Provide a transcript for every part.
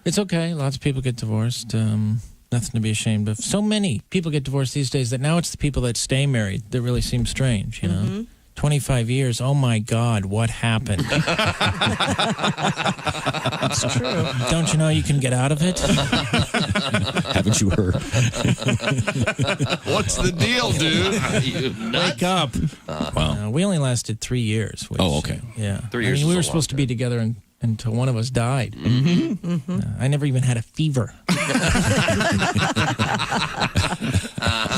It's okay. Lots of people get divorced. Nothing to be ashamed of. So many people get divorced these days that now it's the people that stay married that really seem strange, you know? 25 years, oh my God, what happened? That's true. Don't you know you can get out of it? Haven't you heard? What's the deal, dude? Wake up. Wow. We only lasted 3 years. Which, okay. Yeah. 3 years I mean, is we a were long supposed to time. be together until one of us died. I never even had a fever.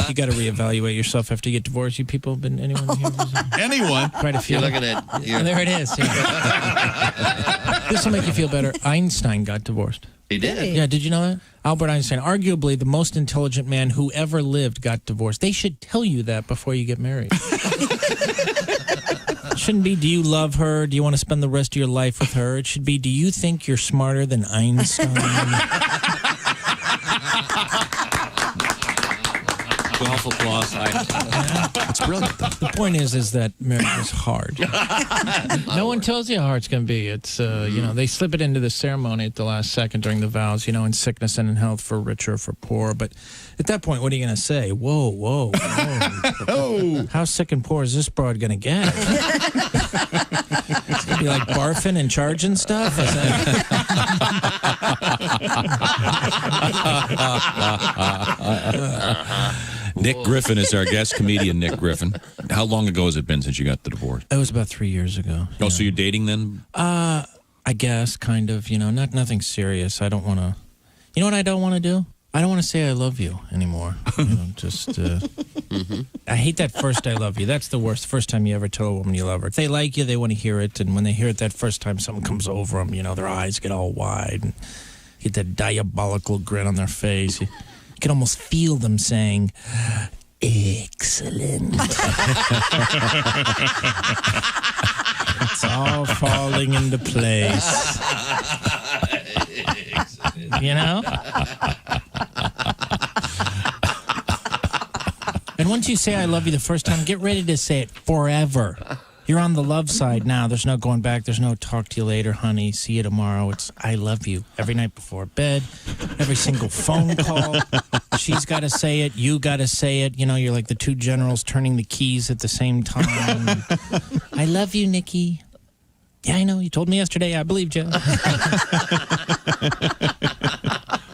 You got to reevaluate yourself after you get divorced. You people have been anyone here? Anyone? Quite a few. You're looking at... There it is. Yeah. This will make you feel better. Einstein got divorced. He did. Yeah, did you know that? Albert Einstein, arguably the most intelligent man who ever lived, got divorced. They should tell you that before you get married. It shouldn't be, do you love her? Do you want to spend the rest of your life with her? It should be, do you think you're smarter than Einstein? Golf applause. It's brilliant. The point is that marriage is hard. No one tells you how hard it's going to be. It's, they slip it into the ceremony at the last second during the vows, in sickness and in health, for rich or for poor. But at that point, what are you going to say? Whoa. How sick and poor is this broad going to get? It's going to be like barfing and charging stuff? Nick Griffin is our guest, comedian Nick Griffin. How long ago has it been since you got the divorce? It was about 3 years ago. Oh, so you're dating then? I guess, kind of, nothing serious. I don't want to... You know what I don't want to do? I don't want to say I love you anymore. I hate that first I love you. That's the worst. First time you ever tell a woman you love her. If they like you, they want to hear it. And when they hear it that first time, something comes over them. Their eyes get all wide. And you get that diabolical grin on their face. You can almost feel them saying, excellent. It's all falling into place. And once you say I love you the first time, get ready to say it forever. You're on the love side now. There's no going back. There's no talk to you later, honey. See you tomorrow. It's I love you every night before bed, every single phone call. She's got to say it. You got to say it. You're like the two generals turning the keys at the same time. I love you, Nikki. Yeah, I know. You told me yesterday. I believed you.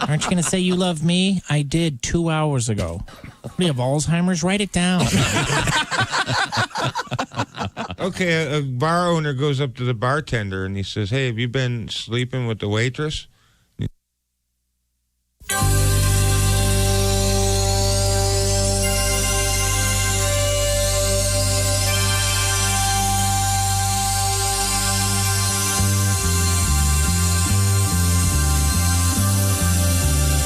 Aren't you going to say you love me? I did 2 hours ago. What, do you have Alzheimer's? Write it down. Okay, a bar owner goes up to the bartender and he says, hey, have you been sleeping with the waitress?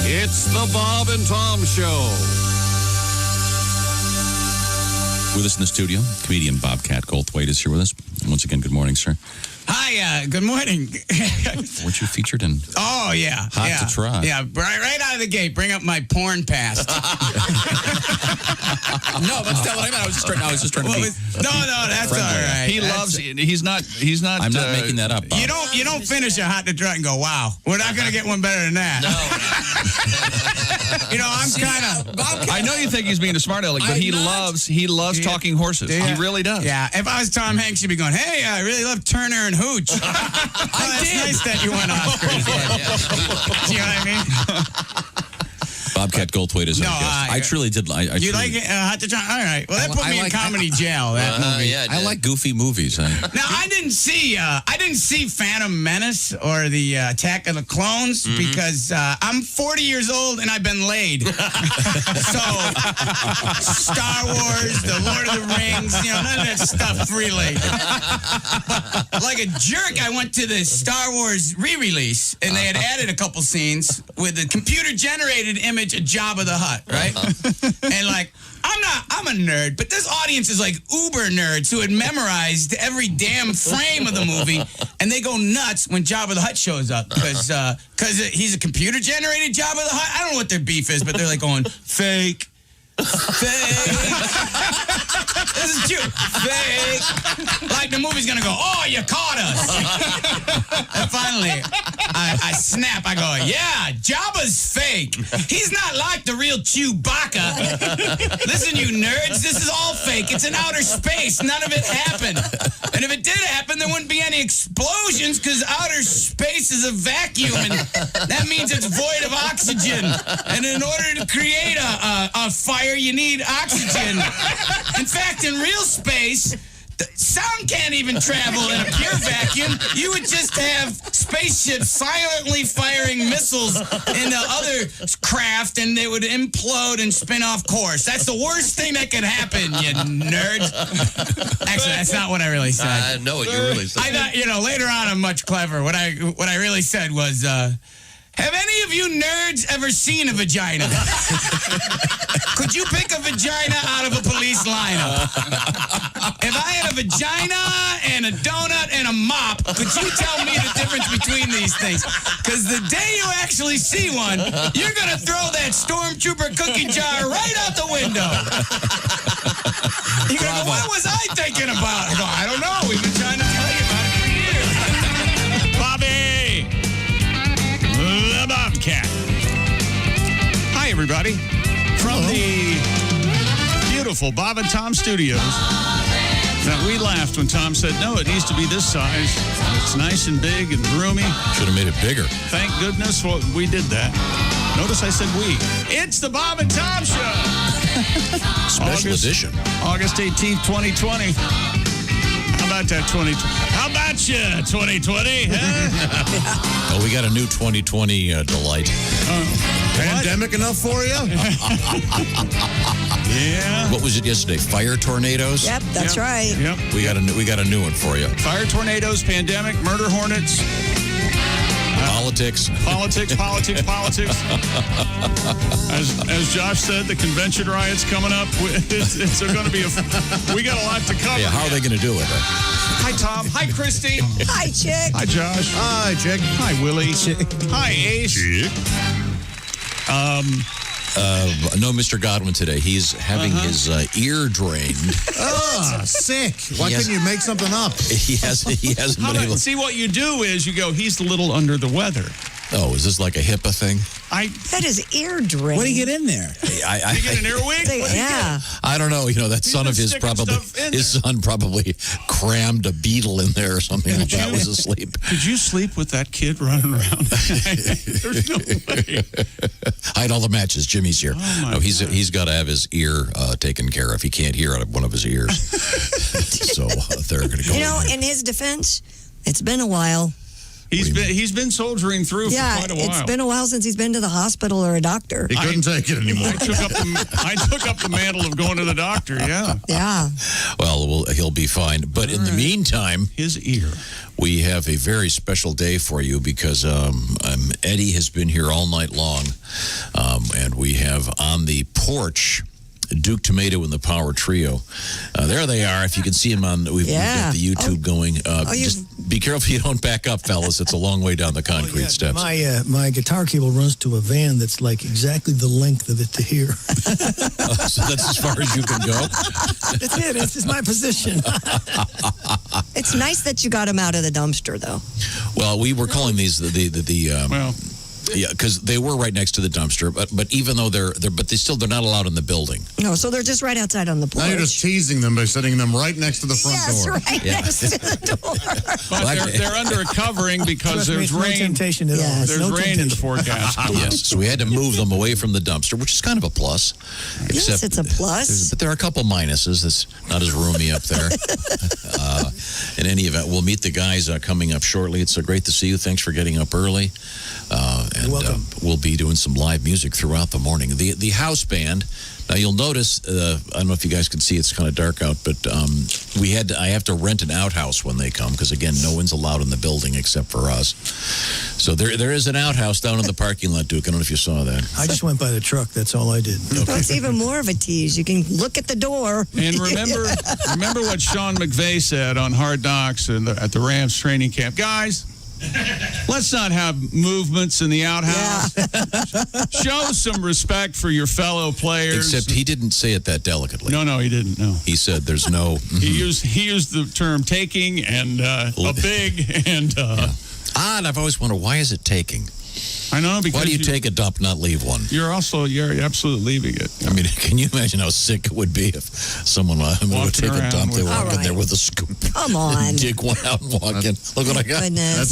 It's the Bob and Tom Show. With us in the studio, comedian Bobcat Goldthwait is here with us. Once again, good morning, sir. Hi, good morning. Weren't you featured in Oh, yeah. Hot to Trot? Yeah, right out of the gate, bring up my porn past. No, that's not what I meant. I was just trying to be... No, that's all right. He's not... I'm not making that up, Bob. You don't finish a Hot to Trot and go, wow, we're not going to get one better than that. No. I'm kind of... I know you think he's being a smart aleck, but he loves talking horses. He really does. Yeah, if I was Tom Hanks, you'd be going, hey, I really love Turner and Hooch. It's nice that you went off crazy. Do you know what I mean? Bobcat Goldthwait is our guest. I truly did. You like it? Hot to Trot? All right. Well, that put me in comedy jail. That movie. Yeah, I like goofy movies. Now, I didn't see Phantom Menace or the Attack of the Clones because I'm 40 years old and I've been laid. So, Star Wars, the Lord of the Rings, none of that stuff really. Like a jerk, I went to the Star Wars re-release and they had added a couple scenes with a computer-generated image of Jabba the Hutt, right? And I'm a nerd, but this audience is like uber nerds who had memorized every damn frame of the movie, and they go nuts when Jabba the Hutt shows up because he's a computer-generated Jabba the Hutt. I don't know what their beef is, but they're like going, fake, Fake. This is true. Fake. Like the movie's gonna go, oh, you caught us. And finally, I snap. I go, yeah, Jabba's fake. He's not like the real Chewbacca. Listen, you nerds, this is all fake. It's in outer space. None of it happened. And if it did happen, there wouldn't be any explosions because outer space is a vacuum, and that means it's void of oxygen. And in order to create a fire, you need oxygen. In fact, in real space, sound can't even travel in a pure vacuum. You would just have spaceships silently firing missiles into other craft, and they would implode and spin off course. That's the worst thing that could happen, you nerds. Actually, that's not what I really said. I know what you really said. I thought, later on I'm much clever. What I really said was, have any of you nerds ever seen a vagina? Could you pick a vagina out of a police lineup? If I had a vagina and a donut and a mop, could you tell me the difference between these things? Because the day you actually see one, you're going to throw that stormtrooper cookie jar right out the window. You're going to go, what was I thinking about? I go, I don't know. We've been trying to tell you about it for years. Bobby! The Bobcat. Hi, everybody. From the beautiful Bob and Tom Studios. Now, we laughed when Tom said, no, it needs to be this size. It's nice and big and roomy. Should have made it bigger. Thank goodness we did that. Notice I said we. It's the Bob and Tom Show. Special edition. August 18th, 2020. How about that 2020? How about you, 2020? Huh? Oh, we got a new 2020 delight. Pandemic enough for you? Yeah. What was it yesterday? Fire tornadoes? Yep, that's right. Yep. We got a new one for you. Fire tornadoes, pandemic, murder hornets. Politics. Politics. As Josh said, the convention riot's coming up. It's going to be we got a lot to cover. Yeah, how are they going to do it? Hi, Tom. Hi, Christy. Hi, Chick. Hi, Josh. Hi, Chick. Hi, Willie. Hi, Ace. No, Mr. Godwin today. He's having his ear drained. Sick. Why couldn't you make something up? He hasn't been able to. See, what you do is you go, he's a little under the weather. Oh, is this like a HIPAA thing? That is ear drain. What do you get in there? You get an earwig? Yeah. I don't know. That son of his probably crammed a beetle in there or something like that was asleep. Did you sleep with that kid running around? There's no way. Hide all the matches. Jimmy's here. Oh No, he's got to have his ear taken care of. He can't hear out of one of his ears. So they're going to go. In his defense, it's been a while. He's been soldiering through for quite a while. It's been a while since he's been to the hospital or a doctor. He couldn't take it anymore. I took up the mantle of going to the doctor, yeah. Yeah. Well, he'll be fine. But in the meantime, his ear. We have a very special day for you because Eddie has been here all night long. And we have on the porch Duke Tomato and the Power Trio. There they are. If you can see them we've got the YouTube going. Just be careful you don't back up, fellas. It's a long way down the concrete steps. My guitar cable runs to a van that's like exactly the length of it to here. So that's as far as you can go? That's it. This is my position. It's nice that you got him out of the dumpster, though. Well, we were calling these yeah, because they were right next to the dumpster, but even though they're not allowed in the building. No, so they're just right outside on the porch. Now you're just teasing them by setting them right next to the front door. Right next to the door. But they're under a covering because there's rain. No temptation at all. There's rain in the forecast. Yes, so we had to move them away from the dumpster, which is kind of a plus. Yes, it's a plus. But there are a couple minuses. It's not as roomy up there. In any event, we'll meet the guys coming up shortly. It's so great to see you. Thanks for getting up early. And You're welcome. We'll be doing some live music throughout the morning. The house band. Now you'll notice. I don't know if you guys can see. It's kind of dark out, but I have to rent an outhouse when they come because again, no one's allowed in the building except for us. So there is an outhouse down in the parking lot, Duke. I don't know if you saw that. I just went by the truck. That's all I did. So it's even more of a tease. You can look at the door. And remember what Sean McVay said on Hard Knocks at the Rams training camp. Guys, Let's not have movements in the outhouse. Show some respect for your fellow players. Except he didn't say it that delicately. No, he didn't. No, He said there's no... he used the term taking and a big and. And I've always wondered, why is it taking? I know, because why do you take a dump, not leave one? You're absolutely leaving it. I mean, can you imagine how sick it would be if someone would take a dump, they walk in there with a scoop, come on, dig one out and walk in. Look what I got. That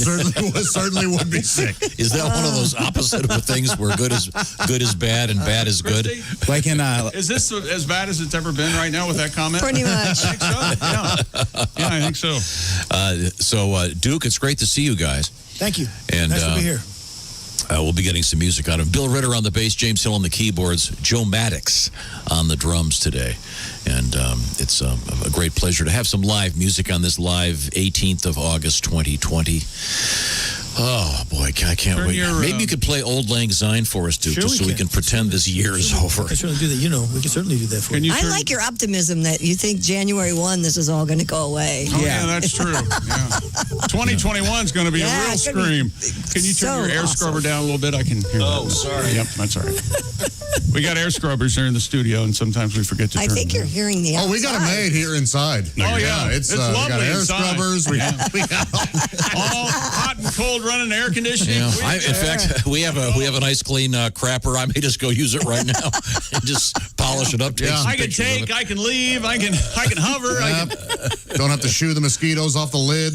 certainly would be sick. Is that one of those opposite of things where good is bad and bad is good? Like in is this as bad as it's ever been right now with that comment? Pretty much. I think so. Yeah, I think so. So Duke, it's great to see you guys. Thank you. And nice to be here. We'll be getting some music out of Bill Ritter on the bass, James Hill on the keyboards, Joe Maddox on the drums today. And it's a great pleasure to have some live music on this live 18th of August, 2020. Oh, boy, I can't wait. Maybe you could play Old Lang Syne for us, Duke, just so we can pretend this year is over. I can certainly do that. We can certainly do that for you. I like your optimism that you think January 1, this is all going to go away. Oh, yeah, that's true. Yeah. 2021 is going to be a real scream. Can you turn your air scrubber down a little bit? I can hear that. Sorry. Yep, that's all right. We got air scrubbers here in the studio, and sometimes we forget to turn I think them you're hearing the outside. Oh, we got it made here inside. It's we lovely got air inside. scrubbers. We got all hot and cold running air conditioning. Yeah, in fact, we have a nice clean crapper. I may just go use it right now and just polish it up. I can take, I can leave, I can hover. Don't have to shoo the mosquitoes off the lid.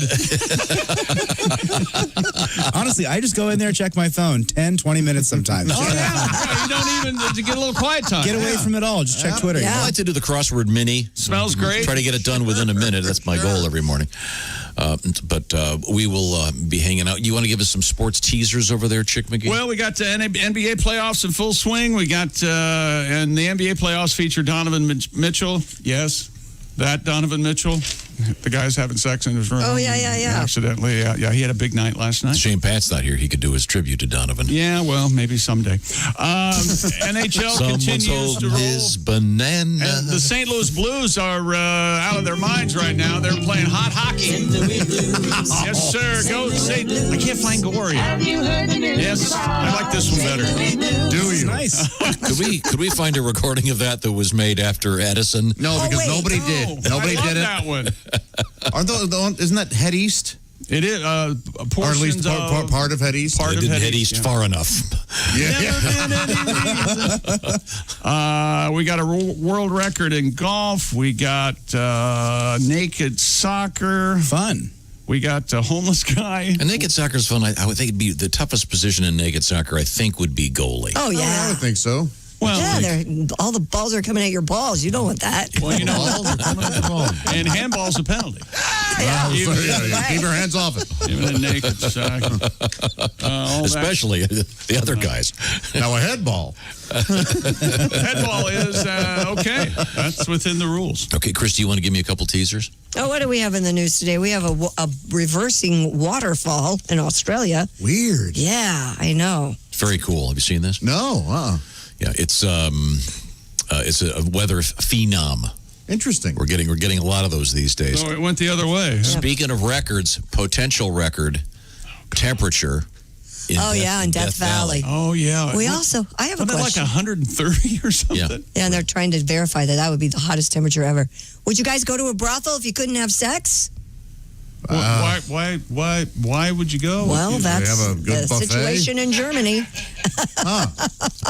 Honestly, I just go in there, check my phone, 10, 20 minutes sometimes. Oh, yeah. You don't even to get a little quiet time. Get away from it all. Just check Twitter. I like to do the crossword mini. Smells great. Try to get it done within a minute. That's my goal every morning. But we will be hanging out. You want to give us some sports teasers over there, Chick McGee? Well, we got NBA playoffs in full swing. We got, and the NBA playoffs feature Donovan Mitchell. Yes, that Donovan Mitchell. The guy's having sex in his room. Oh, yeah. Accidentally. Yeah, he had a big night last night. Shane Pat's not here. He could do his tribute to Donovan. Yeah, well, maybe someday. NHL continues to roll. His banana. And the St. Louis Blues are out of their minds right now. They're playing hot hockey. Yes, sir. Go say. I can't find Gloria. Yes, I like this one better. Do you? Nice. Could we find a recording of that was made after Edison? No, because nobody did. Nobody did it. That one. Isn't that Head East? It is portions or at least part of Head East. They didn't head east far enough. We got a world record in golf. We got naked soccer. Fun. We got a homeless guy. And naked soccer is fun. I would think it'd be the toughest position in naked soccer. I think would be goalie. Oh, yeah. I would think so. Well, all the balls are coming at your balls. You don't want that. Well, you know, and handball's a penalty. Keep your hands off it. Even a naked soccer. Especially the other guys. Now a head ball. Head ball is okay. That's within the rules. Okay, Chris, do you want to give me a couple teasers? Oh, what do we have in the news today? We have a reversing waterfall in Australia. Weird. Yeah, I know. Very cool. Have you seen this? No. Yeah, it's a weather phenom. Interesting. We're getting a lot of those these days. So it went the other way. Speaking of records, potential record temperature. In Death Valley. Oh yeah. I have a question. Like 130 or something. Yeah, and they're trying to verify that would be the hottest temperature ever. Would you guys go to a brothel if you couldn't have sex? Why would you go? Well, that's have a good the buffet? situation in Germany.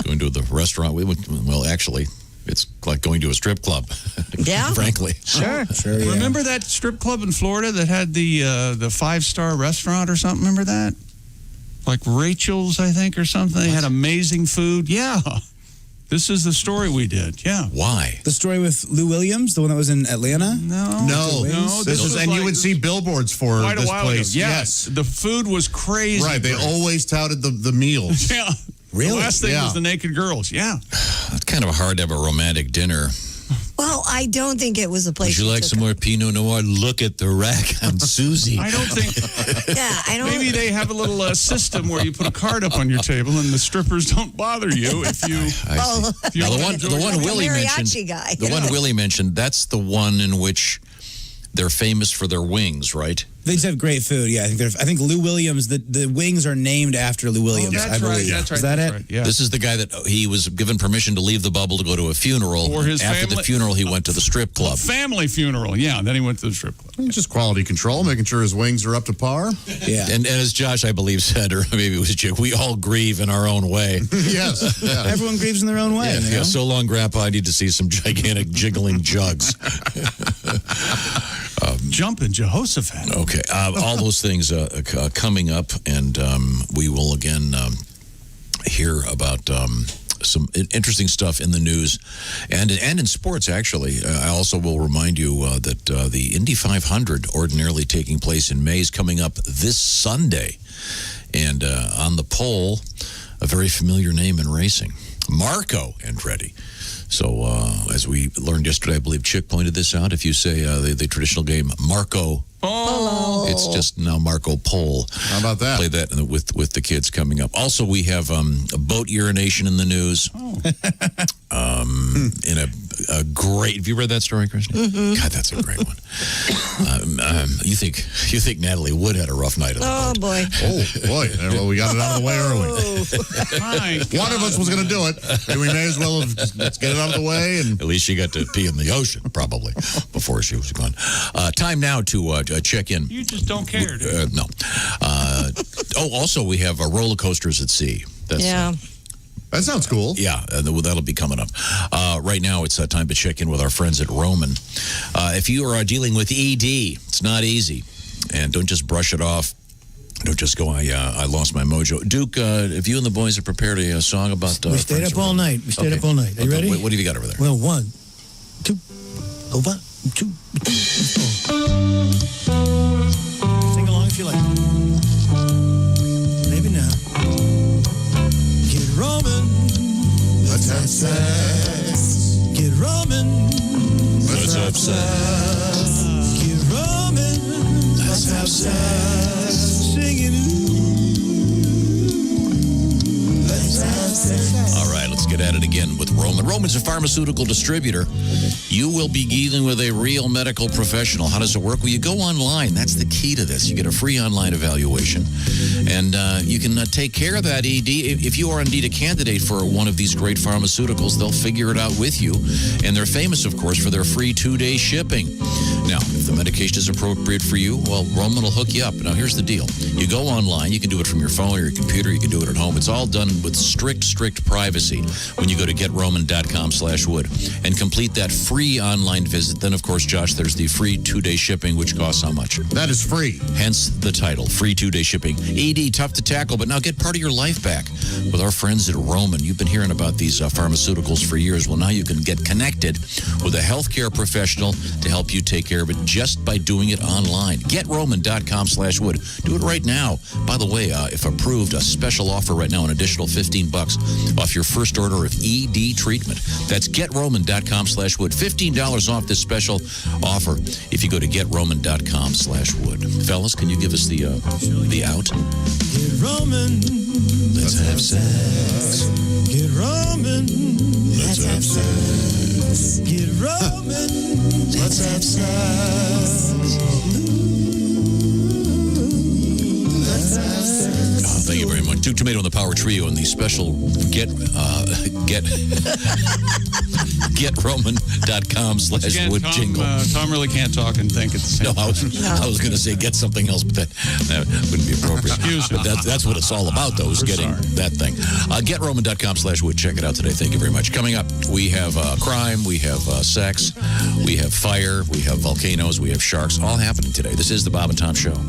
Going to the restaurant. Well, actually, it's like going to a strip club. Yeah. Frankly. Sure. Yeah. Remember that strip club in Florida that had the 5-star restaurant or something? Remember that? Like Rachel's, I think, or something. They had amazing food. Yeah. This is the story we did. Yeah. Why? The story with Lou Williams, the one that was in Atlanta? No. This was and like, you would see billboards for quite this a while place. ago. Yes. The food was crazy. Right. They always touted the meals. Yeah. Really? The last thing was the naked girls. Yeah. It's kind of hard to have a romantic dinner. Well, I don't think it was a place. Would you like some more Pinot Noir? Look at the rack on Susie. I don't think. Yeah, I don't. Maybe they have a little system where you put a card up on your table and the strippers don't bother you if you. Now, the one Willie mentioned. Guy. The one Willie mentioned. That's the one in which they're famous for their wings, right? They just have great food. Yeah, I think Lou Williams. The wings are named after Lou Williams. that's I believe. right. That's right. Is that that's it? Right, yeah. This is the guy that he was given permission to leave the bubble to go to a funeral. For his After the family- funeral, he went to the strip club. Family funeral. Yeah, then he went to the strip club. Just quality control, making sure his wings are up to par. Yeah. And as Josh, I believe, said, or maybe it was Jake, we all grieve in our own way. Yes. Yeah. Everyone grieves in their own way. Yeah, so long, Grandpa. I need to see some gigantic jiggling jugs. Jumping Jehoshaphat. Okay, all those things coming up, and we will again hear about some interesting stuff in the news and in sports, actually. I also will remind you that the Indy 500, ordinarily taking place in May, is coming up this Sunday. And on the pole, a very familiar name in racing, Marco Andretti. So as we learned yesterday, I believe Chick pointed this out. If you say the traditional game Marco Polo, it's just now Marco Polo. How about that? Play that with the kids coming up. Also, we have a boat urination in the news. In a great. Have you read that story, Christian? Mm-hmm. God, that's a great one. You think Natalie Wood had a rough night? Oh, boy. Oh, boy. Well, we got it out of the way early. My One of us was going to do it. And we may as well have let's get it out of the way. And At least she got to pee in the ocean, probably, before she was gone. Time now to check in. You just don't care, do you? No. Also, we have roller coasters at sea. Yeah. that sounds cool. Yeah, that'll be coming up. Right now, it's time to check in with our friends at Roman. If you are dealing with ED, it's not easy. And don't just brush it off. Don't just go, I lost my mojo. Duke, if you and the boys have prepared a song about... We stayed up all night. We stayed up all night. Are you ready? What have you got over there? Well, 1, 2, oh, 1, 2, 3, 4. Sing along if you like. Maybe now. Get Roman. Let's have sex. Get Roman. Let's have sex. Get Roman. Let's have sex. Singing. Let's have sex. All right, let's get at it again with Roman. Roman's a pharmaceutical distributor. You will be dealing with a real medical professional. How does it work? Well, you go online. That's the key to this. You get a free online evaluation, and you can take care of that ED. If you are indeed a candidate for one of these great pharmaceuticals, they'll figure it out with you. And they're famous, of course, for their free 2-day shipping. Now, if the medication is appropriate for you, well, Roman will hook you up. Now, here's the deal. You go online. You can do it from your phone or your computer. You can do it at home. It's all done with strict privacy when you go to GetRoman.com/wood and complete that free online visit. Then, of course, Josh, there's the free 2-day shipping, which costs how much? That is free. Hence the title, free 2-day shipping. ED, tough to tackle, but now get part of your life back with our friends at Roman. You've been hearing about these pharmaceuticals for years. Well, now you can get connected with a healthcare professional to help you take care of it just by doing it online. GetRoman.com/wood. Do it right now. By the way, if approved, a special offer right now, an additional $15 off your first order of ED treatment. That's GetRoman.com/wood. $15 off this special offer if you go to GetRoman.com/wood. Fellas, can you give us the out? Get Roman. Let's have sex. Get Roman. Let's have sex. Get Roman. Let's have sex. Let's have sex. Thank you very much. Duke Tomato and the Power Trio and the special GetRoman.com/wood jingle. Tom really can't talk and think at the same No, time. I was going to say get something else, but that wouldn't be appropriate. Excuse me. But that's what it's all about, though, is getting that thing. GetRoman.com/wood. Check it out today. Thank you very much. Coming up, we have crime, we have sex, we have fire, we have volcanoes, we have sharks, all happening today. This is the Bob and Tom Show.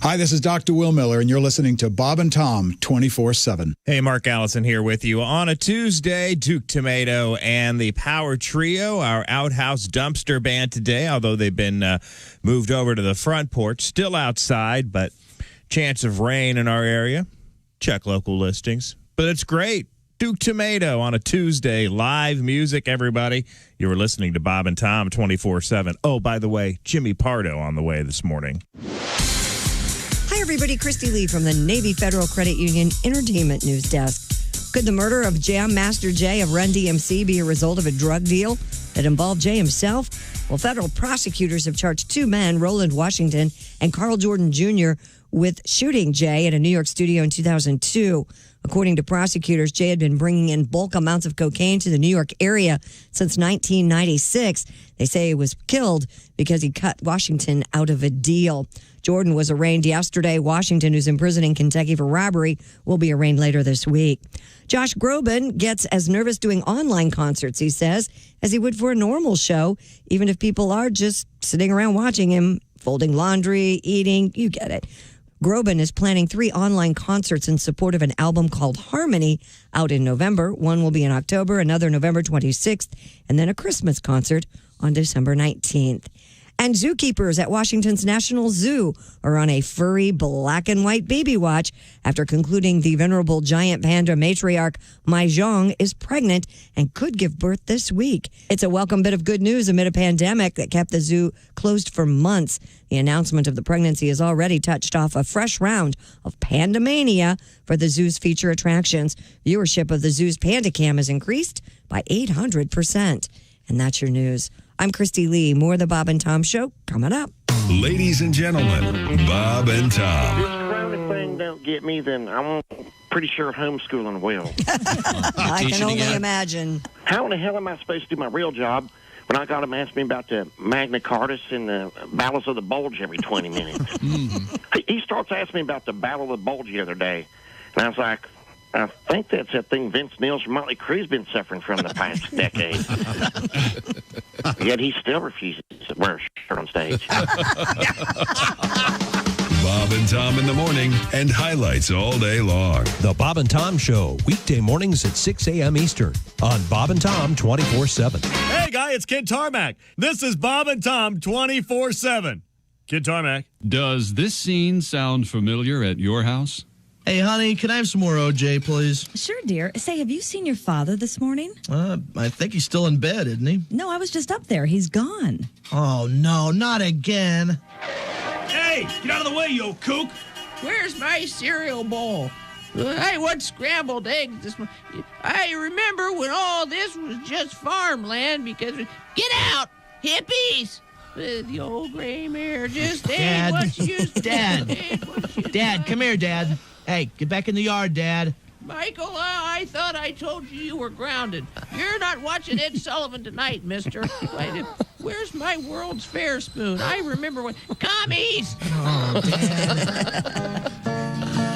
Hi, this is Dr. Will Miller, and you're listening to Bob and Tom 24/7. Hey, Mark Allison here with you. On a Tuesday, Duke Tomato and the Power Trio, our outhouse dumpster band today, although they've been moved over to the front porch, still outside, but chance of rain in our area. Check local listings. But it's great. Duke Tomato on a Tuesday, live music, everybody. You were listening to Bob and Tom 24/7. Oh, by the way, Jimmy Pardo on the way this morning. Hi, everybody. Christy Lee from the Navy Federal Credit Union Entertainment News Desk. Could the murder of Jam Master Jay of Run DMC be a result of a drug deal that involved Jay himself? Well, federal prosecutors have charged 2 men, Roland Washington and Carl Jordan Jr., with shooting Jay at a New York studio in 2002. According to prosecutors, Jay had been bringing in bulk amounts of cocaine to the New York area since 1996. They say he was killed because he cut Washington out of a deal. Jordan was arraigned yesterday. Washington, who's in prison in Kentucky for robbery, will be arraigned later this week. Josh Groban gets as nervous doing online concerts, he says, as he would for a normal show, even if people are just sitting around watching him, folding laundry, eating, you get it. Groban is planning 3 online concerts in support of an album called Harmony out in November. One will be in October, another November 26th, and then a Christmas concert on December 19th. And zookeepers at Washington's National Zoo are on a furry black and white baby watch after concluding the venerable giant panda matriarch Mai Zhong is pregnant and could give birth this week. It's a welcome bit of good news amid a pandemic that kept the zoo closed for months. The announcement of the pregnancy has already touched off a fresh round of pandamania for the zoo's feature attractions. Viewership of the zoo's Panda Cam has increased by 800%. And that's your news. I'm Christy Lee. More of the Bob and Tom Show coming up. Ladies and gentlemen, Bob and Tom. If this corona thing don't get me, then I'm pretty sure homeschooling will. I can only imagine. How in the hell am I supposed to do my real job when I got him ask me about the Magna Carta and the Battles of the Bulge every 20 minutes? He starts asking me about the Battle of the Bulge the other day, and I was like, I think that's that thing Vince Neil's from Motley Crue's been suffering from the past decade. Yet he still refuses to wear a shirt on stage. Bob and Tom in the morning and highlights all day long. The Bob and Tom Show, weekday mornings at 6 a.m. Eastern on Bob and Tom 24/7. Hey, guy, it's Kid Tarmac. This is Bob and Tom 24/7. Kid Tarmac. Does this scene sound familiar at your house? Hey, honey, can I have some more OJ, please? Sure, dear. Say, have you seen your father this morning? I think he's still in bed, isn't he? No, I was just up there. He's gone. Oh, no, not again. Hey, get out of the way, you old kook. Where's my cereal bowl? I want scrambled eggs this morning. I remember when all this was just farmland because... Get out, hippies! The old gray mare just ain't what you used to. Dad, come here, Dad. Hey, get back in the yard, Dad. Michael, I thought I told you were grounded. You're not watching Ed Sullivan tonight, mister. Wait, where's my World's Fair spoon? I remember when... Commies! Oh, Dad.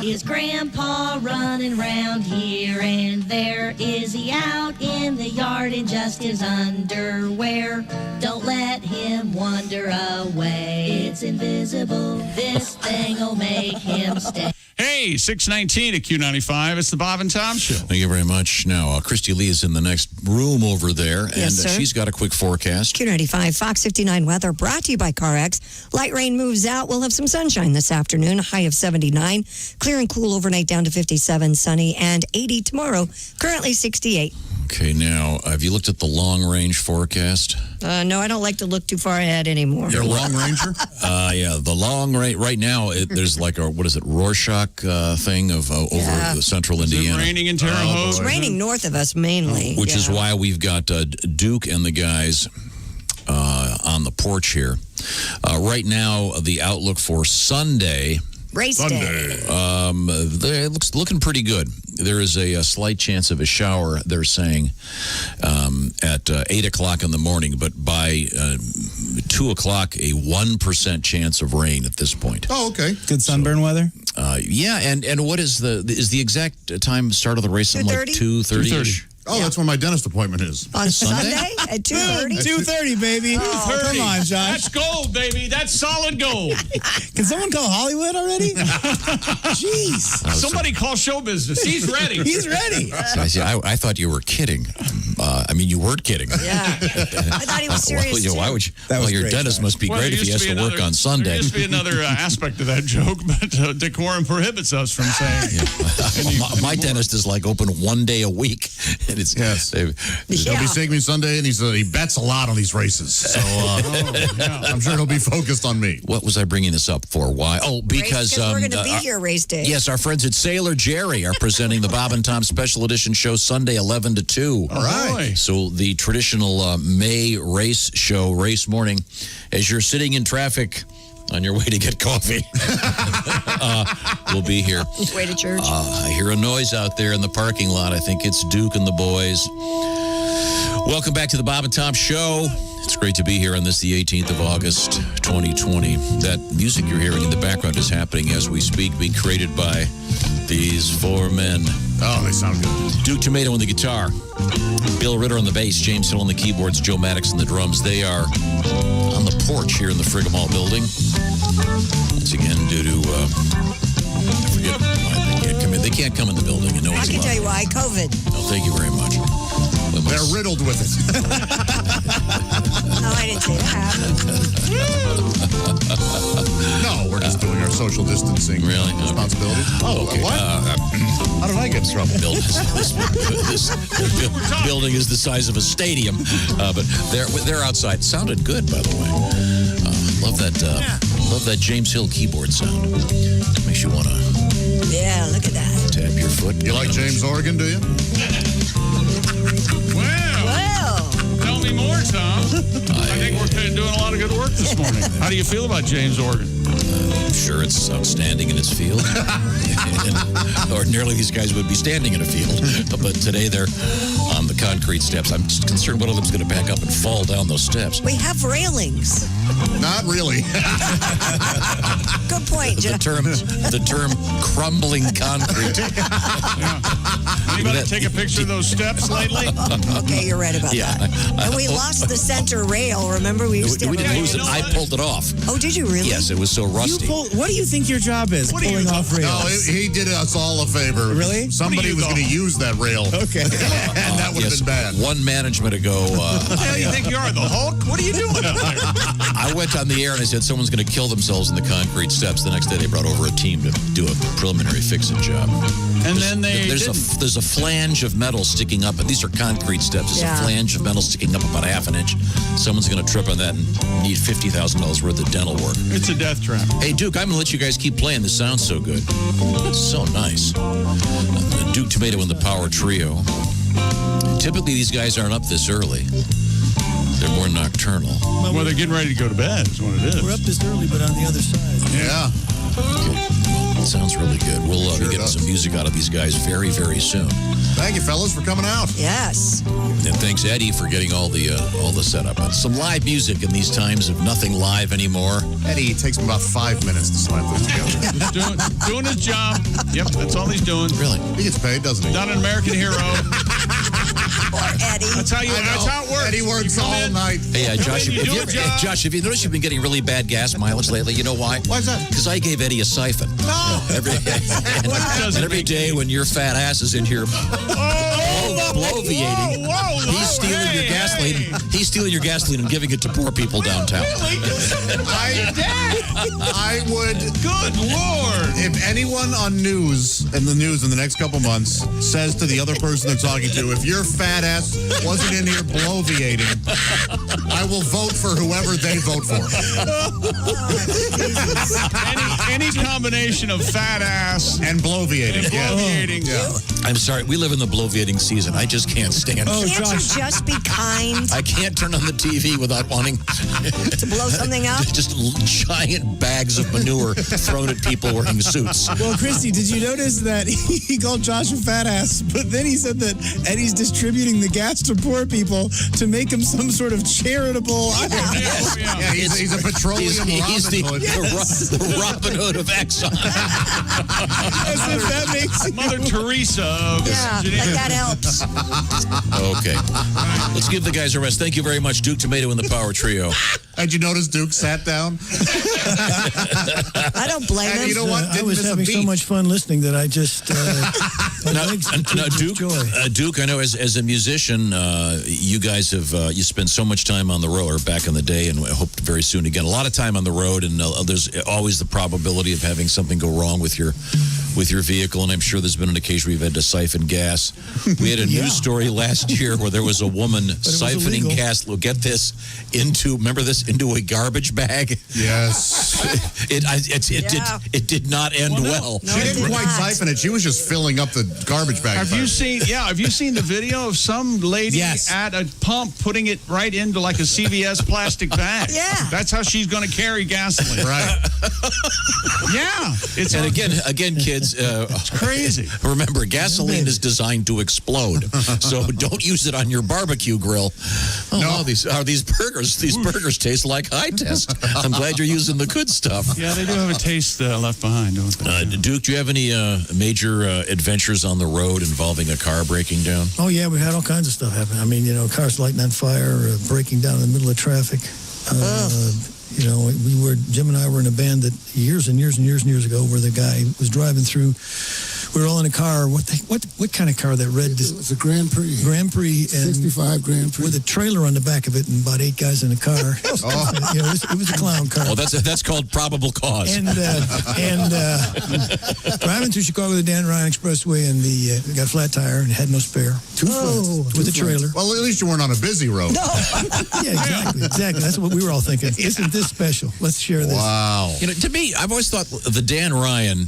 Is Grandpa running round here and there? Is he out in the yard in just his underwear? Don't let him wander away. It's invisible. This thing'll make him stay. Hey, 619 at Q95. It's the Bob and Tom Show. Thank you very much. Now, Christy Lee is in the next room over there, and Yes, sir. She's got a quick forecast. Q95, Fox 59 weather brought to you by CarX. Light rain moves out. We'll have some sunshine this afternoon, a high of 79. Clear and cool overnight down to 57, sunny, and 80 tomorrow, currently 68. Okay, now, have you looked at the long-range forecast? No, I don't like to look too far ahead anymore. You're a long ranger? Yeah, the long range. Right now, there's like a, what is it, Rorschach thing of over the central Indiana. Is it raining in Terre Haute? It's raining north of us mainly. Which is why we've got Duke and the guys on the porch here. Right now, the outlook for Sunday. Race day. It looking pretty good. There is a slight chance of a shower, they're saying, at 8 o'clock in the morning, but by 2 o'clock, a 1% chance of rain at this point. Oh, okay. Good sunburn weather? Yeah, and what is the exact time start of the race? Something like 2:30-ish? Oh, that's when my dentist appointment is. On Sunday at 2:30? 2:30, baby. Oh, come on, Josh. That's gold, baby. That's solid gold. Can someone call Hollywood already? Jeez. Somebody call show business. He's ready. He's ready. I thought you were kidding. I mean, you weren't kidding. Yeah. I thought he was serious, Why would you? That was your great, dentist Josh. must be great if he has to work on Sunday. There used to be another aspect to that joke, but decorum prohibits us from saying. My dentist is like open one day a week. And it's, Yes. He'll be seeing me Sunday, and he bets a lot on these races. So I'm sure he'll be focused on me. What was I bringing this up for? Why? Oh, because we're going to be here race day. Yes, our friends at Sailor Jerry are presenting the Bob and Tom Special Edition show Sunday 11 to 2. All right. So the traditional May race show, race morning, as you're sitting in traffic on your way to get coffee, we'll be here. Way to church. I hear a noise out there in the parking lot. I think it's Duke and the boys. Welcome back to the Bob and Tom Show. It's great to be here on this, the 18th of August, 2020. That music you're hearing in the background is happening as we speak, being created by these four men. Oh, they sound good. Duke Tomato on the guitar, Bill Ritter on the bass, James Hill on the keyboards, Joe Maddox on the drums. They are on the porch here in the Friggum Hall building. Once again, due to, I forget why they can't come in. They can't come in the building. And no I one's can allowed. tell you why. COVID. Oh, thank you very much. They're riddled with it. No, I didn't say that. No, we're just doing our social distancing responsibility. Oh, okay. What? How did I get in trouble? This building is the size of a stadium, but they're outside. It sounded good, by the way. Love that James Hill keyboard sound. Makes you want to. Yeah, look at that. Tap your foot. You like James Organ, do you? Well, tell me more, Tom. I think we're doing a lot of good work this morning. How do you feel about James Organ? I'm sure it's outstanding in its field. Ordinarily, these guys would be standing in a field, but today they're on the concrete steps. I'm just concerned one of them's going to back up and fall down those steps. We have railings. Not really. Good point, Jeff. The term crumbling concrete. Anybody take a picture of those steps lately? Okay, you're right about that. And we lost the center rail. Remember, we didn't lose it. I pulled it off. Oh, did you really? Yes, it was so rusty. What do you think your job is? Pulling off rails. No, he did us all a favor. Really? Somebody was going to use that rail. Okay. And that would have been bad. One management ago. What the hell you think you are, the Hulk? What are you doing up there? I went on the air and I said someone's going to kill themselves in the concrete steps. The next day they brought over a team to do a preliminary fix-it job. And then there's a flange of metal sticking up, and these are concrete steps. There's a flange of metal sticking up about a half an inch. Someone's going to trip on that and need $50,000 worth of dental work. It's a death trap. Hey, Duke, I'm going to let you guys keep playing. This sounds so good. It's so nice. Duke Tomato and the Power Trio. Typically, these guys aren't up this early. They're more nocturnal. Well, they're getting ready to go to bed is what it is. We're up this early, but on the other side. Yeah. Okay. Well, it sounds really good. We'll be getting some music out of these guys very, very soon. Thank you, fellas, for coming out. Yes. And thanks, Eddie, for getting all the setup. And some live music in these times of nothing live anymore. Eddie, it takes him about 5 minutes to slap this together. doing his job. Yep, that's all he's doing. Really? He gets paid, doesn't he? Not an American hero. Poor Eddie. That's how it works. Eddie works all night. Hey, Josh, Josh, have you noticed you've been getting really bad gas mileage lately? You know why? Why is that? Because I gave Eddie a siphon. No. Every day when your fat ass is in here bloviating, he's stealing your gasoline. He's stealing your gasoline and giving it to poor people downtown. I would. Good Lord. If anyone on the news in the next couple months says to the other person they're talking to, if your fat ass wasn't in here bloviating, I will vote for whoever they vote for. Any combination of fat ass and bloviating. Yeah. I'm sorry, we live in the bloviating season. I just can't stand it. Can't you just be kind? I can't turn on the TV without wanting to blow something up? Just giant bags of manure thrown at people wearing suits. Well, Christy, did you notice that he called Josh a fat ass, but then he said that Eddie's distributing the gas to poor people to make him some sort of charitable... Yeah, he's a petroleum He's the Robin Hood of Exxon. As if that makes Mother Teresa of like that helps. Okay. Let's give the guys a rest. Thank you very much, Duke Tomato and the Power Trio. Did you notice Duke sat down? I don't blame him. You know what? I was having so much fun listening that I just... Duke, I know as a musician, you guys have you spent so much time on the road, or back in the day, and I hope very soon again. A lot of time on the road, and there's always the probability of having something go wrong with your with your vehicle, and I'm sure there's been an occasion where you've had to siphon gas. We had a news story last year where there was a woman siphoning gas. Look, get this, into a garbage bag. Yes. It did not end well. No, she didn't quite siphon it. She was just filling up the garbage bag. Have you seen the video of some lady at a pump putting it right into like a CVS plastic bag? Yeah. That's how she's going to carry gasoline. Right. Yeah. Again, kids, it's crazy. Remember, gasoline is designed to explode, so don't use it on your barbecue grill. Oh, these burgers. These burgers taste like high test. I'm glad you're using the good stuff. Yeah, they do have a taste left behind, don't they? Duke, do you have any major adventures on the road involving a car breaking down? Oh, yeah, we had all kinds of stuff happen. I mean, cars lighting on fire, breaking down in the middle of traffic. Jim and I were in a band that years and years ago where the guy was driving through. We were all in a car. What kind of car? That red? It was a Grand Prix. Grand Prix. And 65 Grand Prix. With a trailer on the back of it and about 8 guys in a car. It was a clown car. Oh, that's called probable cause. And driving through Chicago, the Dan Ryan Expressway, and we got a flat tire and had no spare. 2 flats with a trailer. Well, at least you weren't on a busy road. No. Yeah, exactly. That's what we were all thinking. Isn't this special? Let's share this. Wow. To me, I've always thought the Dan Ryan,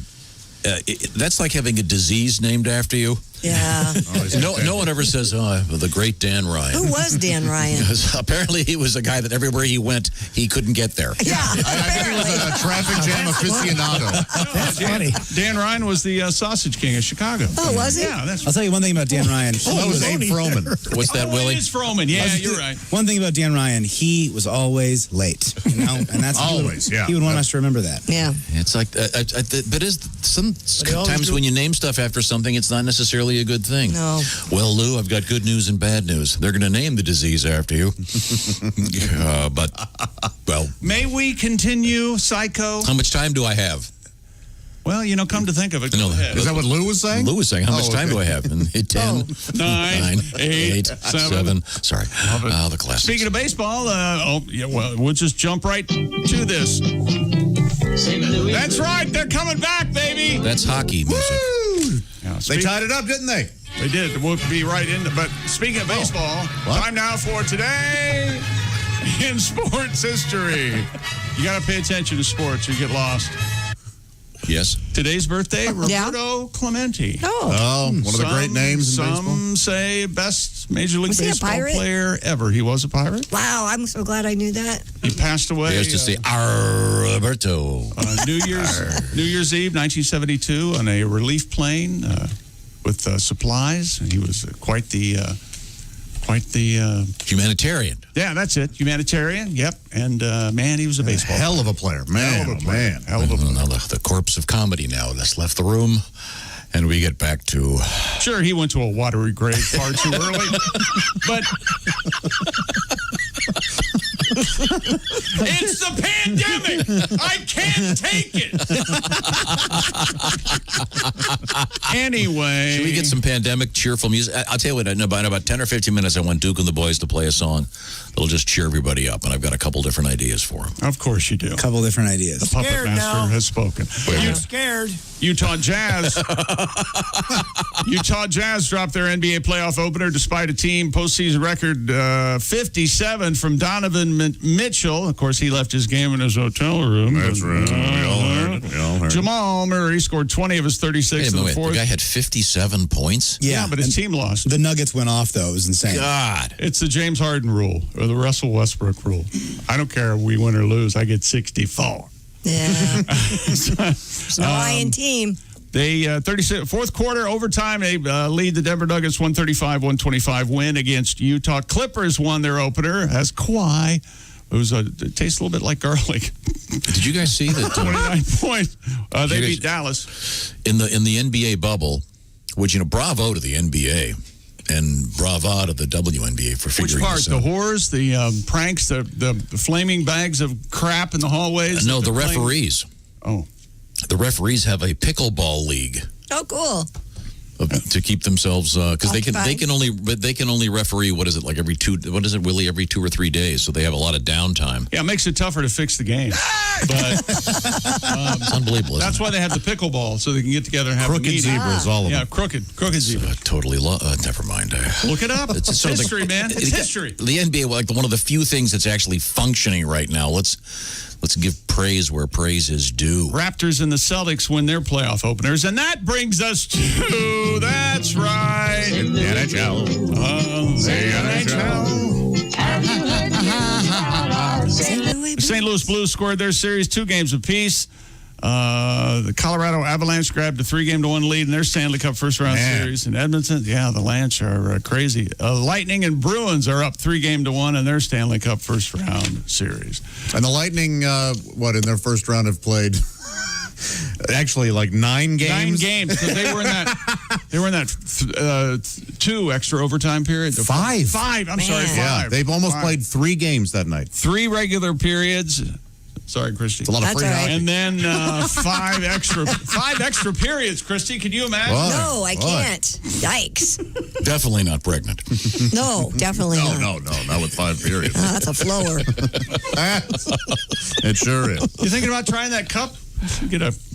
that's like having a disease named after you. Yeah. No one ever says, the great Dan Ryan. Who was Dan Ryan? Because apparently he was a guy that everywhere he went, he couldn't get there. Yeah. I think he was a traffic jam aficionado. That's funny. Dan Ryan was the sausage king of Chicago. Oh, was he? Yeah, that's I'll tell you one thing about Dan Ryan. That was Abe Froman. What's that, Willie? It is Froman. Yeah, you're right. One thing about Dan Ryan, he was always late. And that's always. He would want us to remember that. Yeah. It's like, but sometimes when you name stuff after something, it's not necessarily a good thing. No. Well, Lou, I've got good news and bad news. They're going to name the disease after you. Well. May we continue, Psycho? How much time do I have? Well, come to think of it, go ahead. Is that what Lou was saying? Lou was saying, how much time do I have? 10, 9, 8, 7. Sorry. The classics. Speaking of baseball, we'll just jump right to this. That's right. They're coming back, baby. That's hockey music. Yeah, they tied it up, didn't they? They did. We'll be right in. But speaking of baseball, time now for Today in Sports History. You got to pay attention to sports or you get lost. Yes. Today's birthday, Roberto Clemente. Oh, one of the great names in baseball. Some say best Major League Was he a Baseball pirate? player ever. He was a pirate. Wow, I'm so glad I knew that. He passed away. They used to say, Roberto. New Year's Eve, 1972, on a relief plane with supplies. He was quite the humanitarian. Yeah, that's it. Humanitarian. Yep. And man, he was a baseball hell of a player. Man, hell of a player. Now the corpse of comedy now that's left the room, and we get back to. Sure, he went to a watery grave far too early, but. It's the pandemic. I can't take it. Anyway. Should we get some pandemic cheerful music? I'll tell you what, in about 10 or 15 minutes, I want Duke and the boys to play a song that'll just cheer everybody up, and I've got a couple different ideas for them. Of course you do. A couple different ideas. The puppet master has spoken. I'm scared. Utah Jazz. Utah Jazz dropped their NBA playoff opener despite a team postseason record 57 from Donovan Mitchell. Of course, he left his game in his hotel room. That's right. We all heard. Jamal Murray scored 20 of his 36 in the fourth. The guy had 57 points? Yeah, but his team lost. The Nuggets went off, though. It was insane. God. It's the James Harden rule or the Russell Westbrook rule. I don't care if we win or lose. I get 64. Yeah. No iron team. They 36 fourth quarter overtime. They lead the Denver Nuggets 135-125 win against Utah. Clippers won their opener as Kawhi, it tastes a little bit like garlic. Did you guys see that? 29 points. They beat Dallas in the NBA bubble. Which bravo to the NBA. And brava to the WNBA for figuring Which part? this out. The whores, the pranks, the flaming bags of crap in the hallways? No, the referees. Oh. The referees have a pickleball league. Oh, cool. to keep themselves because they can only referee every 2 or 3 days, so they have a lot of downtime. Yeah, it makes it tougher to fix the game. But it's unbelievable. That's why they have the pickleball, so they can get together and have crooked a meeting. zebras, all of them. Yeah, crooked zebras. Totally. Never mind. Look it up. It's history, man. It's history. The NBA, one of the few things that's actually functioning right now. Let's give praise where praise is due. Raptors and the Celtics win their playoff openers, and that brings us to, that's right, the NHL. St. Louis Blues scored their series 2 games apiece. The Colorado Avalanche grabbed a 3-1 lead in their Stanley Cup first-round series. In Edmonton, the Lance are crazy. Lightning and Bruins are up 3-1 in their Stanley Cup first-round series. And the Lightning, in their first round have played actually like 9 games? 9 games, because they were in that 2 extra overtime period. 5. 5, I'm sorry, 5. Yeah, they've almost played 3 games that night. 3 regular periods. Sorry, Christy. It's a lot of free hockey. And then 5 extra periods, Christy. Can you imagine? No, I can't. Yikes. Definitely not pregnant. No, definitely not. No, not with 5 periods. That's a flower. It sure is. You thinking about trying that cup?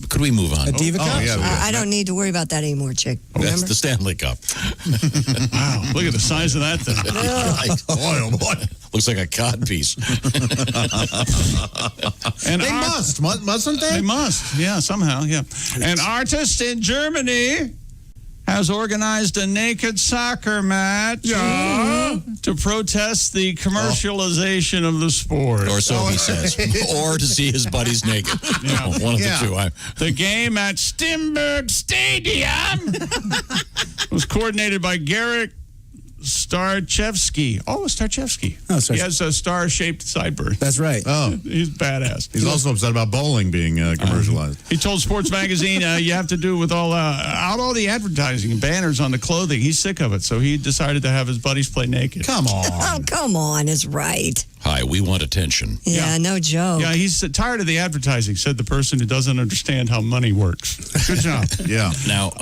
Could we move on? A Diva Cup? Yeah, I don't need to worry about that anymore, chick. Remember? That's the Stanley Cup. Wow, look at the size of that thing. Oh, boy. Looks like a cod piece. And they mustn't they? They must, yeah, somehow, yeah. An artist in Germany has organized a naked soccer match to protest the commercialization of the sport. Or so he says. Or to see his buddies naked. One of the 2. The game at Stimberg Stadium was coordinated by Garrett Starchevsky. Starchevsky. Oh, Starchevsky. He has a star-shaped sideburns. That's right. Oh. He's badass. He's also upset about bowling being commercialized. He told Sports Magazine, you have to do with all the advertising and banners on the clothing. He's sick of it, so he decided to have his buddies play naked. Come on. Oh, come on, is right. Hi, we want attention. Yeah, no joke. Yeah, he's tired of the advertising, said the person who doesn't understand how money works. Good job. Yeah. Now,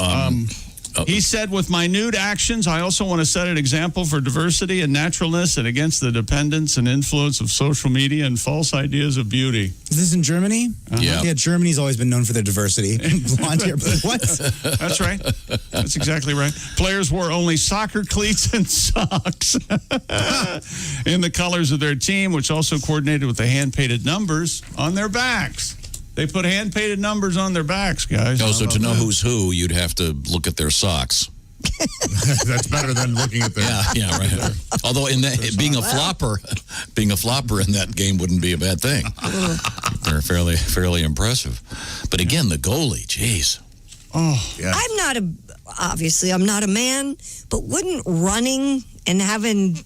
he said, with my nude actions, I also want to set an example for diversity and naturalness and against the dependence and influence of social media and false ideas of beauty. Is this in Germany? Yeah. Yeah, Germany's always been known for their diversity. Blonde hair. What? That's right. That's exactly right. Players wore only soccer cleats and socks in the colors of their team, which also coordinated with the hand-painted numbers on their backs. They put hand-painted numbers on their backs, guys. so to know who's who, you'd have to look at their socks. That's better than looking at their... Yeah, right. Although being a flopper in that game wouldn't be a bad thing. They're fairly impressive. But again, the goalie, jeez. Oh, yeah. I'm not a man, but wouldn't running and having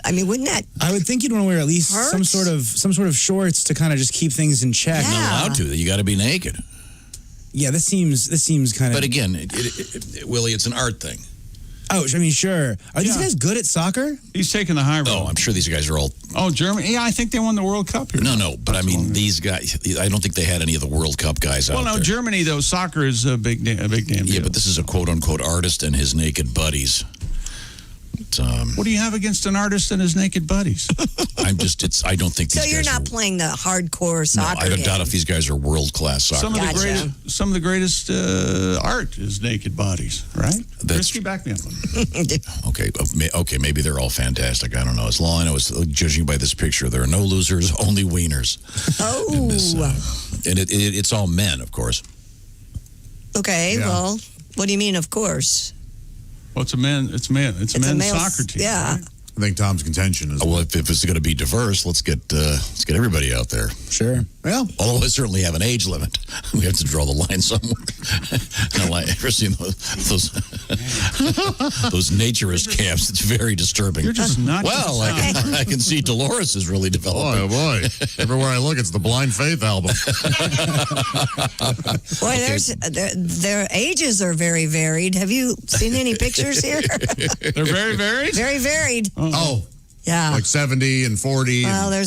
wouldn't that? I would think you'd want to wear at least hurt? some sort of shorts to kind of just keep things in check. Yeah. You're not allowed to. You got to be naked. Yeah, this seems kind of. But again, Willie, it's an art thing. Oh, I mean, sure. Are these guys good at soccer? He's taking the high road. Oh, I'm sure these guys are all. Oh, Germany? Yeah, I think they won the World Cup here. No, but I mean, these guys. I don't think they had any of the World Cup guys out there. Well, no, Germany though, soccer is a big damn deal. Yeah, but this is a quote unquote artist and his naked buddies. What do you have against an artist and his naked buddies? I don't think these So you're guys not playing the hardcore soccer I game. doubt if these guys are world-class soccer. Some of the greatest art is naked bodies, right? Risky, back me up. Okay, maybe they're all fantastic. I don't know. As long as I know, judging by this picture, there are no losers, only wieners. Oh. And it's all men, of course. Okay, well, what do you mean, of course? Well, it's a men's soccer team. Yeah. Right? I think Tom's contention is... Well, if it's going to be diverse, let's get everybody out there. Sure. Well, although I certainly have an age limit. We have to draw the line somewhere. Ever seen those naturist camps? It's very disturbing. You're just not... Well, I can see Dolores is really developing. Oh, boy. Everywhere I look, it's the Blind Faith album. Boy, their ages are very varied. Have you seen any pictures here? They're very varied? Very varied. Oh. Yeah. Like 70 and 40. Well,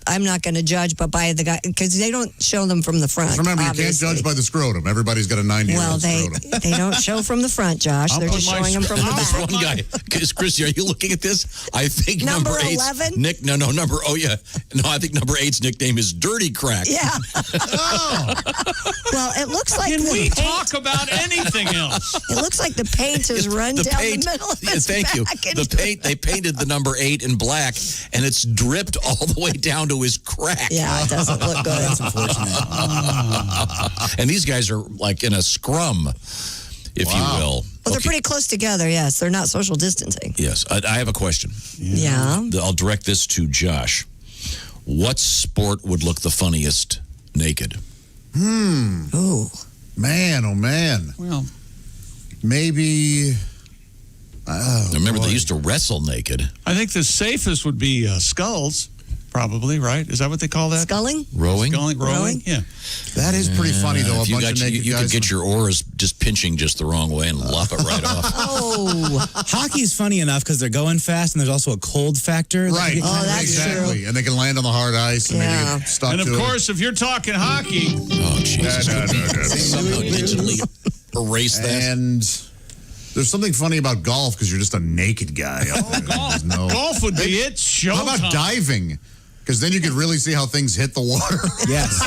I'm not going to judge, but by the guy, because they don't show them from the front. Remember, obviously. you can't judge by the scrotum. Everybody's got a 90-year-old scrotum. They don't show from the front, Josh. They're just showing them from the This back. one guy, Christy, are you looking at this? I think Number number 8's 11? Nick. No, I think number 8's nickname is Dirty Crack. Yeah. Well, it looks like Can the we paint, talk about anything else? It looks like the paint has run down the middle of his Thank you. back The paint, they painted the number 8 in black, and it's dripped all the way down to his crack. Yeah, it doesn't look good. That's unfortunate. And these guys are like in a scrum, if you will. Well, they're pretty close together, yes. They're not social distancing. Yes. I have a question. Yeah. I'll direct this to Josh. What sport would look the funniest naked? Ooh. Man, oh, man. Well, maybe... Remember, they used to wrestle naked. I think the safest would be sculls, probably, right? Is that what they call that? Sculling? Rowing? Rowing? Yeah. That is pretty funny, though. If A bunch of naked you guys. could get your oars just pinching just the wrong way and lop it right off. Oh. Hockey's funny enough because they're going fast and there's also a cold factor. Right. Exactly. And they can land on the hard ice and they get stuck And to of it. course, if you're talking hockey, Oh, Jesus. Somehow digitally erase that. And there's something funny about golf because you're just a naked guy. golf would be it. Showtime. How about diving? Because then you could really see how things hit the water. Yes.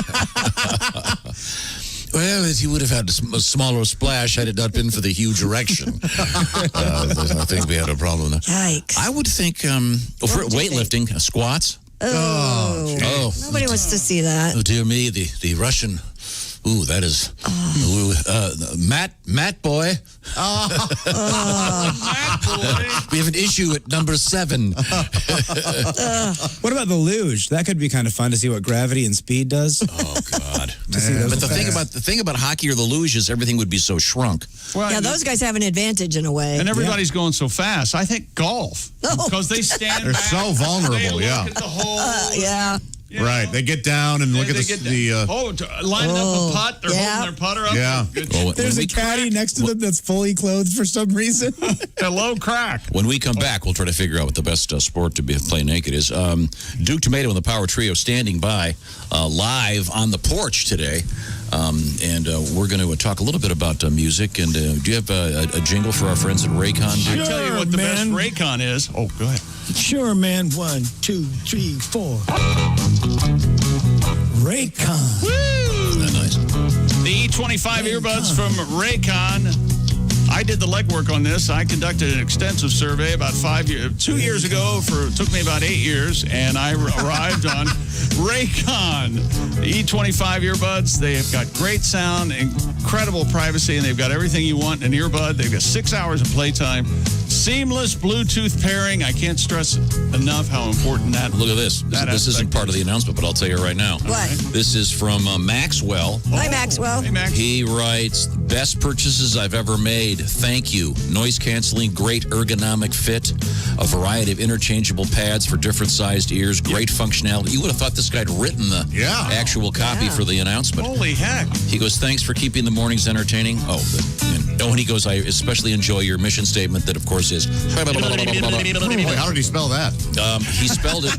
Well, he would have had a smaller splash had it not been for the huge erection. I think we had a problem there. Yikes. I would think for weightlifting, squats. Oh. Nobody wants to see that. Oh, dear me, the Russian. Ooh, that is. Matt boy. We have an issue at number 7. What about the luge? That could be kind of fun to see what gravity and speed does. Oh God! But the thing about hockey or the luge is everything would be so shrunk. well, Yeah, those guys have an advantage in a way. and everybody's going so fast. I think golf because they stand. They're back, so vulnerable, they look yeah. at the hole. Yeah. Right. They get down and look at the lining up a putt. They're holding their putter up. Yeah. Good. Well, There's a caddy next to them that's fully clothed for some reason. Hello, crack. When we come back, we'll try to figure out what the best sport to play naked is. Duke Tomato and the Power Trio standing by live on the porch today. And we're going to talk a little bit about music. And do you have a jingle for our friends at Raycon? I tell you what the best Raycon is. Oh, go ahead. Sure, man. 1, 2, 3, 4. Raycon. Isn't that nice? The E25 earbuds from Raycon. I did the legwork on this. I conducted an extensive survey about 2 years ago. It took me about 8 years, and I arrived on Raycon. The E25 earbuds, they have got great sound, incredible privacy, and they've got everything you want in an earbud. They've got 6 hours of playtime, seamless Bluetooth pairing. I can't stress enough how important that is. Look at this. This isn't part of the announcement, but I'll tell you right now. What? This is from Maxwell. Hi, Maxwell. Hey, Max. He writes, best purchases I've ever made. Thank you. Noise canceling, great ergonomic fit, a variety of interchangeable pads for different sized ears, great functionality. You would have thought this guy had written the actual copy for the announcement. Holy heck. He goes, thanks for keeping the mornings entertaining. And he goes, I especially enjoy your mission statement that, of course, is. How did he spell that? He spelled it.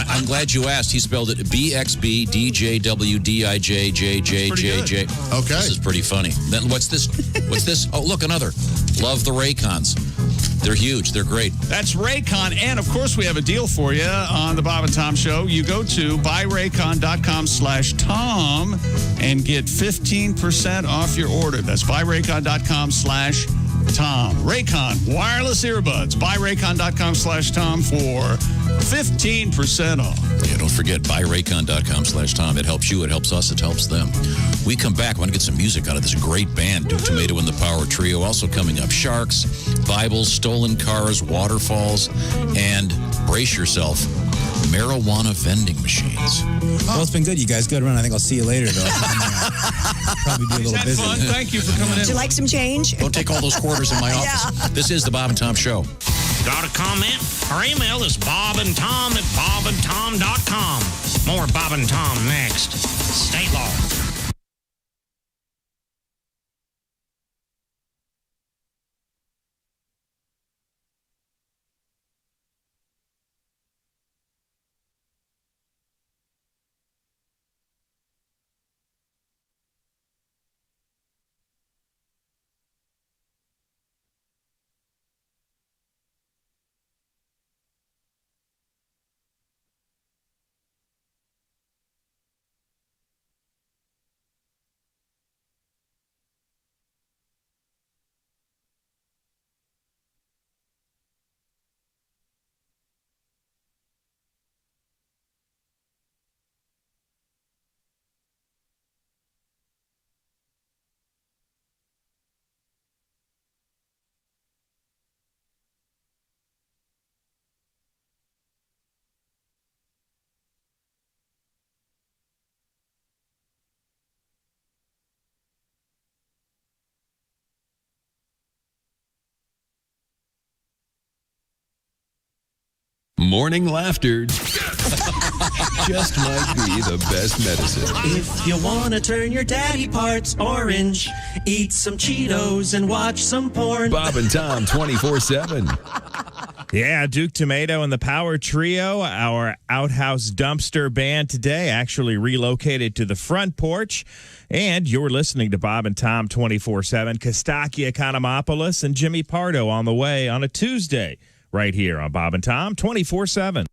I'm glad you asked. He spelled it BXBDJWDIJJJJJ. Okay. This is pretty funny. Then what's this? Oh, look, another. Love the Raycons. They're huge. They're great. That's Raycon. And, of course, we have a deal for you on the Bob and Tom Show. You go to buyraycon.com/Tom and get 15% off your order. That's buyraycon.com/Tom. Raycon wireless earbuds. Buyraycon.com/Tom for 15% off. Yeah, don't forget, buyraycon.com/Tom. It helps you. It helps us. It helps them. We come back. I want to get some music out of this great band, Duke Tomato and the Power Trio. Also coming up, Sharks, Bibles, Stolen Cars, Waterfalls, and brace yourself, marijuana vending machines. Well, it's been good. You guys go around. I think I'll see you later, though. Probably be a little busy. Fun. Thank you for coming in. Would you like some change? Don't take all those quarters in my office. This is the Bob and Tom Show. Got a comment? Our email is bobandtom@bobandtom.com. More Bob and Tom next. State law. morning laughter just might be the best medicine. If you want to turn your daddy parts orange, eat some Cheetos and watch some porn. Bob and Tom 24/7. Yeah, Duke Tomato and the Power Trio, our outhouse dumpster band today, actually relocated to the front porch. And you're listening to Bob and Tom 24/7. Kostaki Economopoulos and Jimmy Pardo on the way on a Tuesday right here on Bob and Tom 24/7.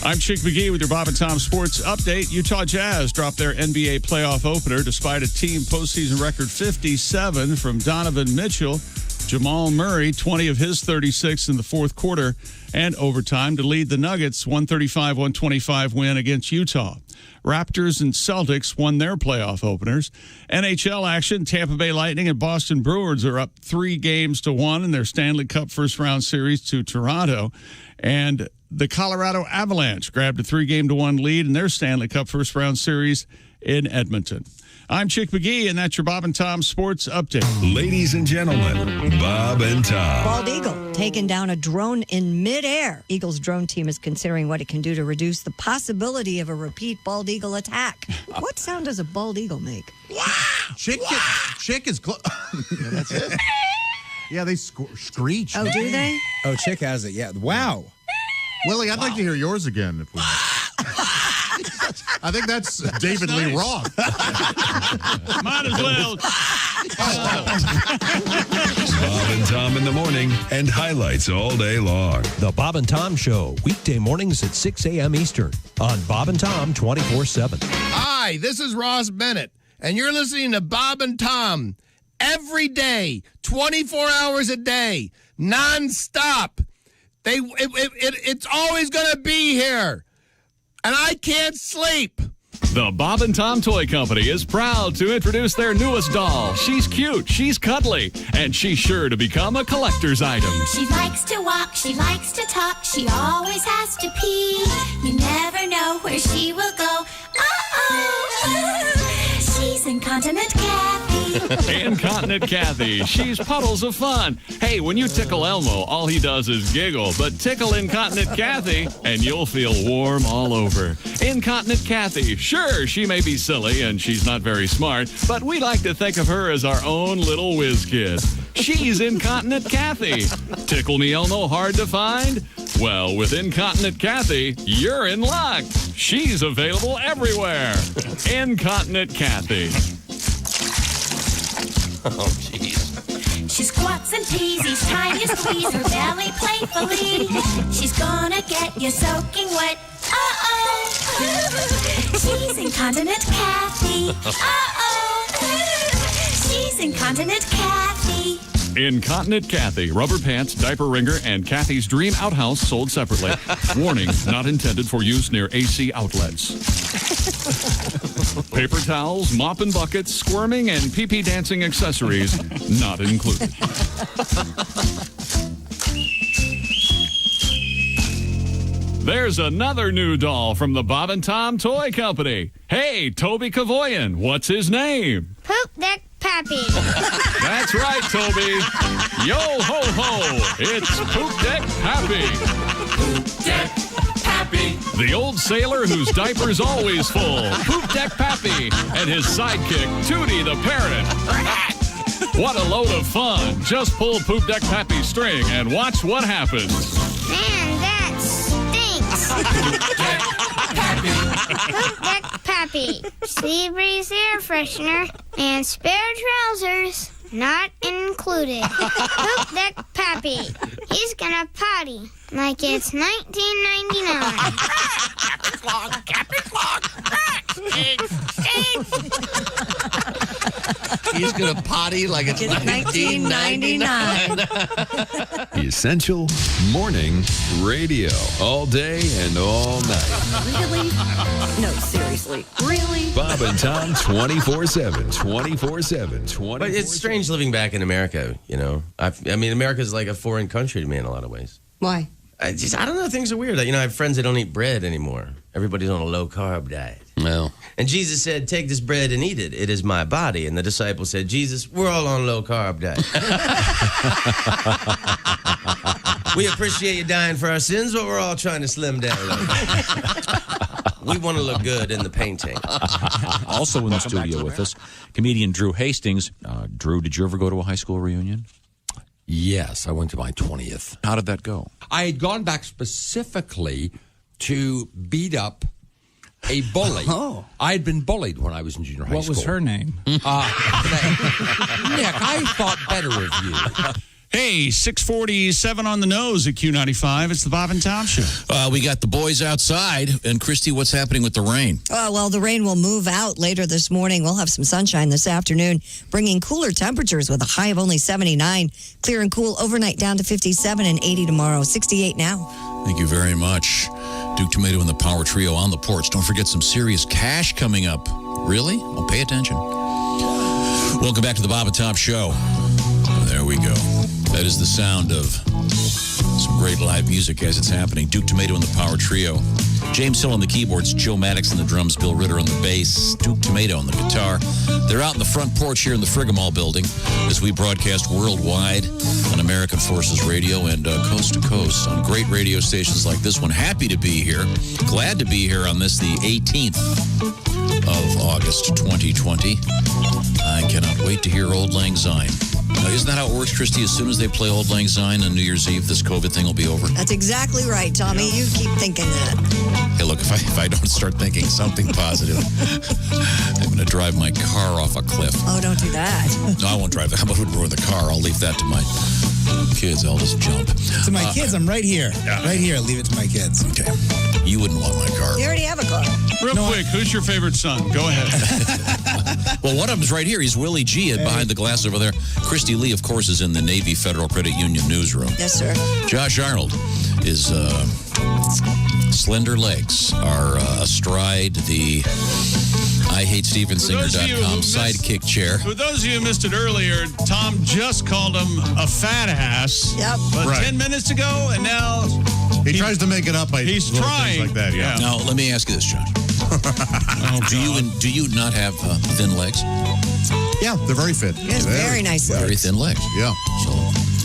I'm Chick McGee with your Bob and Tom Sports Update. Utah Jazz dropped their NBA playoff opener despite a team postseason record 57 from Donovan Mitchell. Jamal Murray, 20 of his 36 in the fourth quarter and overtime to lead the Nuggets' 135-125 win against Utah. Raptors and Celtics won their playoff openers. NHL action, Tampa Bay Lightning and Boston Bruins are up 3-1 in their Stanley Cup first-round series to Toronto. And the Colorado Avalanche grabbed a 3-1 lead in their Stanley Cup first-round series in Edmonton. I'm Chick McGee, and that's your Bob and Tom Sports Update. Ladies and gentlemen, Bob and Tom. Bald eagle taking down a drone in midair. Eagle's drone team is considering what it can do to reduce the possibility of a repeat bald eagle attack. What sound does a bald eagle make? Chick is close. Yeah, that's it. Yeah, they screech. Oh, do they? Oh, Chick has it. Yeah. Wow. Willie, I'd like to hear yours again. If we... I think that's David Lee Roth. Might as well. Bob and Tom in the morning and highlights all day long. The Bob and Tom Show, weekday mornings at 6 a.m. Eastern on Bob and Tom 24/7. Hi, this is Ross Bennett, and you're listening to Bob and Tom every day, 24 hours a day, nonstop. It's always going to be here, and I can't sleep. The Bob and Tom Toy Company is proud to introduce their newest doll. She's cute, she's cuddly, and she's sure to become a collector's item. She likes to walk, she likes to talk, she always has to pee. You never know where she will go. She's Incontinent Kathy. Incontinent Kathy. She's puddles of fun. Hey, when you tickle Elmo, all he does is giggle. But tickle Incontinent Kathy, and you'll feel warm all over. Incontinent Kathy. Sure, she may be silly, and she's not very smart, but we like to think of her as our own little whiz kid. She's Incontinent Kathy. Tickle me Elmo hard to find? Well, with Incontinent Kathy, you're in luck. She's available everywhere. Incontinent Kathy. Oh, jeez. She squats and pees each time you squeeze her belly playfully. She's gonna get you soaking wet. She's Incontinent Kathy. She's Incontinent Kathy. Incontinent Kathy. Rubber pants, diaper wringer, and Kathy's Dream Outhouse sold separately. Warning, not intended for use near AC outlets. Paper towels, mop and buckets, squirming, and pee-pee dancing accessories not included. There's another new doll from the Bob and Tom Toy Company. Hey, Toby Kavoyan, what's his name? Poop Deck Pappy. That's right, Toby. Yo ho ho, it's Poop Deck Pappy. Poop Deck Pappy. The old sailor whose diaper's always full. Poop Deck Pappy and his sidekick, Tootie the parrot. What a load of fun. Just pull Poop Deck Pappy's string and watch what happens. Man, that stinks. Poop Deck Pappy. Poop Deck Pappy. Sea breeze air freshener and spare trousers not included. Poop Deck Pappy. He's gonna potty like it's 1999. Captain Clock. He's going to potty like it's 1999. The Essential Morning Radio. All day and all night. Really? No, seriously. Really? Bob and Tom 24/7. 24/7. But it's strange living back in America, you know. I mean, America's like a foreign country to me in a lot of ways. Why? I don't know. Things are weird. You know, I have friends that don't eat bread anymore. Everybody's on a low-carb diet. Well. And Jesus said, take this bread and eat it. It is my body. And the disciples said, Jesus, we're all on low-carb diet. We appreciate you dying for our sins, but we're all trying to slim down. We want to look good in the painting. Also in the studio with us, comedian Drew Hastings. Drew, did you ever go to a high school reunion? Yes, I went to my 20th. How did that go? I had gone back specifically to beat up a bully. Oh. I had been bullied when I was in junior high school. What was her name? Nick, I thought better of you. Hey, 6:47 on the nose at Q95. It's the Bob and Tom Show. We got the boys outside. And Christy, what's happening with the rain? Well, the rain will move out later this morning. We'll have some sunshine this afternoon, bringing cooler temperatures with a high of only 79. Clear and cool overnight down to 57 and 80 tomorrow. 68 now. Thank you very much. Duke Tomato and the Power Trio on the porch. Don't forget some serious cash coming up. Really? Well, pay attention. Welcome back to the Bob and Tom Show. There we go. That is the sound of some great live music as it's happening. Duke Tomato and the Power Trio. James Hill on the keyboards, Joe Maddox on the drums, Bill Ritter on the bass, Duke Tomato on the guitar. They're out in the front porch here in the Frigamall building as we broadcast worldwide on American Forces Radio and coast to coast on great radio stations like this one. Happy to be here. Glad to be here on this, the 18th of August, 2020. I cannot wait to hear Old Lang Syne. Isn't that how it works, Christy? As soon as they play Old Lang Syne on New Year's Eve, this COVID thing will be over? That's exactly right, Tommy. You keep thinking that. Hey, look, if I don't start thinking something positive, I'm going to drive my car off a cliff. Oh, don't do that. No, I won't drive. How about ruin the car? I'll leave that to my kids. I'll just jump. To my kids, I'm right here. Yeah. Right here. Leave it to my kids. Okay. You wouldn't want my car. You already have a car. Real quick, who's your favorite son? Go ahead. Well, one of them's right here. He's Willie G. Behind the glass over there. Christy Lee, of course, is in the Navy Federal Credit Union newsroom. Yes, sir. Josh Arnold is slender legs are astride the IHateStevensinger.com sidekick chair. For those of you who missed it earlier, Tom just called him a fat ass. Yep. But Right. 10 minutes ago, and now He tries to make it up by he's little trying things like that. Yeah. Now, let me ask you this, Josh. Do you not have thin legs? Yeah, they're very fit. He has very nice legs. Very thin legs. Yeah. So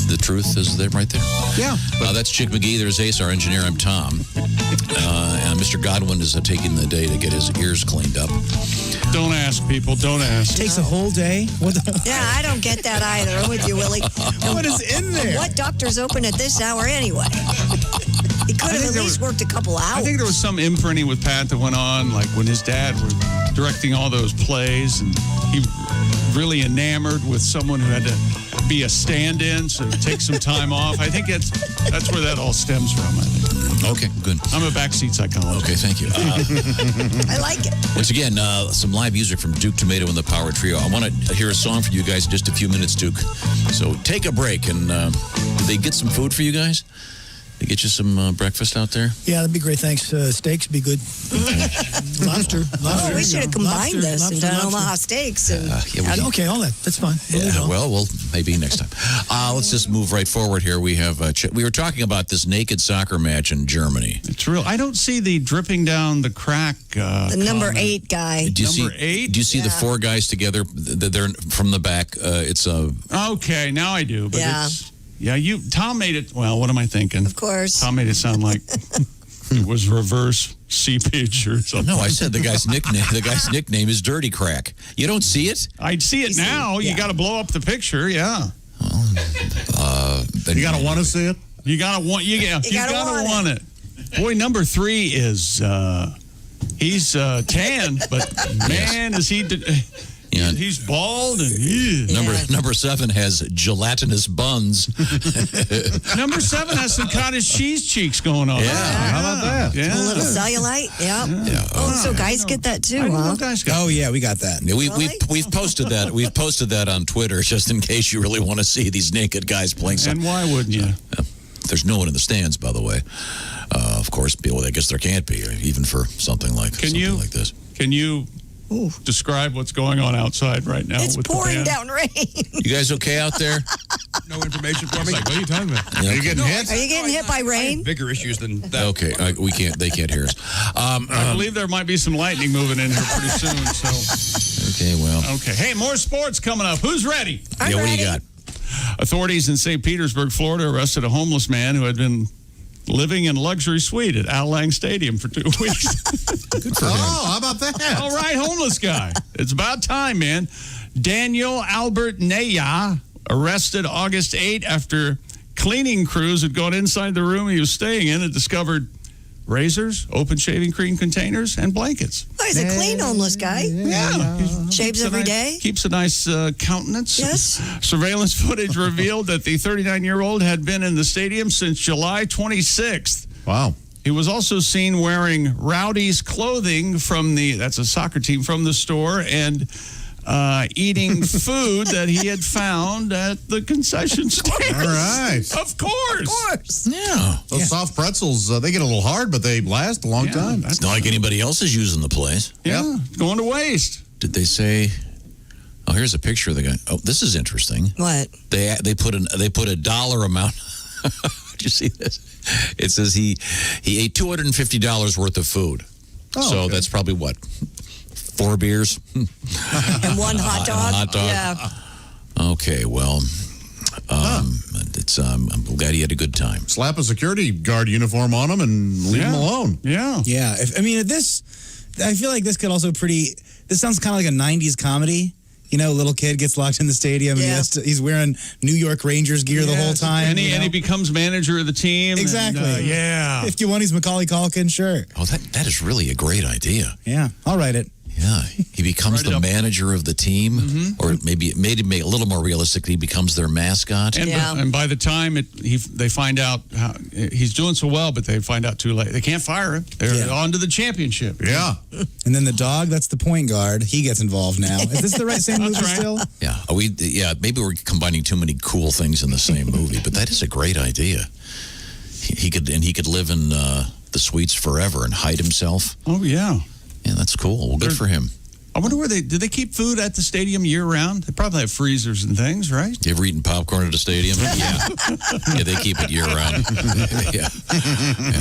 the truth is there right there. Yeah. That's Chick McGee. There's Ace, our engineer. I'm Tom. And Mr. Godwin is taking the day to get his ears cleaned up. don't ask people. Don't ask. Takes a whole day. What the? Yeah, I don't get that either. I'm with you, Willie. What is in there? What doctor's open at this hour anyway? He could have at least worked a couple hours. I think there was some imprinting with Pat that went on, like when his dad was directing all those plays, and he really enamored with someone who had to be a stand-in, so take some time off. I think that's where that all stems from, I think. Okay, good. I'm a backseat psychologist. Okay, thank you. I like it. Once again, some live music from Duke Tomato and the Power Trio. I want to hear a song for you guys in just a few minutes, Duke. So take a break, and did they get some food for you guys? They get you some breakfast out there? Yeah, that'd be great. Thanks. Steaks be good. Lobster. Oh, we should have combined this and done Omaha steaks. And, okay, all that. That's fine. Yeah, well, maybe next time. Let's just move right forward here. We have we were talking about this naked soccer match in Germany. It's real. I don't see the dripping down the crack. the number 8 guy. Do you Number 8? Do you see the four guys together? They're from the back. It's a. Okay, now I do. But Yeah. Tom made it. Well, what am I thinking? Of course. Tom made it sound like it was reverse seepage or something. No, I said the guy's nickname. The guy's nickname is Dirty Crack. You don't see it? I'd see it now. You got to blow up the picture. Yeah. You gotta want to see it. You gotta want. You gotta want it. Boy, number 3 is he's tan, but man, is he. Yeah. He's bald and Number 7 has gelatinous buns. Number 7 has some cottage cheese cheeks going on. Yeah, how about that? Yeah. A little cellulite. Yeah. Oh, so guys get that too, huh? Oh yeah, we got that. Yeah, we've posted that. We've posted that on Twitter just in case you really want to see these naked guys playing soccer. And why wouldn't you? There's no one in the stands, by the way. Of course, well, I guess there can't be, even for something like like this. Can you describe what's going on outside right now? It's with pouring the band? down rain. You guys okay out there? No information for me. What are you talking about? Yeah, Are you getting hit? Are you getting hit by rain? Bigger issues than that. Okay, we can't. They can't hear us. I believe there might be some lightning moving in here pretty soon. So Okay, well. okay. Hey, more sports coming up. Who's ready? What do you got? Authorities in St. Petersburg, Florida, arrested a homeless man who had been living in a luxury suite at Al Lang Stadium for 2 weeks. Good for him. Oh, how about that? All right, homeless guy. It's about time, man. Daniel Albert Naya, arrested August 8 after cleaning crews had gone inside the room he was staying in and discovered razors, open shaving cream containers, and blankets. Oh, he's a clean homeless guy. Yeah. Shaves every day. Keeps a nice countenance. Yes. Surveillance footage revealed that the 39-year-old had been in the stadium since July 26th. Wow. He was also seen wearing Rowdy's clothing that's a soccer team, from the store, and eating food that he had found at the concession stand. All right. Of course. Of course. Yeah. Those soft pretzels, they get a little hard, but they last a long time. It's not like anybody else is using the place. Yeah. Going to waste. Did they say? Oh, here's a picture of the guy. Oh, this is interesting. What? They put a dollar amount. Did you see this? It says he ate $250 worth of food. Oh, so okay. that's probably what? 4 beers And one hot dog. Hot dog. Yeah. Okay, well, I'm glad he had a good time. Slap a security guard uniform on him and leave him alone. Yeah. Yeah. I feel like this could also this sounds kind of like a 90s comedy. You know, little kid gets locked in the stadium and he's wearing New York Rangers gear the whole time. And he becomes manager of the team. Exactly. And, yeah. If you want, he's Macaulay Culkin, sure. Oh, that is really a great idea. Yeah, I'll write it. Yeah, he becomes the manager of the team, or maybe make a little more realistic. He becomes their mascot. And by the time they find out he's doing so well, but they find out too late. They can't fire him. They're on to the championship. Yeah. And then the dog, that's the point guard. He gets involved now. Is this the same movie still? Yeah. Maybe we're combining too many cool things in the same movie, but that is a great idea. He could live in the suites forever and hide himself. Oh yeah. Yeah, that's cool. Well, good for him. I wonder do they keep food at the stadium year round? They probably have freezers and things, right? You ever eaten popcorn at a stadium? Yeah, they keep it year round.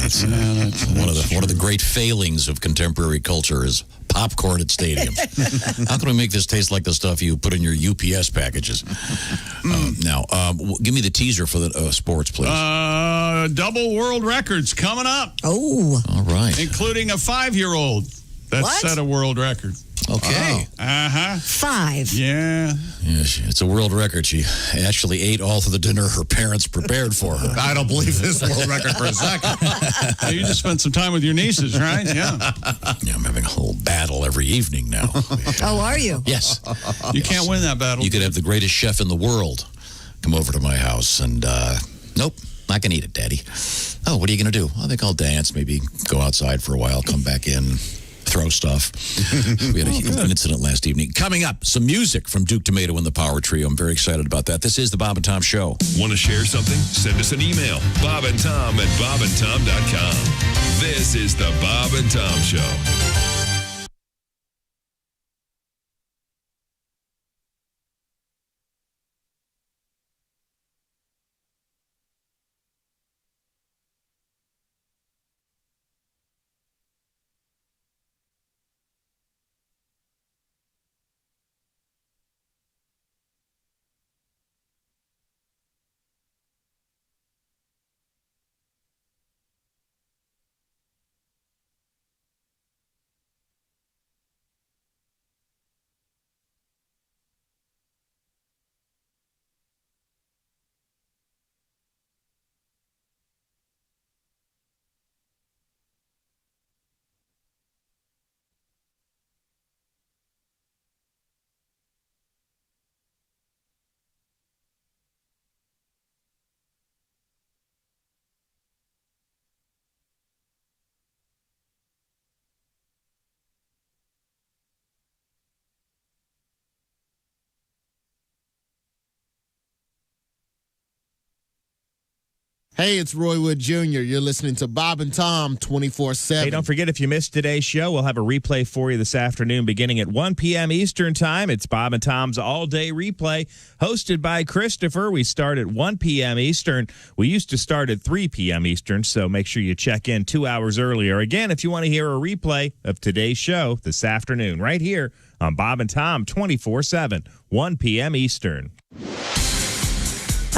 It's one of the great failings of contemporary culture is popcorn at stadiums. How can we make this taste like the stuff you put in your UPS packages? Now, give me the teaser for the sports, please. Double world records coming up. Oh, all right, including a 5-year-old that set a world record. Okay. Uh-huh. 5. Yeah. It's a world record. She actually ate all of the dinner her parents prepared for her. I don't believe this world record for a second. You just spent some time with your nieces, right? Yeah. Yeah, I'm having a whole battle every evening now. Oh, are you? Yes. You can't win that battle. You could have the greatest chef in the world come over to my house and, nope, not going to eat it, Daddy. Oh, what are you going to do? I think I'll dance, maybe go outside for a while, come back in, throw stuff. We had an incident last evening. Coming up, some music from Duke Tomato and the Power Trio. I'm very excited about that. This is the Bob and Tom Show. Want to share something? Send us an email. bobandtom@bobandtom.com. This is the Bob and Tom Show. Hey, it's Roy Wood Jr. You're listening to Bob and Tom 24/7. Hey, don't forget, if you missed today's show, we'll have a replay for you this afternoon beginning at 1 p.m. Eastern Time. It's Bob and Tom's all-day replay hosted by Christopher. We start at 1 p.m. Eastern. We used to start at 3 p.m. Eastern, so make sure you check in 2 hours earlier. Again, if you want to hear a replay of today's show this afternoon, right here on Bob and Tom 24/7, 1 p.m. Eastern.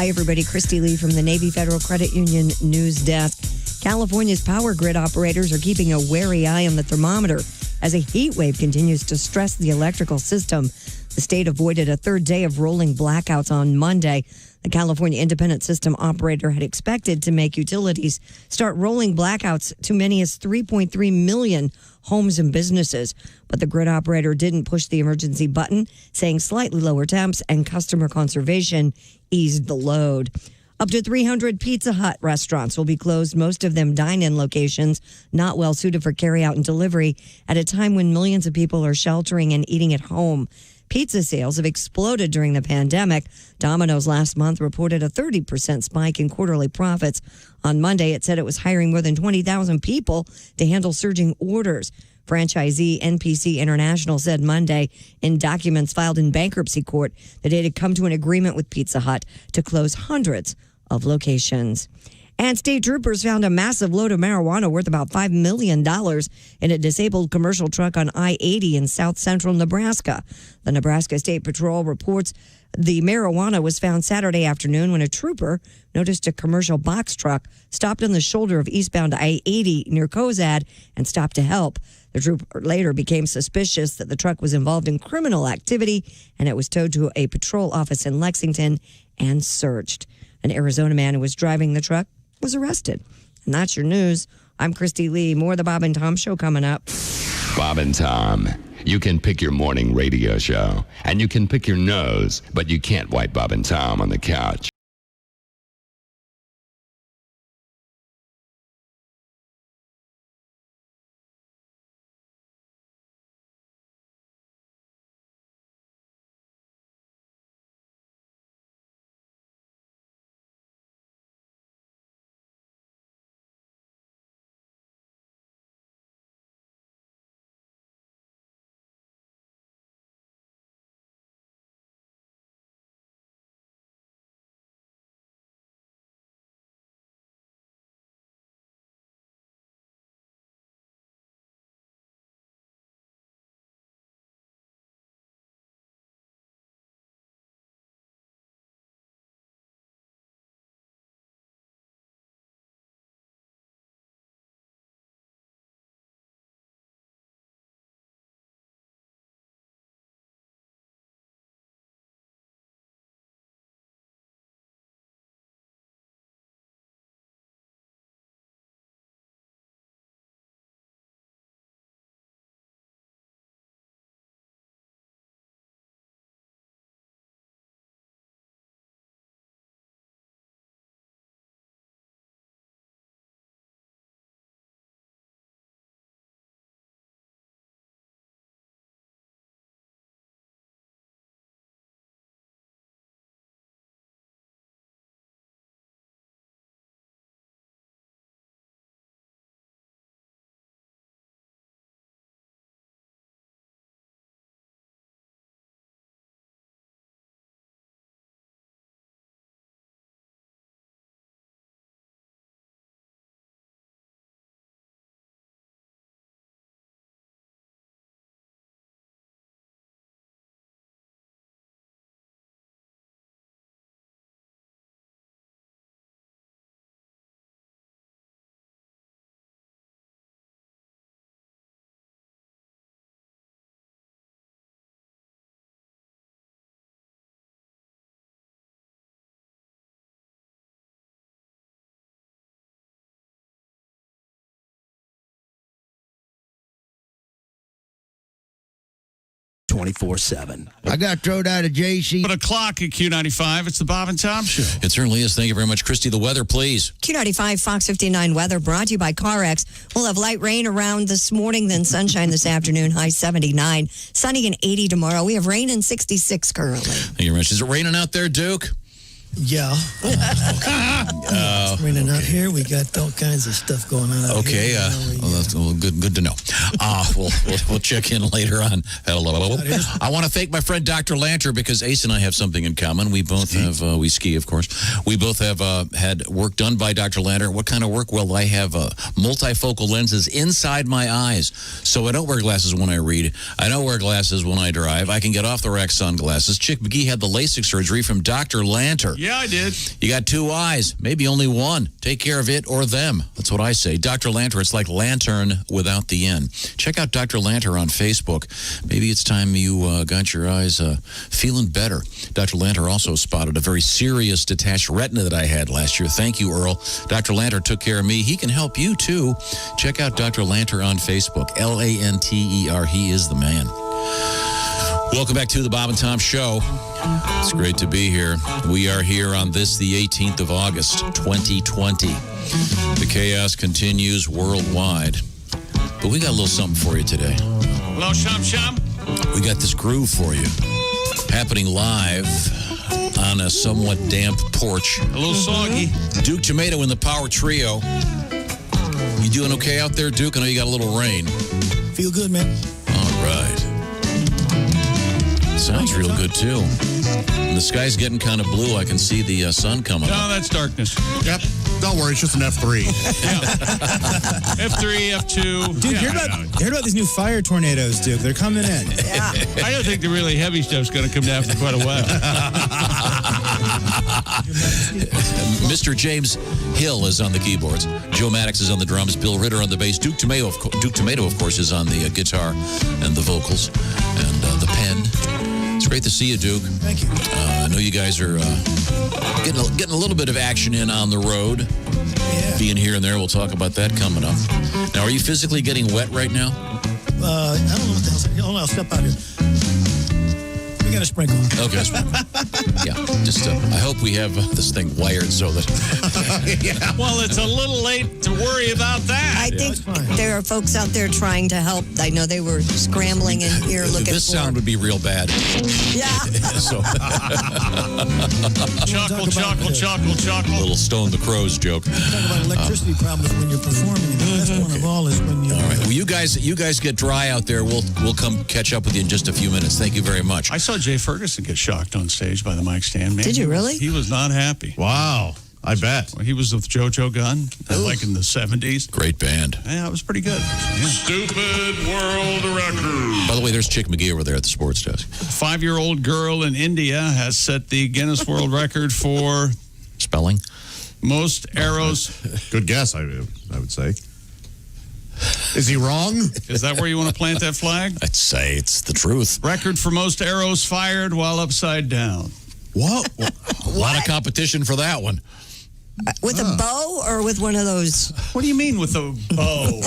Hi, everybody. Christy Lee from the Navy Federal Credit Union News Desk. California's power grid operators are keeping a wary eye on the thermometer as a heat wave continues to stress the electrical system. The state avoided a third day of rolling blackouts on Monday. The California Independent System Operator had expected to make utilities start rolling blackouts to many as 3.3 million homes and businesses. But the grid operator didn't push the emergency button, saying slightly lower temps and customer conservation eased the load. Up to 300 Pizza Hut restaurants will be closed, most of them dine-in locations, not well suited for carry-out and delivery, at a time when millions of people are sheltering and eating at home. Pizza sales have exploded during the pandemic. Domino's last month reported a 30% spike in quarterly profits. On Monday, it said it was hiring more than 20,000 people to handle surging orders. Franchisee NPC International said Monday in documents filed in bankruptcy court that it had come to an agreement with Pizza Hut to close hundreds of locations. And state troopers found a massive load of marijuana worth about $5 million in a disabled commercial truck on I-80 in south central Nebraska. The Nebraska State Patrol reports the marijuana was found Saturday afternoon when a trooper noticed a commercial box truck stopped on the shoulder of eastbound I-80 near Cozad and stopped to help. The trooper later became suspicious that the truck was involved in criminal activity, and it was towed to a patrol office in Lexington and searched. An Arizona man who was driving the truck was arrested. And that's your news. I'm Christy Lee. More of the Bob and Tom Show coming up. Bob and Tom. You can pick your morning radio show, and you can pick your nose, but you can't wipe Bob and Tom on the couch. I got thrown out of JC. 1 o'clock at Q95. It's the Bob and Tom Show. It certainly is. Thank you very much, Christy. The weather, please. Q95 Fox 59 weather brought to you by CarX. We'll have light rain around this morning, then sunshine this afternoon, high 79. Sunny and 80 tomorrow. We have rain and 66 currently. Thank you very much. Is it raining out there, Duke? Yeah. It's raining out here. We got all kinds of stuff going on out here. That's good to know. We'll check in later on. I want to thank my friend Dr. Lanter because Ace and I have something in common. We both have, we ski, of course. We both have had work done by Dr. Lanter. What kind of work? Well, I have multifocal lenses inside my eyes. So I don't wear glasses when I read. I don't wear glasses when I drive. I can get off the rack sunglasses. Chick McGee had the LASIK surgery from Dr. Lanter. Yeah, I did. You got two eyes, maybe only one. Take care of it or them. That's what I say. Dr. Lanter, it's like lantern without the N. Check out Dr. Lanter on Facebook. Maybe it's time you got your eyes feeling better. Dr. Lanter also spotted a very serious detached retina that I had last year. Thank you, Earl. Dr. Lanter took care of me. He can help you, too. Check out Dr. Lanter on Facebook. Lanter. He is the man. Welcome back to the Bob and Tom Show. It's great to be here. We are here on this, the 18th of August, 2020. The chaos continues worldwide. But we got a little something for you today. Hello, Sham. We got this groove for you. Happening live on a somewhat damp porch. A little soggy. Duke Tomato in the Power Trio. You doing okay out there, Duke? I know you got a little rain. Feel good, man. All right. Sounds real good, too. And the sky's getting kind of blue. I can see the sun coming No, up. that's darkness. Yep. Don't worry, it's just an F3. F3, F2. Dude, heard about these new fire tornadoes, Duke? They're coming in. Yeah. I don't think the really heavy stuff's going to come down for quite a while. Mr. James Hill is on the keyboards. Joe Maddox is on the drums. Bill Ritter on the bass. Duke Tomato, of course, is on the guitar and the vocals and the pen. It's great to see you, Duke. Thank you. I know you guys are getting a little bit of action in on the road. Yeah. Being here and there, we'll talk about that coming up. Now, are you physically getting wet right now? I don't know what the hell's happening. Hold on, I'll step out here. We got a sprinkle. Okay. Yeah. Just I hope we have this thing wired so that. Yeah. Well, it's a little late to worry about that. I think there are folks out there trying to help. I know they were scrambling in here looking This for... sound would be real bad. Yeah. So. Chuckle. A little Stone the Crows joke. Talk about electricity problems when you're performing. And the best one of all is when you... All right. Well, you guys get dry out there. We'll come catch up with you in just a few minutes. Thank you very much. I saw Jay Ferguson get shocked on stage by the mic stand. Man, Did you really? He was not happy. Wow. I bet. He was with JoJo Gunn, like in the 70s. Great band. Yeah, it was pretty good. Yeah. Stupid world record. By the way, there's Chick McGee over there at the sports desk. 5-year-old girl in India has set the Guinness World Record for spelling. Most arrows. Good guess, I would say. Is he wrong? Is that where you want to plant that flag? I'd say it's the truth. Record for most arrows fired while upside down. What? A lot of competition for that one. With a bow or with one of those? What do you mean with a bow?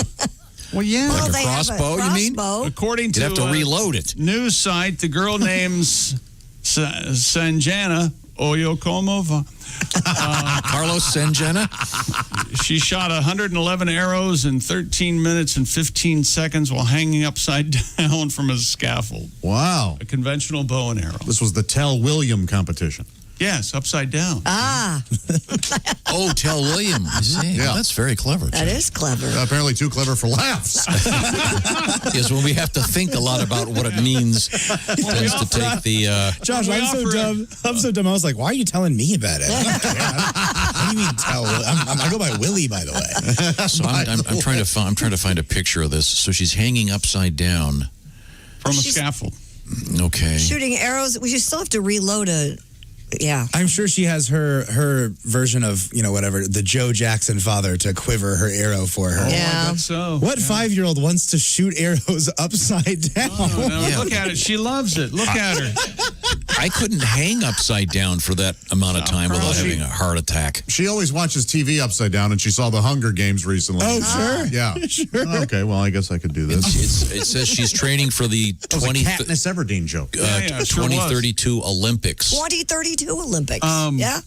Well, yeah. Like they a have crossbow, you mean? According to You'd have to reload it. News site, the girl names Sanjana Oyokomova. Carlos Sanjana? She shot 111 arrows in 13 minutes and 15 seconds while hanging upside down from a scaffold. Wow. A conventional bow and arrow. This was the Tell William competition. Yes, upside down. Ah. Oh, Tell William. I see. Yeah. Well, that's very clever. That is clever. Apparently too clever for laughs. Yes, when we have to think a lot about what it means, tends to take the... Josh, I'm so dumb. I'm so dumb. I was like, why are you telling me about it? I don't care. What do you mean tell? I go by Willie, by the way. So I'm trying to find a picture of this. So she's hanging upside down. From a scaffold. Okay. Shooting arrows. We still have to reload a... Yeah. I'm sure she has her version of, whatever, the Joe Jackson father to quiver her arrow for her. Yeah. I bet so. What 5-year-old wants to shoot arrows upside down? Oh, no, look at it. She loves it. Look at her. I couldn't hang upside down for that amount of time without having a heart attack. She always watches TV upside down, and she saw the Hunger Games recently. Oh, sure. Yeah. Sure. Okay, well, I guess I could do this. It says she's training for the That was a Katniss Everdeen joke. 2032 Olympics. 2032 Olympics. Yeah.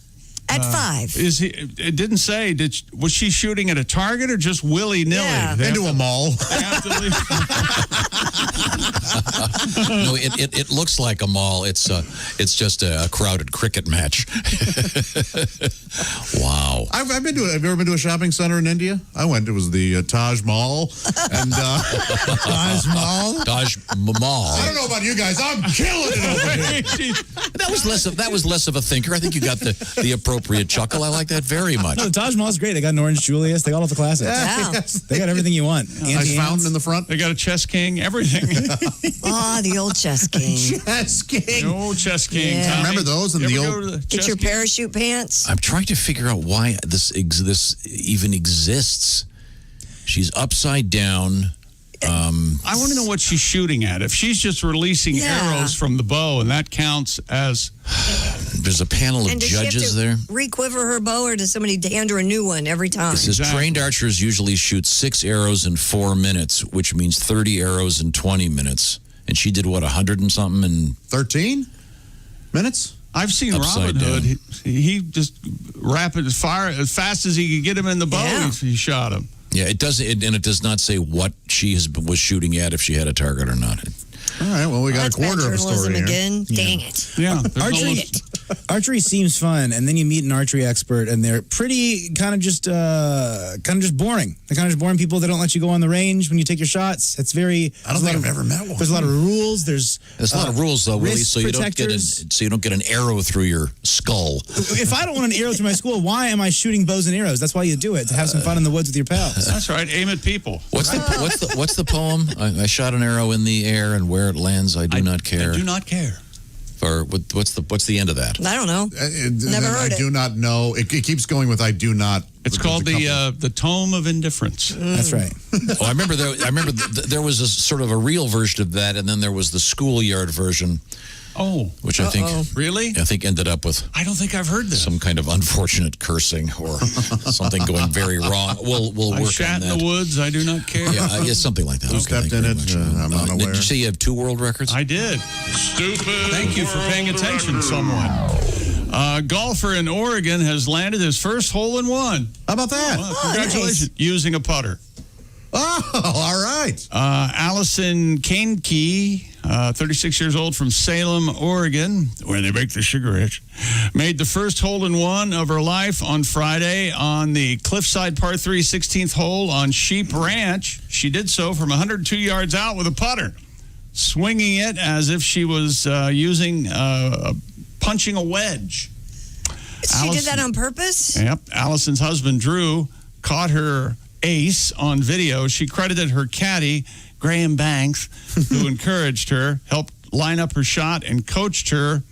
At 5. It didn't say. Was she shooting at a target or just willy-nilly? Yeah. Into a mall. They have to leave. No, it looks like a mall. It's just a crowded cricket match. Wow. Have you ever been to a shopping center in India? I went. It was the Taj Mahal. And Taj Mahal? Taj Mahal. I don't know about you guys. I'm killing it over here. That was less of a thinker. I think you got the appropriate chuckle. I like that very much. No, the Taj Mahal's great. They got an Orange Julius. They got all the classics. Wow. They got everything you want. Nice fountain in the front. They got a chess king, everything. Oh, the old chess king. Chess king. The old chess king. Yeah. Tommy. Remember those in You the ever old- go to the Get chess your game? parachute pants. I'm trying to figure out why this even exists. She's upside down. I want to know what she's shooting at. If she's just releasing arrows from the bow, and that counts as... There's a panel of And does she have judges to there. re-quiver her bow, or does somebody hand her a new one every time? It says trained archers usually shoot 6 arrows in 4 minutes, which means 30 arrows in 20 minutes. And she did, what, 100 and something in 13 minutes? I've seen Upside Robin Hood. down. He just rapid fire as fast as he could get him in the bow. Yeah. He shot him. Yeah, it does, and it does not say what she was shooting at, if she had a target or not. All right, well, we got That's a quarter bad of a story journalism here. again. Dang it. Yeah, Archery seems fun, and then you meet an archery expert, and they're pretty kind of just boring. They're kind of just boring people. They don't let you go on the range when you take your shots. It's very. I don't think I've ever met one. There's a lot of rules. There's a lot of rules, though, Willie, wrist so you don't get an arrow through your skull. If I don't want an arrow through my skull, why am I shooting bows and arrows? That's why you do it, to have some fun in the woods with your pals. That's right. Aim at people. What's the poem? I shot an arrow in the air, and where it lands, I do not care. I do not care. Or what's the end of that? I don't know. Never heard I do not know. It keeps going with I do not. It's called the Tome of Indifference. That's right. I remember there was a sort of a real version of that, and then there was the schoolyard version. Oh, which I think really? I think ended up with. I don't think I've heard this. Some kind of unfortunate cursing or something going very wrong. We'll I work shat on that. in the woods. I do not care. Yeah, something like that. Who stepped in it? I'm unaware. Did you say you have 2 world records? I did. Stupid. Thank you for paying attention, someone. Golfer in Oregon has landed his first hole-in-one. How about that? Well, congratulations. Using a putter. Oh, all right. Allison Kainke, 36 years old from Salem, Oregon, where they make the sugar rich, made the first hole-in-one of her life on Friday on the Cliffside Par 3 16th hole on Sheep Ranch. She did so from 102 yards out with a putter, swinging it as if she was punching a wedge. She did that on purpose? Yep. Allison's husband, Drew, caught her ace on video. She credited her caddy, Graham Banks, who encouraged her, helped line up her shot, and coached her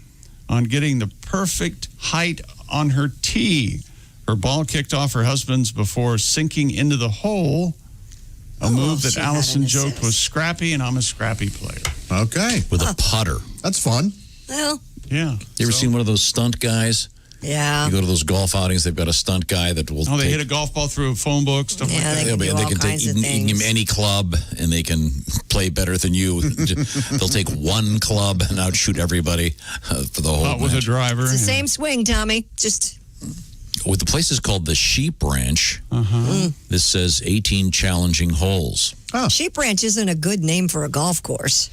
on getting the perfect height on her tee. Her ball kicked off her husband's before sinking into the hole, a move that Allison joked was scrappy, and I'm a scrappy player. Okay. With a putter. That's fun. Well, yeah. You ever seen one of those stunt guys? Yeah. You go to those golf outings, they've got a stunt guy that will. Oh, they hit a golf ball through a phone book, stuff like that. They can take you can give them any club, and they can play better than you. They'll take one club and outshoot everybody for the whole. With a driver. It's the same swing, Tommy. Just. Well, the place is called the Sheep Ranch. This says 18 challenging holes. Sheep Ranch isn't a good name for a golf course.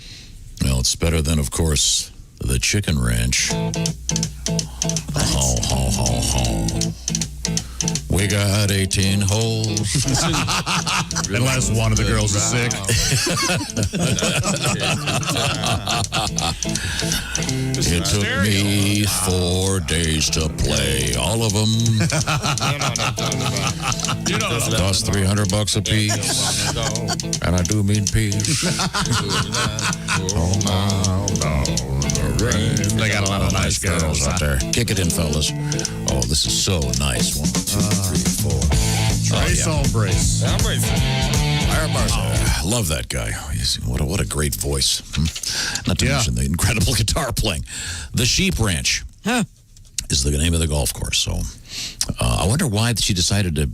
Well, it's better than, of course, the Chicken Ranch. Ho, ho, ho, ho. We got 18 holes. Unless one of the girls is sick. It took me 4 days to play all of them. Cost $300 a piece. And I do mean peace. They got a lot of nice girls out there. Kick it in, fellas. Oh, this is so nice. 1, 2, 3, 4. Trace Albrace. I love that guy. What a great voice. Not to mention the incredible guitar playing. The Sheep Ranch is the name of the golf course. So I wonder why she decided to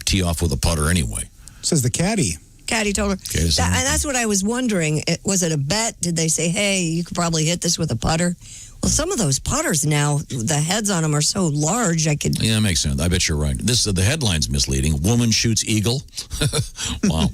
tee off with a putter anyway. Says the caddy. Caddy told her. And that's what I was wondering. Was it a bet? Did they say, hey, you could probably hit this with a putter? Well, some of those putters now, the heads on them are so large, I could... Yeah, that makes sense. I bet you're right. The headline's misleading. Woman shoots eagle. Wow.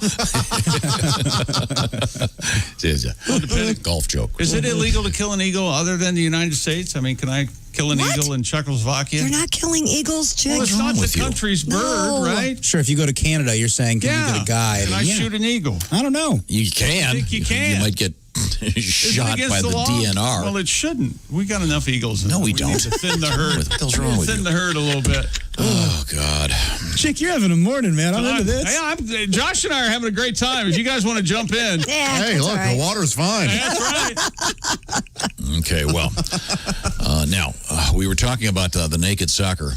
Golf joke. Is it illegal to kill an eagle other than the United States? I mean, can I kill an eagle in Czechoslovakia? You're not killing eagles, Chick. Well, it's not the country's bird, right? Sure, if you go to Canada, you're saying, can you get a guide? Can I shoot an eagle? I don't know. You can. I think you can. You might get shot Is it by against the law? DNR. Well, it shouldn't. We got enough eagles. No, we need don't. to thin the herd. What the hell's wrong with thin you? the herd a little bit. Oh, God. Chick, you're having a morning, man. I'm into this. Yeah, Josh and I are having a great time. If you guys want to jump in. Yeah, Hey, look, the water's fine. That's right. Okay, well, now, we were talking about the naked soccer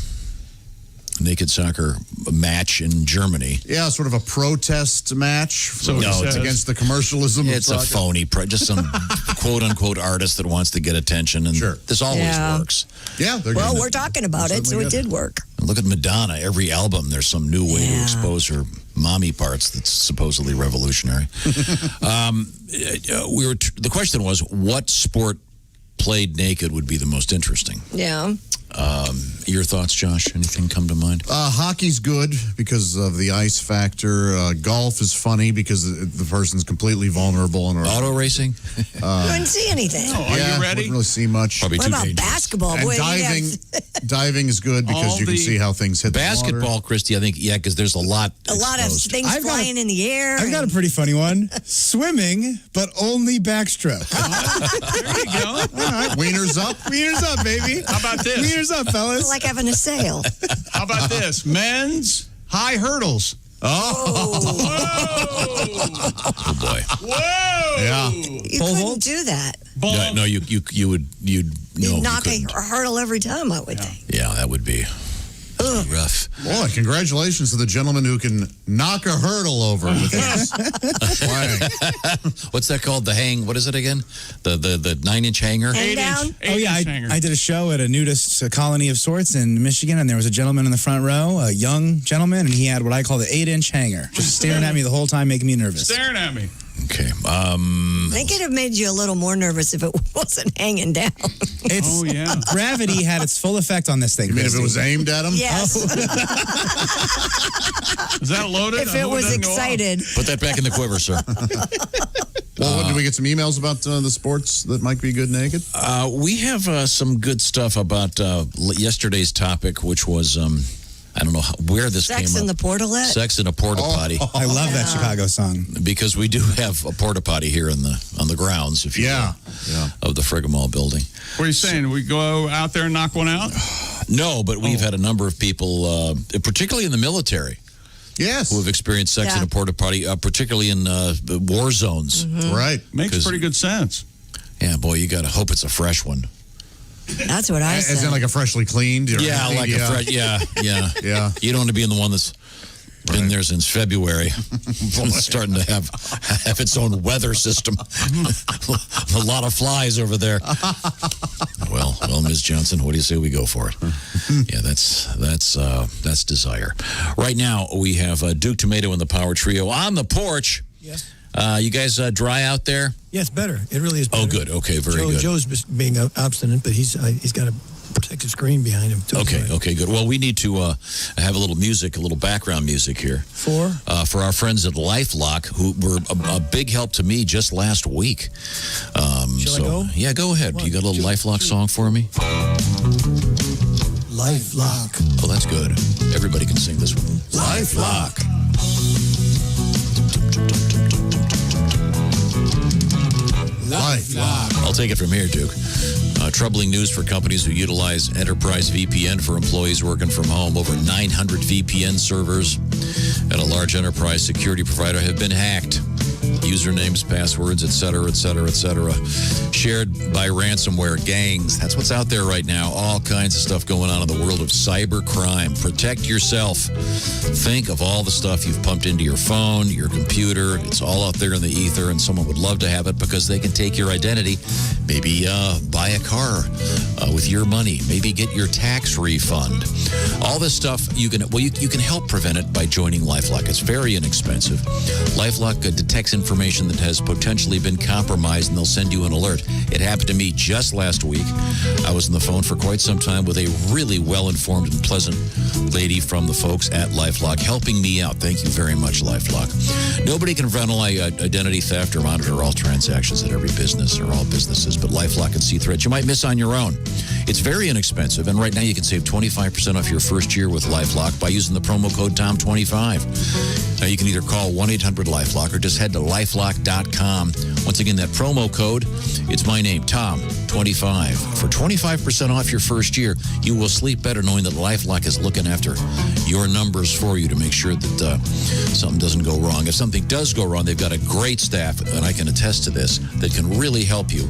match in Germany. Yeah, sort of a protest match. So it's against the commercialism. It's a phony, just some quote-unquote artist that wants to get attention, and this always Yeah. works. Yeah, Well, we're talking about it, so it did work. Look at Madonna. Every album, there's some new way to expose her mommy parts that's supposedly revolutionary. The question was, what sport played naked would be the most interesting? Yeah. Your thoughts, Josh? Anything come to mind? Hockey's good because of the ice factor. Golf is funny because the person's completely vulnerable. And auto racing? Couldn't see anything. Are you ready? Wouldn't really see much. Probably What too about dangerous. basketball? And Boy, we diving is good because All you can the see how things hit Basketball, the water. Christy, I think, because there's a lot a lot of exposed. things flying in the air. I've got a pretty funny one. Swimming, but only backstroke. There you go. All right. Wieners up. Wieners up, baby. How about this? Wieners up, fellas. Like having a sail. How about this? Men's high hurdles. Oh boy! Whoa! Yeah. You couldn't do that. No, you'd You'd knock a couldn't. hurdle every time, I would think. Yeah, that would be rough. Boy, congratulations to the gentleman who can knock a hurdle over with his flag. What's that called? The hang? What is it again? The 9-inch hanger? Hang down? Oh, yeah. I did a show at a nudist colony of sorts in Michigan, and there was a gentleman in the front row, a young gentleman, and he had what I call the 8-inch hanger, just staring at me the whole time, making me nervous. Staring at me. Okay. I think it'd have made you a little more nervous if it wasn't hanging down. It's, yeah. Gravity had its full effect on this thing. You mean if it Christy. was aimed at him? Yes. Is that loaded? If I it hope was doesn't go off. excited. Put that back in the quiver, sir. Well, do we get some emails about the sports that might be good naked? We have some good stuff about yesterday's topic, which was I don't know where this came up. Sex in the portalette? Sex in a porta potty. I love that Chicago song. Because we do have a porta potty here on the grounds, if you will, of the Frigamall building. What are you saying? We go out there and knock one out? No, but we've had a number of people, particularly in the military, yes, who have experienced sex in a porta potty, particularly in war zones. Mm-hmm. Right. Makes pretty good sense. Yeah, boy, you got to hope it's a fresh one. That's what I said. As in like a freshly cleaned? Or Yeah, like a fresh, yeah. Yeah. You don't want to be in the one that's been there since February. It's starting to have its own weather system. A lot of flies over there. Well, Ms. Johnson, what do you say we go for it? Yeah, that's desire. Right now, we have Duke Tomato and the Power Trio on the porch. Yes. You guys dry out there? Yes, better. It really is better. Oh, good. Okay, very good. Joe's being obstinate, but he's got a protective screen behind him, too. Okay, good. Well, we need to have a little music, a little background music here. For our friends at LifeLock, who were a big help to me just last week. Shall I go? Yeah, go ahead. You got a little LifeLock song for me? LifeLock. Oh, that's good. Everybody can sing this one. LifeLock. LifeLock. I'll take it from here, Duke. Troubling news for companies who utilize Enterprise VPN for employees working from home. Over 900 VPN servers at a large enterprise security provider have been hacked. Usernames, passwords, et cetera, shared by ransomware gangs. That's what's out there right now. All kinds of stuff going on in the world of cyber crime. Protect yourself. Think of all the stuff you've pumped into your phone, your computer. It's all out there in the ether, and someone would love to have it because they can take your identity. Maybe buy a car with your money. Maybe get your tax refund. All this stuff, you can help prevent it by joining LifeLock. It's very inexpensive. LifeLock detects information that has potentially been compromised, and they'll send you an alert. It happened to me just last week. I was on the phone for quite some time with a really well-informed and pleasant lady from the folks at LifeLock helping me out. Thank you very much, LifeLock. Nobody can prevent identity theft or monitor all transactions at every business or all businesses, but LifeLock can see threats you might miss on your own. It's very inexpensive, and right now you can save 25% off your first year with LifeLock by using the promo code TOM25. Now you can either call 1-800-LifeLock or just head to LifeLock.com. Once again, that promo code, it's my name, Tom25. For 25% off your first year, you will sleep better knowing that LifeLock is looking after your numbers for you to make sure that something doesn't go wrong. If something does go wrong, they've got a great staff, and I can attest to this, that can really help you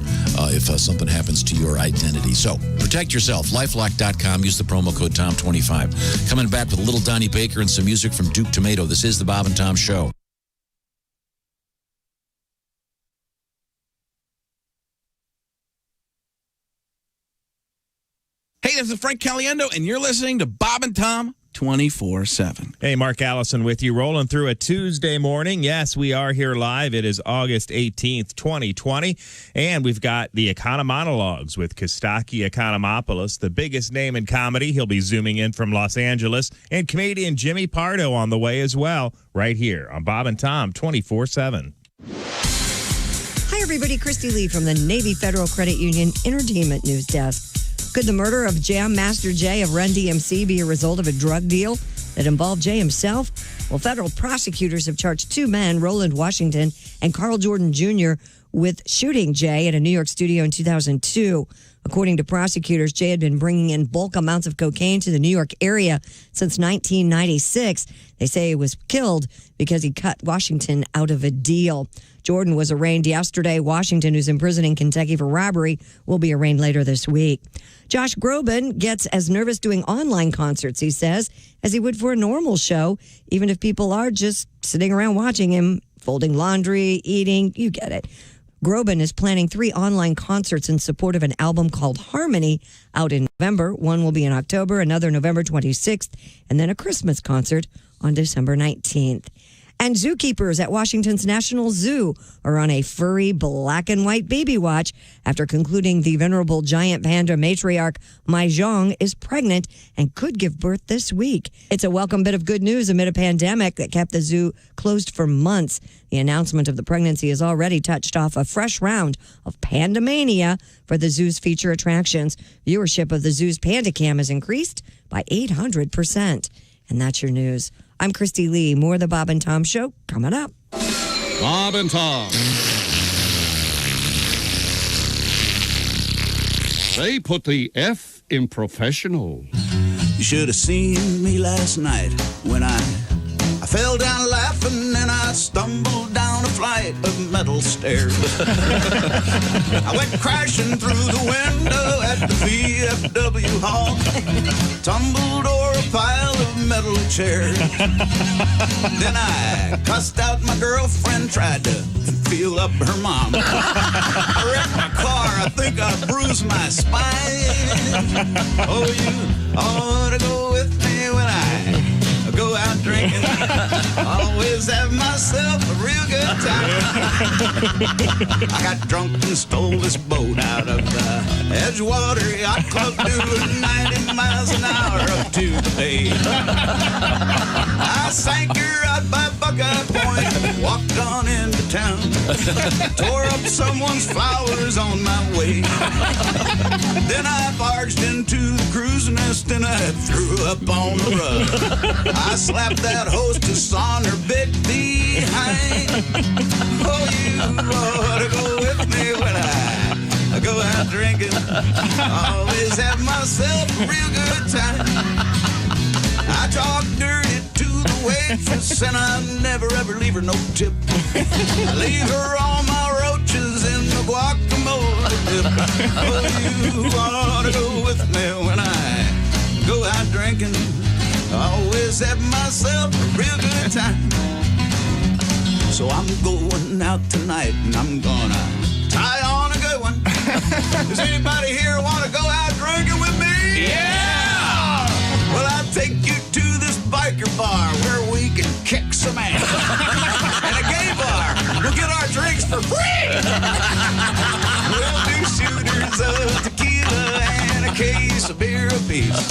if something happens to your identity. So protect yourself. LifeLock.com. Use the promo code Tom25. Coming back with a little Donnie Baker and some music from Duke Tomato. This is the Bob and Tom Show. Hey, this is Frank Caliendo, and you're listening to Bob and Tom 24/7. Hey, Mark Allison with you, rolling through a Tuesday morning. Yes, we are here live. It is August 18th, 2020, and we've got the Economonologues with Kostaki Economopoulos, the biggest name in comedy. He'll be zooming in from Los Angeles, and comedian Jimmy Pardo on the way as well, right here on Bob and Tom 24/7. Hi, everybody. Christy Lee from the Navy Federal Credit Union Entertainment News Desk. Could the murder of Jam Master Jay of Run DMC be a result of a drug deal that involved Jay himself? Well, federal prosecutors have charged two men, Roland Washington and Carl Jordan Jr., with shooting Jay at a New York studio in 2002. According to prosecutors, Jay had been bringing in bulk amounts of cocaine to the New York area since 1996. They say he was killed because he cut Washington out of a deal. Jordan was arraigned yesterday. Washington, who's in prison in Kentucky for robbery, will be arraigned later this week. Josh Groban gets as nervous doing online concerts, he says, as he would for a normal show, even if people are just sitting around watching him, folding laundry, eating, you get it. Groban is planning 3 online concerts in support of an album called Harmony out in November. One will be in October, another November 26th, and then a Christmas concert on December 19th. And zookeepers at Washington's National Zoo are on a furry black and white baby watch after concluding the venerable giant panda matriarch Mai Zhong is pregnant and could give birth this week. It's a welcome bit of good news amid a pandemic that kept the zoo closed for months. The announcement of the pregnancy has already touched off a fresh round of pandamania for the zoo's feature attractions. Viewership of the zoo's Panda Cam has increased by 800%. And that's your news. I'm Christy Lee. More of the Bob and Tom Show coming up. Bob and Tom. They put the F in professional. You should have seen me last night when I fell down laughing and I stumbled down a flight of metal stairs. I went crashing through the window at the VFW hall, tumbled over a pile of metal chairs. Then I cussed out my girlfriend, tried to feel up her mom. I wrecked my car, I think I bruised my spine. Oh, you ought to go with me when I go out drinking. Always have myself a real good time. I got drunk and stole this boat out of the Edgewater Yacht Club, doing 90 miles an hour up to the bay. I sank her out by Buckeye Point, walked on into town, tore up someone's flowers on my way. Then I barged into the crow's nest and I threw up on the rug. I slapped that hostess on her big behind. Oh, you ought to go with me when I go out drinking. Always have myself a real good time. I talk dirty to the waitress and I never ever leave her no tip. I leave her all my roaches in the guacamole dip. Oh, you ought to go with me when I go out drinking. Always have myself a real good time. So I'm going out tonight and I'm gonna tie on a good one. Does anybody here want to go out drinking with me? Yeah! Well, I'll take you to this biker bar where we can kick some ass. And a gay bar. We'll get our drinks for free. We'll do shooters of tequila and a case of beer apiece.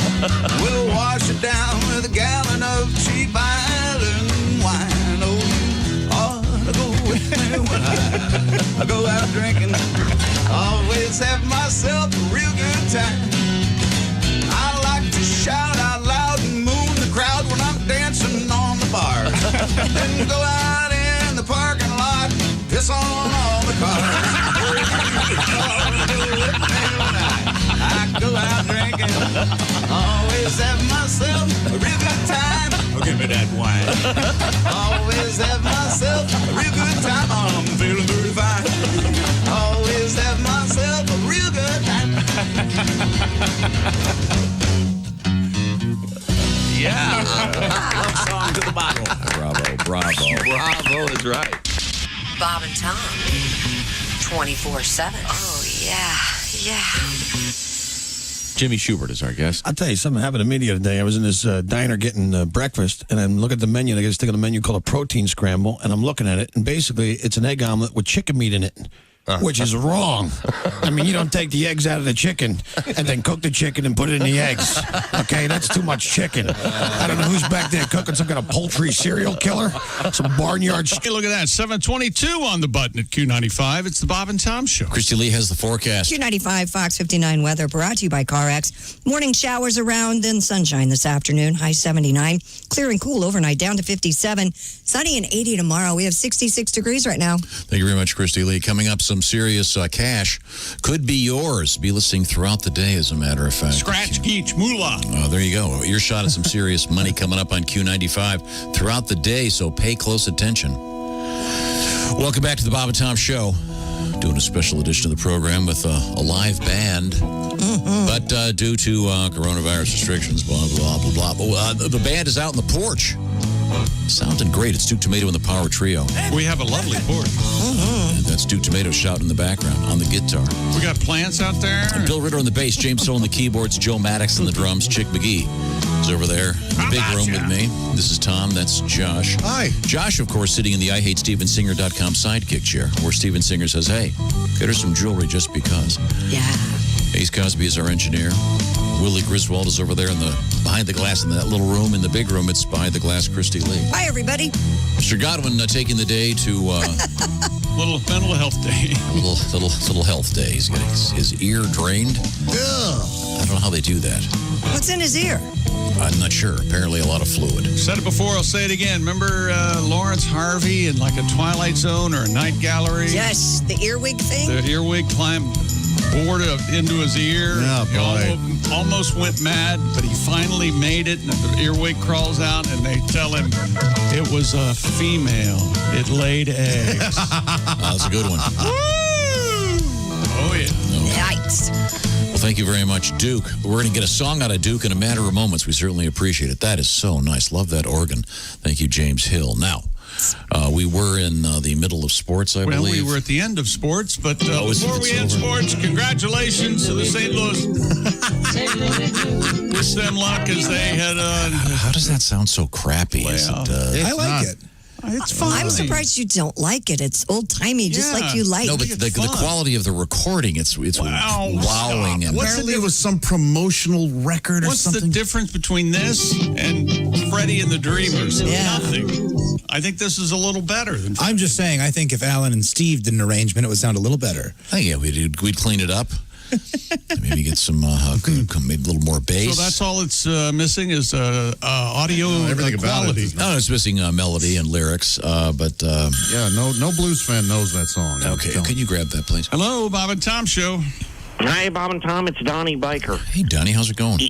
We'll wash it down with a gallon of cheap island wine. Oh, you ought to go with me when I go out drinking. Always have myself a real good time. I like to shout out loud and moon the crowd when I'm dancing on the bar. Then go out in the parking lot, piss on all the cars. Always have myself a real good time. Oh, give me that wine. Always have myself a real good time. I'm feeling very fine. Always have myself a real good time. Yeah. Love song to the bottle. Bravo. Bravo is right. Bob and Tom. 24/7. Oh, yeah. Jimmy Schubert is our guest. I'll tell you something happened to me the other day. I was in this diner getting breakfast, and I'm looking at the menu, and I get a stick on the menu called a protein scramble, and I'm looking at it, and basically it's an egg omelet with chicken meat in it. Which is wrong. I mean, you don't take the eggs out of the chicken and then cook the chicken and put it in the eggs. Okay, that's too much chicken. I don't know who's back there cooking some kind of poultry serial killer, some barnyard. Hey, look at that. 7:22 on the button at Q95. It's the Bob and Tom Show. Christy Lee has the forecast. Q95 Fox 59 weather brought to you by CarX. Morning showers around, then sunshine this afternoon. High 79. Clear and cool overnight, down to 57. Sunny and 80 tomorrow. We have 66 degrees right now. Thank you very much, Christy Lee. Coming up, some serious cash could be yours. Be listening throughout the day, as a matter of fact. Scratch, geech, moolah. There you go. Your shot at some serious money coming up on Q95 throughout the day, so pay close attention. Welcome back to the Bob and Tom Show. Doing a special edition of the program with a live band. But due to coronavirus restrictions, blah, blah, blah, blah. The band is out on the porch. Sounding great. It's Duke Tomato and the Power Trio. We have a lovely porch. And that's Duke Tomato shouting in the background on the guitar. We got plants out there. And Bill Ritter on the bass, James Soul on the keyboards, Joe Maddox on the drums, Chick McGee is over there in the big room with me. This is Tom. That's Josh. Hi. Josh, of course, sitting in the IHateStevenSinger.com sidekick chair, where Steven Singer says, hey, get her some jewelry just because. Yeah. Ace Cosby is our engineer. Willie Griswold is over there behind the glass in that little room. In the big room, it's behind the glass, Christy Lee. Bye, everybody. Mr. Godwin taking the day to... little mental health day. little health day. He's getting his ear drained. I don't know how they do that. What's in his ear? I'm not sure. Apparently a lot of fluid. Said it before, I'll say it again. Remember Lawrence Harvey in like a Twilight Zone or a night gallery? Yes, the earwig thing. The earwig climbed bored into his ear. Oh, boy. He almost went mad, but he finally made it, and the earwig crawls out, and they tell him it was a female. It laid eggs. That's a good one. Oh, yeah. Yikes. Well, thank you very much, Duke. We're going to get a song out of Duke in a matter of moments. We certainly appreciate it. That is so nice. Love that organ. Thank you, James Hill. Now, we were in the middle of sports, I believe. Well, we were at the end of sports, but before we end sports, congratulations to the St. Louis. Wish them luck as they head on. How does that sound so crappy? Well, I like it. It's fine. I'm surprised you don't like it. It's old-timey, just like you like. No, but the quality of the recording, it's wowing. And Apparently it was some promotional record or something. What's the difference between this and Freddie and the Dreamers? Nothing. I think this is a little better than I'm just saying, I think if Alan and Steve did an arrangement, it would sound a little better. Oh, yeah, we'd clean it up. Maybe get some, maybe a little more bass. So that's all it's missing is audio everything quality. about it. No, it's missing melody and lyrics, but... yeah, no blues fan knows that song. Okay, can you grab that, please? Hello, Bob and Tom Show. Hi, Bob and Tom. It's Donnie Baker. Hey, Donnie, how's it going?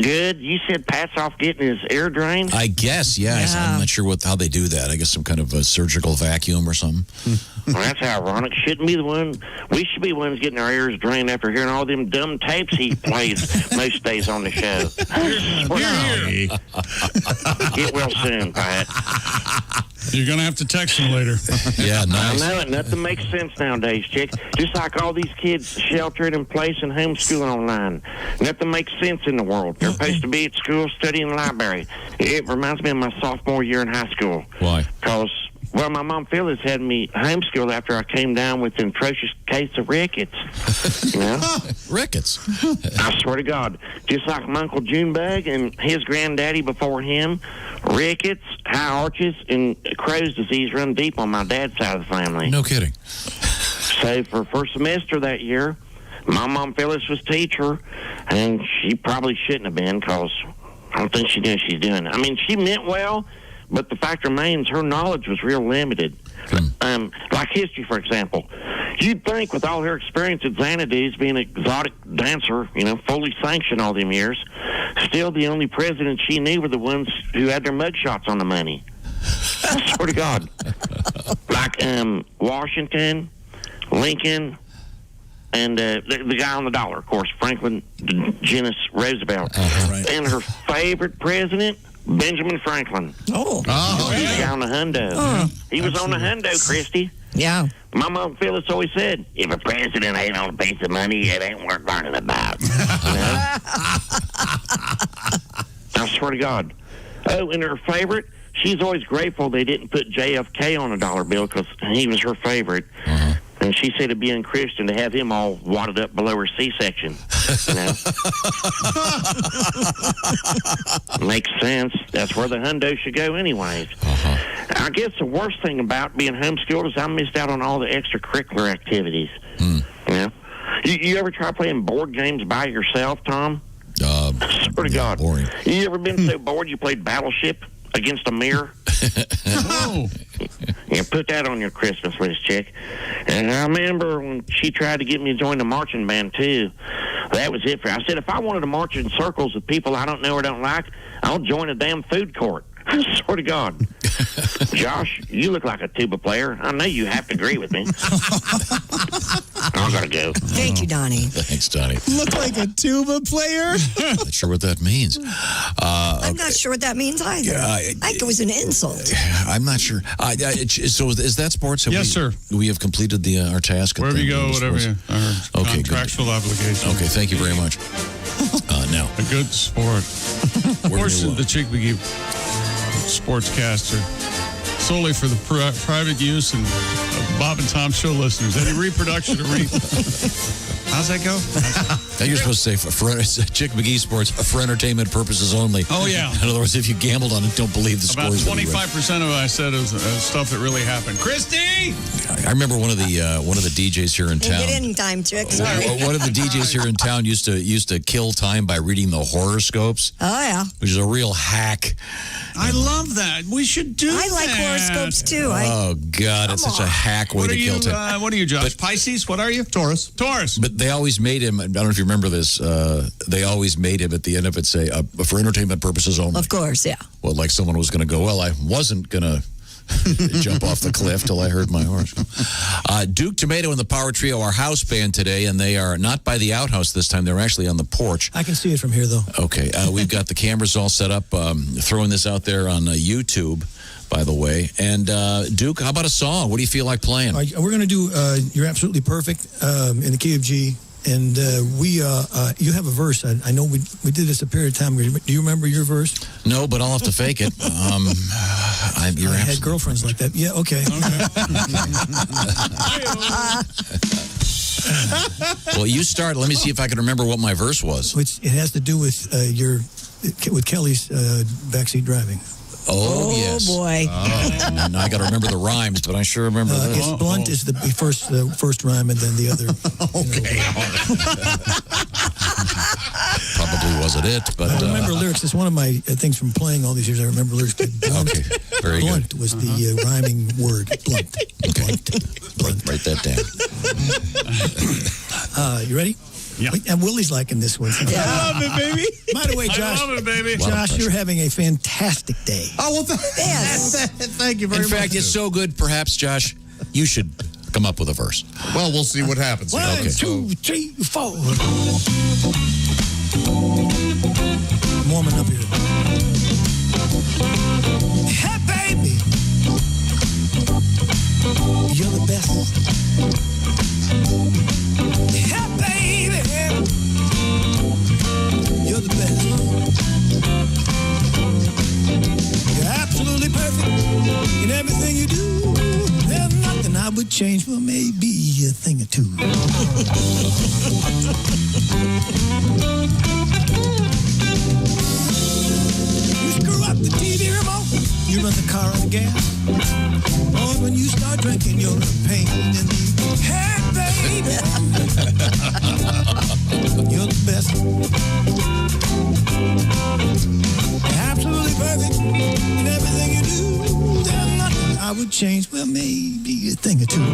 Good. You said Pat's off getting his ear drained? I guess, yeah. I'm not sure how they do that. I guess some kind of a surgical vacuum or something. Well, that's ironic. Shouldn't be the one. We should be the ones getting our ears drained after hearing all them dumb tapes he plays most days on the show. Get well soon, Pat. You're going to have to text him later. Yeah, nice. I know it. Nothing makes sense nowadays, chick. Just like all these kids sheltered in place and homeschooling online. Nothing makes sense in the world. They're supposed to be at school studying in the library. It reminds me of my sophomore year in high school. Why? Because, well, my mom Phyllis had me homeschooled after I came down with an atrocious case of rickets. You know? Rickets? I swear to God. Just like my Uncle Junebug and his granddaddy before him, rickets, high arches, and Crow's disease run deep on my dad's side of the family. No kidding. So for first semester that year, my mom Phyllis was teacher, and she probably shouldn't have been because I don't think she knew what she's doing. I mean, she meant well, but the fact remains her knowledge was real limited. Like history, for example. You'd think with all her experience at Xanadu's, being an exotic dancer, fully sanctioned all them years, still the only presidents she knew were the ones who had their mugshots on the money. I swear to God. Like Washington, Lincoln, and the guy on the dollar, of course, Franklin Genis Roosevelt. Right. And her favorite president, Benjamin Franklin. Oh. He was on the hundo. He was on the hundo, Christy. Yeah. My mom Phyllis always said, if a president ain't on a piece of money, it ain't worth learning about. I swear to God. Oh, and her favorite, she's always grateful they didn't put JFK on a dollar bill because he was her favorite. And she said it'd be unchristian to have him all wadded up below her C-section. Makes sense. That's where the hundo should go anyways. I guess the worst thing about being homeschooled is I missed out on all the extracurricular activities. You ever try playing board games by yourself, Tom? I swear to God. Boring. You ever been so bored you played Battleship against a mirror? Yeah, put that on your Christmas list, chick. And I remember when she tried to get me to join the marching band, too. That was it for her. I said, if I wanted to march in circles with people I don't know or don't like, I'll join a damn food court. I swear to God. Josh, you look like a tuba player. I know you have to agree with me. I gotta go. Thank you, Donnie. Thanks, Donnie. Look like a tuba player? Not sure what that means. I'm not sure what that means either. I think it was an insult. I'm not sure. So is that sports? Yes, sir. We have completed our task. Wherever you go, whatever sports? our Okay, contractual obligation. Okay, thank you very much. Now, a good sport. Of course, the Chick McGee sportscaster solely for the private use and Bob and Tom show listeners. Any reproduction or how's that go? Now you're supposed to say for Chick McGee Sports for entertainment purposes only. Oh, yeah. In other words, if you gambled on it, don't believe the About scores. 25% of it I said is stuff that really happened. Christy! I remember one of the DJs here in town. Get in time, Chick. Sorry. One of the DJs here in town used to kill time by reading the horoscopes. Oh, yeah. Which is a real hack. I love that. We should do that. I like horoscopes, too. Oh, God. It's such a hack way to kill time. What are you, Josh? Pisces? What are you? Taurus. But they always made him, I don't know if you remember this, they always made him at the end of it say, for entertainment purposes only. Of course, yeah. Well, like someone was going to go, well, I wasn't going to jump off the cliff till I heard my horse. Duke Tomato and the Power Trio are house band today, and they are not by the outhouse this time. They're actually on the porch. I can see it from here, though. Okay. We've got the cameras all set up, throwing this out there on YouTube, by the way. And Duke, how about a song? What do you feel like playing? All right, we're going to do You're Absolutely Perfect in the key of G. And you have a verse. I know we did this a period of time. Do you remember your verse? No, but I'll have to fake it. I had girlfriends like that. Yeah, okay. Well, you start. Let me see if I can remember what my verse was. It has to do with with Kelly's backseat driving. Oh, yes. Boy. Now I got to remember the rhymes, but I sure remember this. It's blunt is the first rhyme, and then the other. Okay. Probably wasn't it, but I remember lyrics. It's one of my things from playing all these years. I remember lyrics. Blunt. Okay, very blunt good. Was the rhyming word. Blunt. Okay. Blunt. Write that down. You ready? Yeah. And Willie's liking this one. Yeah. I love it, baby. By the way, Josh. I love it, baby. Josh, you're having a fantastic day. Oh, well, Yes. thank you very much. In fact, it's so good, perhaps, Josh, you should come up with a verse. Well, we'll see what happens. One, Okay. 2, 3, 4. I'm warming up here. Hey, baby. You're the best. Hey, baby. You're the best. You're absolutely perfect in everything you do. There's nothing I would change for maybe a thing or two. You screw up the TV remote, you run the car on the gas. Oh, when you start drinking, you're a pain in the head, baby. You're the best. Absolutely perfect in everything you do. There's nothing I would change, well, maybe a thing or two.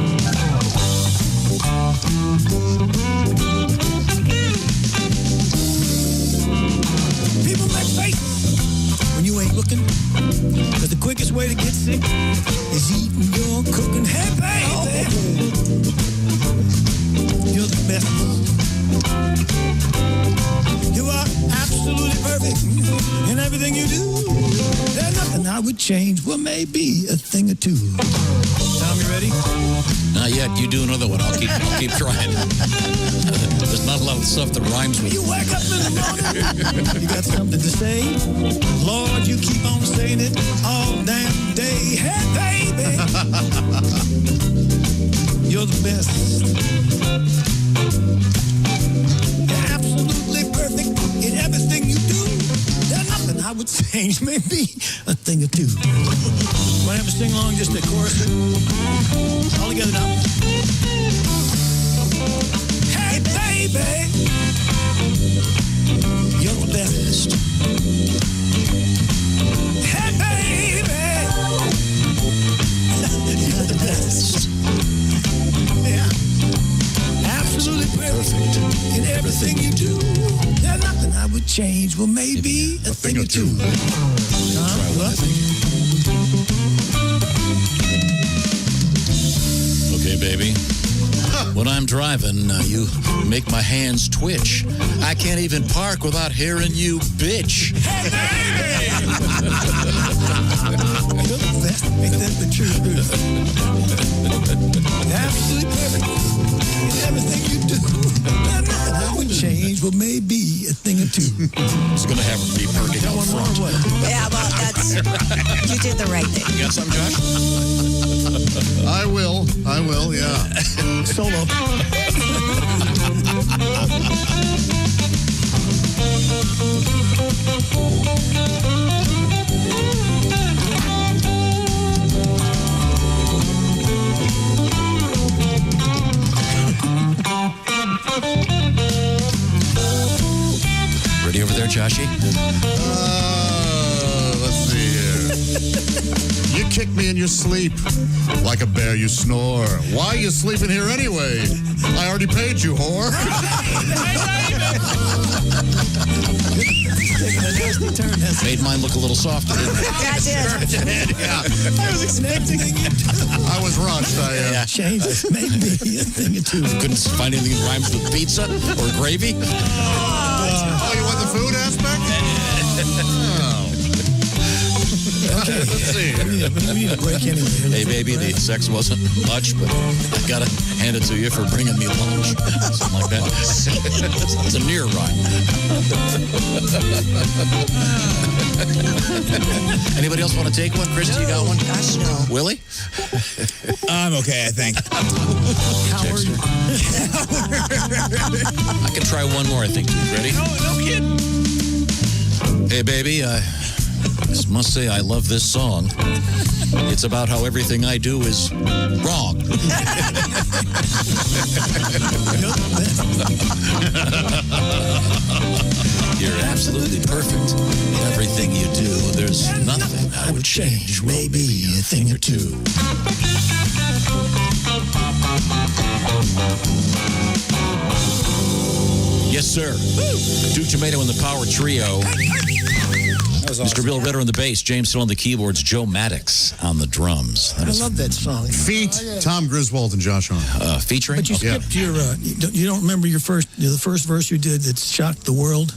People make faces when you ain't looking. But the quickest way to get sick is eating your cooking. Hey, baby, you're the best. You are absolutely perfect in everything you do. There's nothing I would change. Well, maybe a thing or two. Tom, you ready? Not yet. You do another one. I'll keep trying. There's not a lot of stuff that rhymes with. You wake up in the morning, you got something to say. Lord, you keep on saying it all damn day. Hey, baby, you're the best. You're absolutely perfect in everything you do. There's nothing I would change. Maybe a thing or two. Want to have a sing along, just a chorus? All together now. Hey, baby, you're the best. Hey, baby, you're the best. Yeah, absolutely perfect in everything you do. There's nothing I would change. Well, maybe a thing or two. Okay, baby. When I'm driving, you make my hands twitch. I can't even park without hearing you bitch. Hey, baby! You're the best. Ain't that the truth? Absolutely perfect in everything you do. There's nothing I would change. Well, maybe a thing or two. It's going to have her be perking Got out one more front. or what? Yeah, well, that's you did the right thing. You got something, Josh? I will, yeah. Solo. Ready over there, Joshy? Let's see here. You kick me in your sleep. Like a bear, you snore. Why are you sleeping here anyway? I already paid you, whore. Made mine look a little softer, didn't it? I did. Yeah. I was expecting it. I was rushed. Change maybe a thing or two. Couldn't find anything that rhymes with pizza or gravy. Oh, you want the food aspect? Okay, let's see. We need a break anyway. Hey, baby, the sex wasn't much, but I got to hand it to you for bringing me lunch. Something like that. It's a near rhyme. Anybody else want to take one? Christy, you got one? Gosh, no. Willie? I'm okay, I think. I can try one more, I think. Ready? No kidding. Hey, baby, I must say I love this song. It's about how everything I do is wrong. You're absolutely perfect in everything you do. There's nothing I would change. Maybe a thing or two. Yes, sir. Duke Tomato and the Power Trio. Mr. Bill Ritter on the bass, James Hill on the keyboards, Joe Maddox on the drums. I love that song. Feet, Tom Griswold and Josh Arnold. Featuring? But you skipped your. You don't remember the first verse you did that shocked the world.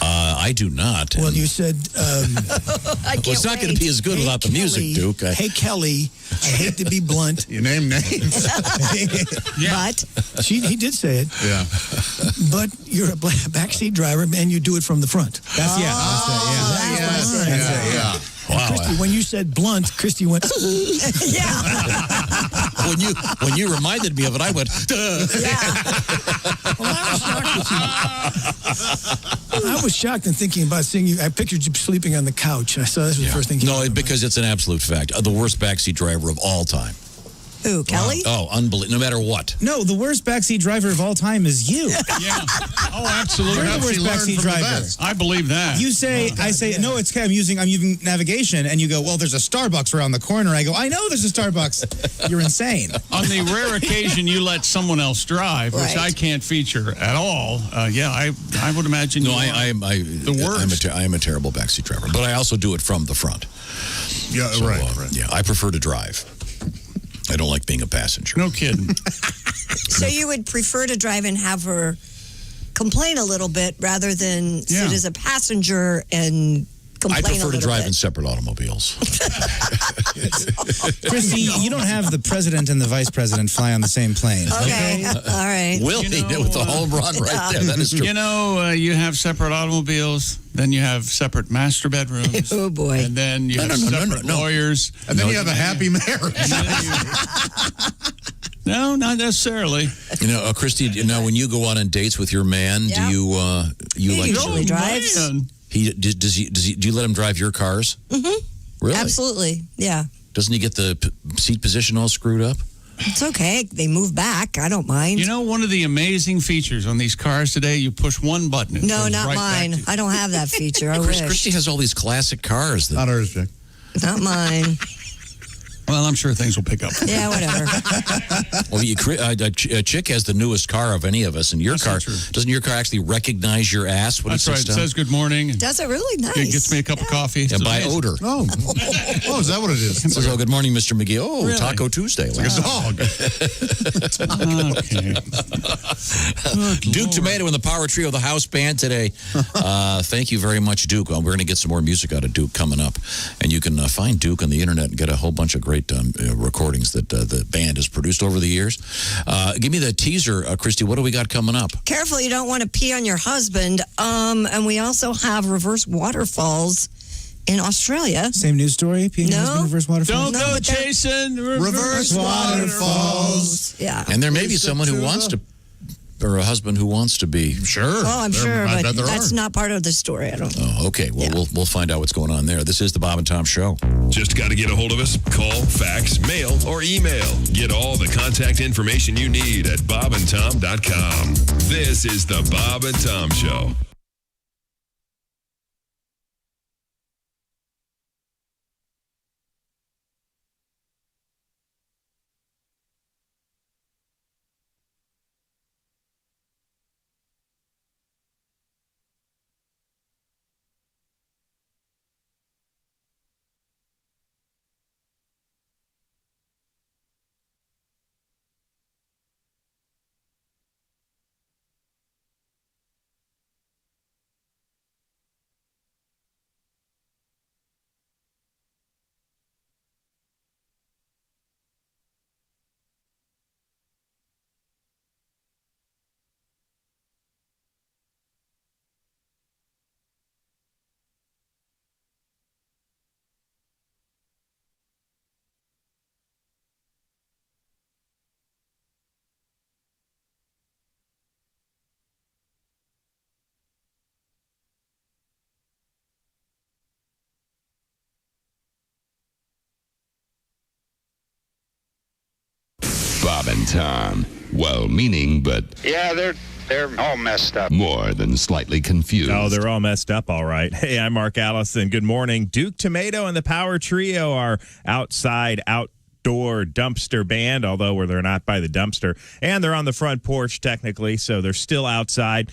I do not. Well, you said. It's not going to be as good without the music, Duke. Hey, Kelly, I hate to be blunt. You name names. But he did say it. Yeah. But you're a backseat driver, and you do it from the front. That's yeah. Wow. Christy, when you said blunt, Christy went. yeah. When you reminded me of it, I went. Well, I was shocked in thinking about seeing you. I pictured you sleeping on the couch. I saw this was the first thing. No, because it's an absolute fact. The worst backseat driver of all time. Who, Kelly? Oh, unbelievable. No matter what. No, the worst backseat driver of all time is you. Yeah. Oh, absolutely. You're the worst backseat driver. I believe that. You say, I say, no, it's okay. I'm using navigation, and you go, well, there's a Starbucks around the corner. I go, I know there's a Starbucks. You're insane. On the rare occasion you let someone else drive, which I can't feature at all. I would imagine. No, the worst. I am a terrible backseat driver, but I also do it from the front. Yeah, So, right. Yeah, I prefer to drive. I don't like being a passenger. No kidding. So you would prefer to drive and have her complain a little bit rather than sit as a passenger and complain I prefer to drive in bit. separate automobiles. Christy, you don't have the president and the vice president fly on the same plane. Okay, all right. Will he did with the home run right there. That is true. You know, you have separate automobiles, then you have separate master bedrooms. Oh, boy. And then you have separate lawyers. And then you have a happy marriage. No, not necessarily. You know, Christy, now when you go on dates with your man, do you He like usually drives. do you let him drive your cars? Mm-hmm. Really? Absolutely. Yeah. Doesn't he get the seat position all screwed up? It's okay. They move back. I don't mind. You know, one of the amazing features on these cars today, you push one button. It No, goes not right mine. back to- I don't have that feature. I wish. Christy has all these classic cars. Not hers, Vic. Not mine. Well, I'm sure things will pick up. Yeah, whatever. Well, Chick has the newest car of any of us, and your car doesn't your car actually recognize your ass when That's it right. sits It down? says good morning. Does it really? Nice. It gets me a cup of coffee. Yeah, It's by amazing. odor. Oh, is that what it is? It says, "Oh, good morning, Mr. McGee." Oh, Really? Taco Tuesday. Like a dog. Okay. Duke Tomato and the Power Trio, the house band today. Thank you very much, Duke. Well, we're going to get some more music out of Duke coming up. And you can find Duke on the internet and get a whole bunch of great recordings that the band has produced over the years. Give me the teaser, Christy. What do we got coming up? Careful, you don't want to pee on your husband. And we also have reverse waterfalls in Australia. Same news story? Peeing No. husband, reverse waterfalls? Don't go chasing Reverse waterfalls. Yeah. And there may be someone who wants to, or a husband who wants to be. Sure. Oh, I'm sure, I bet but there that's are. not part of the story. I don't know. Oh, okay. Well, we'll find out what's going on there. This is the Bob and Tom Show. Just got to get a hold of us. Call, fax, mail, or email. Get all the contact information you need at bobandtom.com. This is the Bob and Tom Show. Bob and Tom. Well-meaning, but Yeah, they're all messed up. more than slightly confused. Oh, they're all messed up, all right. Hey, I'm Mark Allison. Good morning. Duke Tomato and the Power Trio are outdoor dumpster band, although they're not by the dumpster. And they're on the front porch, technically, so they're still outside,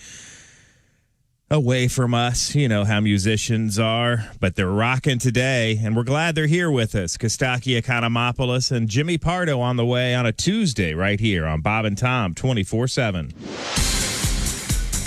away from us. You know how musicians are, but they're rocking today, and we're glad they're here with us. Kostaki Economopoulos and Jimmy Pardo on the way on a Tuesday right here on Bob and Tom 24/7.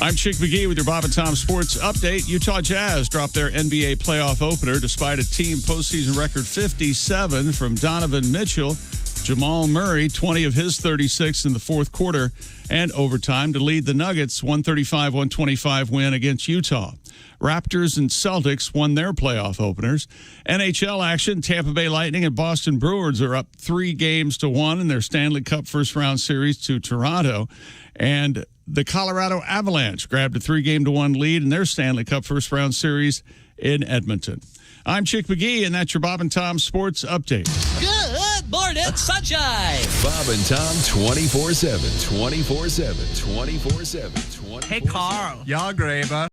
I'm Chick McGee with your Bob and Tom Sports Update. Utah Jazz dropped their NBA playoff opener despite a team postseason record 57 from Donovan Mitchell. Jamal Murray, 20 of his 36 in the fourth quarter and overtime to lead the Nuggets' 135-125 win against Utah. Raptors and Celtics won their playoff openers. NHL action, Tampa Bay Lightning and Boston Bruins are up 3-1 in their Stanley Cup first-round series to Toronto. And the Colorado Avalanche grabbed a 3-1 lead in their Stanley Cup first-round series in Edmonton. I'm Chick McGee, and that's your Bob and Tom Sports Update. Good Morning Sunshine. Bob and Tom 24/7, 24/7, 24/7, 24/7. Hey, Carl. Ja, Graber.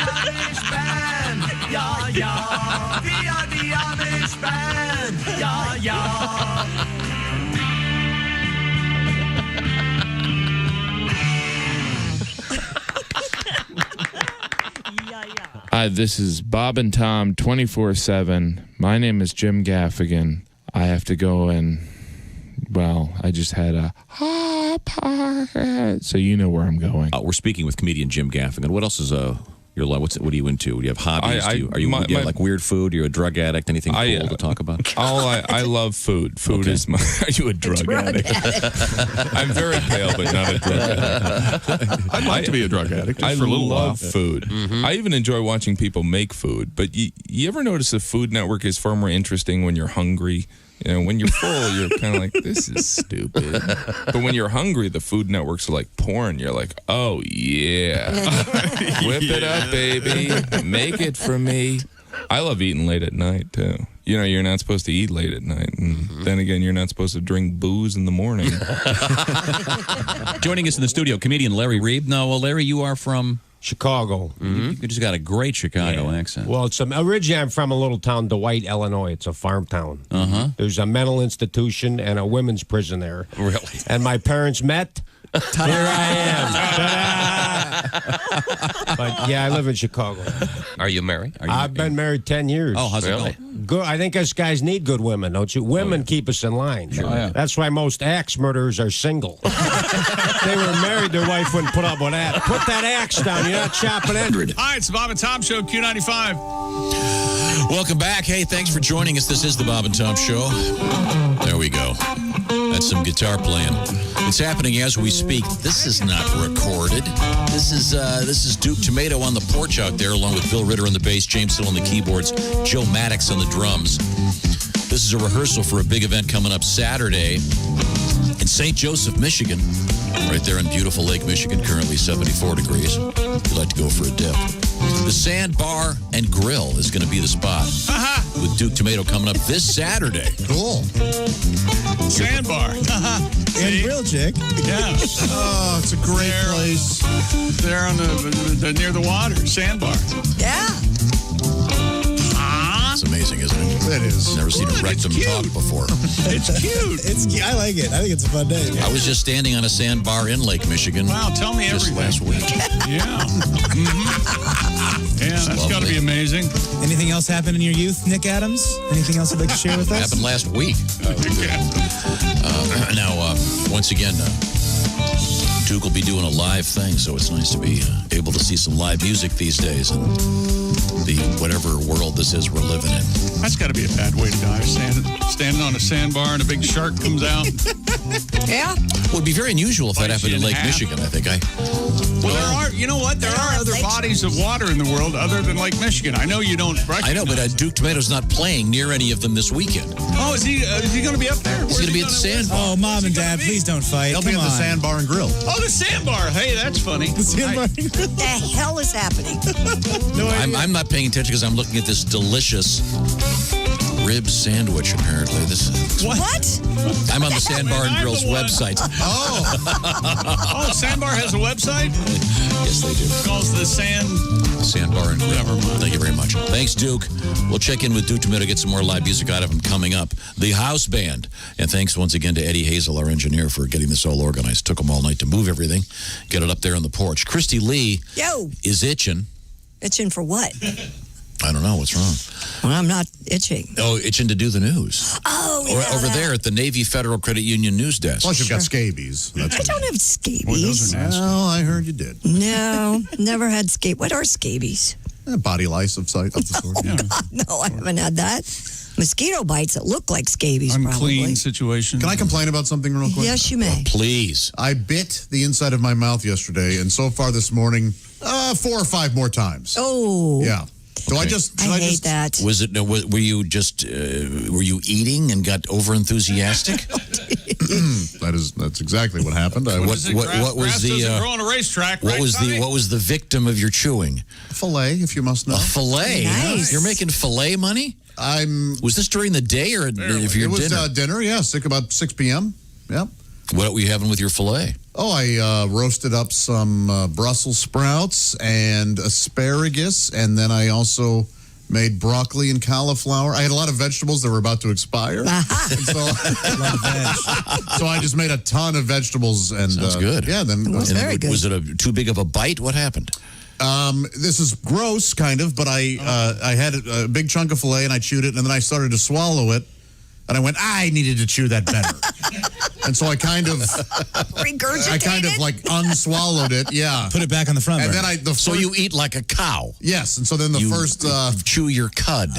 Amish Band. Ja, ja. Die Amish Band. Ja, ja. Hi, this is Bob and Tom 24/7. My name is Jim Gaffigan. I have to go and, well, I just had a so you know where I'm going. We're speaking with comedian Jim Gaffigan. What else is your life? What are you into? Do you have hobbies? Do you like weird food? Are you a drug addict? Anything cool to talk about? I love food. Food is my. Are you a drug addict? I'm very pale, but not a drug addict. I'd like to be a drug addict. I for a little love while. food. Mm-hmm. I even enjoy watching people make food. But you ever notice the Food Network is far more interesting when you're hungry? You know, when you're full, you're kind of like, this is stupid. But when you're hungry, the Food Network's like porn. You're like, oh, yeah. Whip it up, baby. Make it for me. I love eating late at night, too. You know, you're not supposed to eat late at night. And then again, you're not supposed to drink booze in the morning. Joining us in the studio, comedian Larry Reeve. Now, Larry, you are from Chicago. You just got a great Chicago accent. Well, originally I'm from a little town, DeWitt, Illinois. It's a farm town. There's a mental institution and a women's prison there. Really? And my parents met. Here I am. But yeah, I live in Chicago. Are you married? I've been married 10 years. Oh, how's it going? Good. I think us guys need good women, don't you? Women keep us in line. Sure. Oh, yeah. That's why most axe murderers are single. If they were married, their wife wouldn't put up with that. Put that axe down. You're not chopping it. Hi, it's the Bob and Tom Show, Q95. Welcome back. Hey, thanks for joining us. This is the Bob and Tom Show. There we go. That's some guitar playing. It's happening as we speak. This is not recorded. This is Duke Tomato on the porch out there, along with Bill Ritter on the bass, James Hill on the keyboards, Joe Maddox on the drums. This is a rehearsal for a big event coming up Saturday In St. Joseph, Michigan, right there in beautiful Lake Michigan, currently 74 degrees. If you'd like to go for a dip. The Sandbar and Grill is going to be the spot with Duke Tomato coming up this Saturday. Cool. Sandbar. And Grill, chick. Yeah. Oh, it's a great place. There on the near the water, Sandbar. Yeah. It's amazing, isn't it? It is. Never seen a Good, it's rectum cute. talk before. It's cute. It's cute. I like it. I think it's a fun day. I was just standing on a sandbar in Lake Michigan. Wow, tell me just everything. last week. Yeah. Yeah, that's got to be amazing. Anything else happen in your youth, Nick Adams? Anything else you'd like to share with us? Happened last week. Now, once again, Duke will be doing a live thing, so it's nice to be able to see some live music these days in the whatever world this is we're living in. That's got to be a bad way to die. Standing on a sandbar and a big shark comes out. Yeah. Well, it'd be very unusual if that Bites happened you in in Lake half. Michigan, I think. Well, there are, you know what? There are other bodies of water in the world other than Lake Michigan. I know you don't recognize. I know, but Duke Tomato's not playing near any of them this weekend. Oh, is he going to be up there? He's going to be at the sandbar. Oh, Mom and Dad, please don't fight. He'll Come be at the on. Sandbar and Grill. Oh, the sandbar. Hey, that's funny. The Sandbar. What the hell is happening? I'm not paying attention because I'm looking at this delicious rib sandwich, apparently. What? I'm on the Sandbar and Grill's website. Oh, Sandbar has a website? Yes, they do. It calls the Sandbar and Grill. Never mind. Thank you very much. Thanks, Duke. We'll check in with Duke Tomato, get some more live music out of him coming up. The House Band. And thanks once again to Eddie Hazel, our engineer, for getting this all organized. Took him all night to move everything, get it up there on the porch. Christy Lee is itching. Itching for what? I don't know. What's wrong? Well, I'm not itching. Oh, itching to do the news. Oh, yeah. Over there at the Navy Federal Credit Union news desk. Plus, you've got scabies. I don't have scabies. Boy, those are nasty. Well, I heard you did. No, never had scabies. What are scabies? Body lice of the sort. Oh, God, no, I haven't had that. Mosquito bites that look like scabies, unclean probably. situation. Can I complain about something real quick? Yes, you may. Please. I bit the inside of my mouth yesterday, and so far this morning, 4 or 5 more times. Oh. Yeah. So Okay. I hate that. Was it? Were you just? Were you eating and got over enthusiastic? That's exactly what happened. What was the? grow on a racetrack, What right, was Sonny? the? What was the victim of your chewing? Filet, if you must know. A filet. Nice. You're making filet money. Was this during the day or if It your was dinner? dinner, yeah, about 6 p.m. Yep. What were you having with your filet? Oh, I roasted up some Brussels sprouts and asparagus, and then I also made broccoli and cauliflower. I had a lot of vegetables that were about to expire. And so I just made a ton of vegetables. And Sounds good. Yeah, then Was it too big of a bite? What happened? This is gross, kind of, but I had a big chunk of filet and I chewed it, and then I started to swallow it, and I went, I needed to chew that better. And so I kind of unswallowed it, yeah. Put it back on the front And burner. then So you eat like a cow. Yes, and so then the first chew your cud.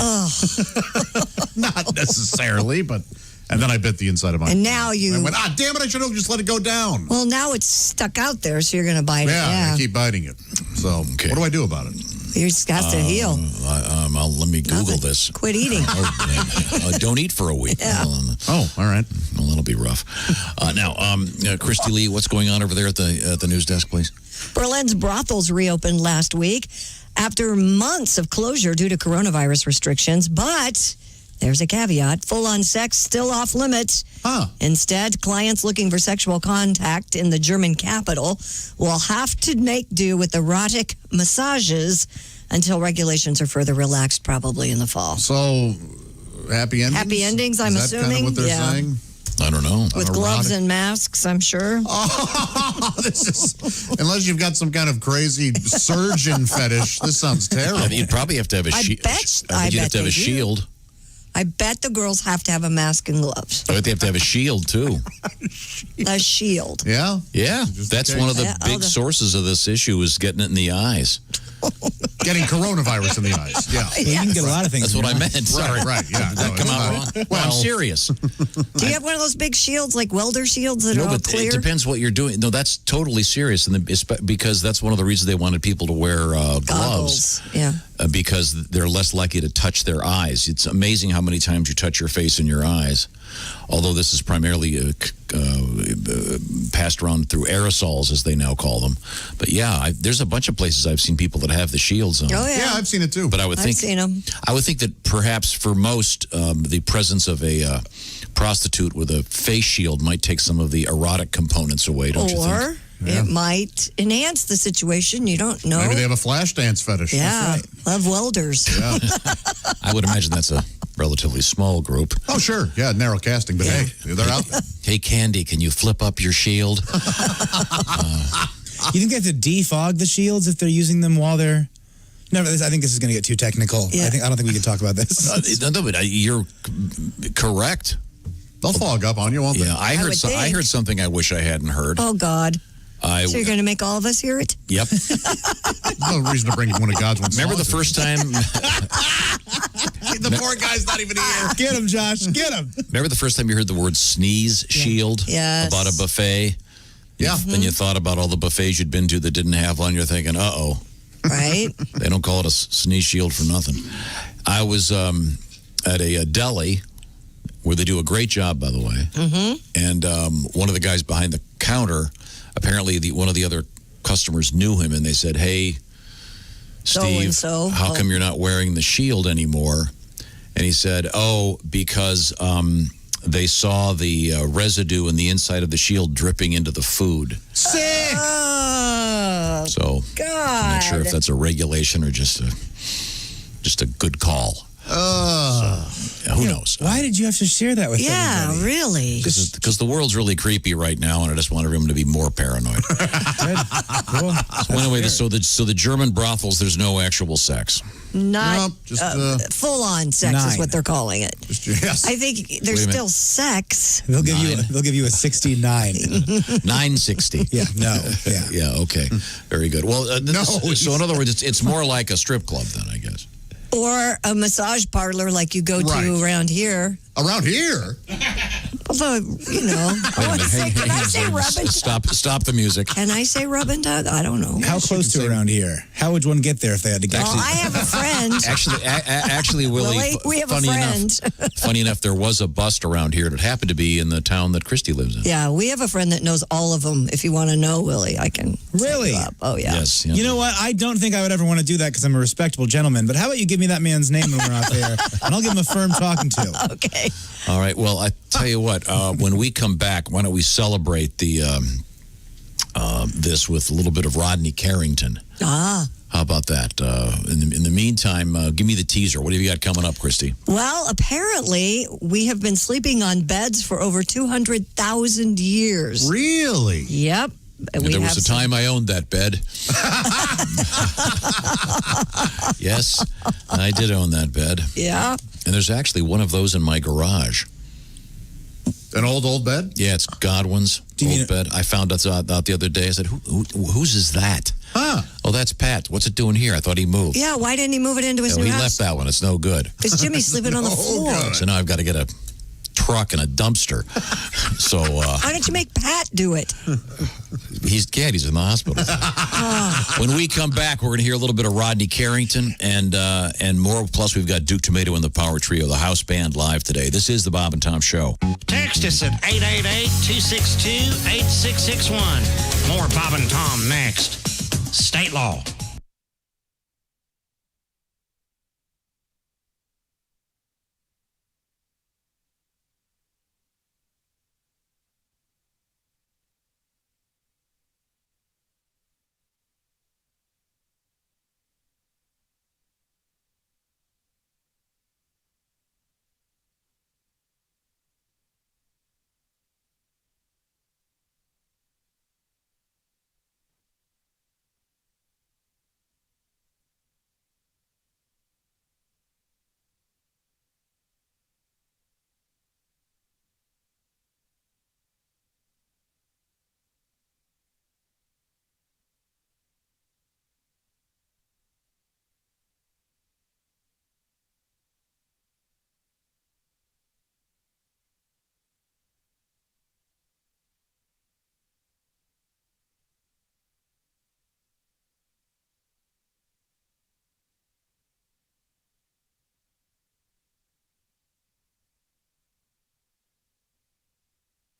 Not necessarily, but and then I bit the inside of my. And now I went, damn it! I should have just let it go down. Well, now it's stuck out there, so you're going to bite it. Yeah, Yeah. I keep biting it. So what do I do about it? You just got to heal. Let me Google this. Quit eating. Don't eat for a week. Yeah. Oh, all right. Well, that'll be rough. Now, Christy Lee, what's going on over there at the news desk, please? Berlin's brothels reopened last week after months of closure due to coronavirus restrictions, but there's a caveat. Full-on sex still off limits. Instead, clients looking for sexual contact in the German capital will have to make do with erotic massages until regulations are further relaxed, probably in the fall. So, happy endings? Happy endings, I'm Is that assuming. kind of what they're Yeah. saying? I don't know. With gloves and masks, I'm sure. Unless you've got some kind of crazy surgeon fetish, this sounds terrible. You'd probably have to have a shield. I think you'd have to have a shield. I bet the girls have to have a mask and gloves. I bet they have to have a shield, too. A shield. Yeah? Yeah. That's one of the Yeah, big sources of this issue is getting it in the eyes. Getting coronavirus in the eyes. Yeah. You can get a lot of things. That's what I meant. Sorry. Right. Yeah. Did that come out wrong? Well, I'm serious. Do you have one of those big shields, like welder shields that are No, all but clear? it depends what you're doing. No, that's totally serious, and because that's one of the reasons they wanted people to wear gloves. Yeah. because they're less likely to touch their eyes. It's amazing how many times you touch your face and your eyes, although this is primarily passed around through aerosols, as they now call them. But yeah, there's a bunch of places I've seen people that have the shields on. Oh, yeah. I've seen it too. But I would think, seen them. I would think that perhaps for most, the presence of a prostitute with a face shield might take some of the erotic components away, don't you think? Or it might enhance the situation. You don't know. Maybe they have a flash dance fetish. Yeah, love welders. Yeah. I would imagine that's a relatively small group. Oh, sure. Yeah, narrow casting, but hey, they're out there. Hey, Candy, can you flip up your shield? You think they have to defog the shields if they're using them while they're... No, I think this is going to get too technical. Yeah. I don't think we can talk about this. No, but you're correct. They'll fog up on you, won't they? Yeah, I heard something I wish I hadn't heard. Oh, God. So you're going to make all of us hear it? Yep. No reason to bring one of God's ones. Remember the first time? The poor guy's not even here. Get him, Josh. Get him. Remember the first time you heard the word sneeze shield? Yes. About a buffet? Yeah. Then you thought about all the buffets you'd been to that didn't have one. You're thinking, uh-oh. Right. They don't call it a sneeze shield for nothing. I was at a deli where they do a great job, by the way. Mm-hmm. And one of the guys behind the counter, apparently one of the other customers knew him, and they said, "Hey, Steve, So-and-so. how come you're not wearing the shield anymore?" And he said, "Oh, because they saw the residue in the inside of the shield dripping into the food." Sick. Oh, So God. I'm not sure if that's a regulation or just a good call. Who knows? Why did you have to share that with everybody? Really? Because the world's really creepy right now, and I just want everyone to be more paranoid. Good. Cool. So anyway, so the German brothels, there's no actual sex. Not No, just, full-on sex is 9. what they're calling it. Yes. I think there's Wait a minute. still sex. They'll give you a 69. 960. Yeah. No. Yeah. Yeah. Okay. Very good. Well, No, so in other words, it's more like a strip club then, I guess. Or a massage parlor like you go to around here. Around here? Although, you know. Can I say rub and tug? Stop the music. Can I say rub and tug? I don't know. How close to around here? How would one get there if they had to get? Well, I have a friend. Actually, Willie, Willie, we have a friend. Funny enough, there was a bust around here that happened to be in the town that Christy lives in. Yeah, we have a friend that knows all of them. If you want to know, Willie, I can. Really? set you up. Oh, yeah. Yes. Yeah. You know what? I don't think I would ever want to do that because I'm a respectable gentleman. But how about you give me that man's name when we're out there, and I'll give him a firm talking to. Okay. All right. Well, I tell you what. When we come back, why don't we celebrate this with a little bit of Rodney Carrington? Ah. How about that? In the meantime, give me the teaser. What have you got coming up, Christy? Well, apparently, we have been sleeping on beds for over 200,000 years. Really? Yep. There was a time I owned that bed. Yes, I did own that bed. Yeah. And there's actually one of those in my garage. An old bed? Yeah, it's Godwin's old bed. I found out the other day. I said, whose is that? Huh. Oh, that's Pat. What's it doing here? I thought he moved. Yeah, why didn't he move it into his new He house? left that one. It's no good. Because Jimmy's sleeping on the floor. So now I've got to get a truck and a dumpster. So Why don't you make Pat do it? he's in the hospital. When we come back, we're going to hear a little bit of Rodney Carrington and more. Plus, we've got Duke Tomato and the Power Trio, the house band, live today. This is the Bob and Tom Show. Text us at 888-262-8661. More Bob and Tom next. State law.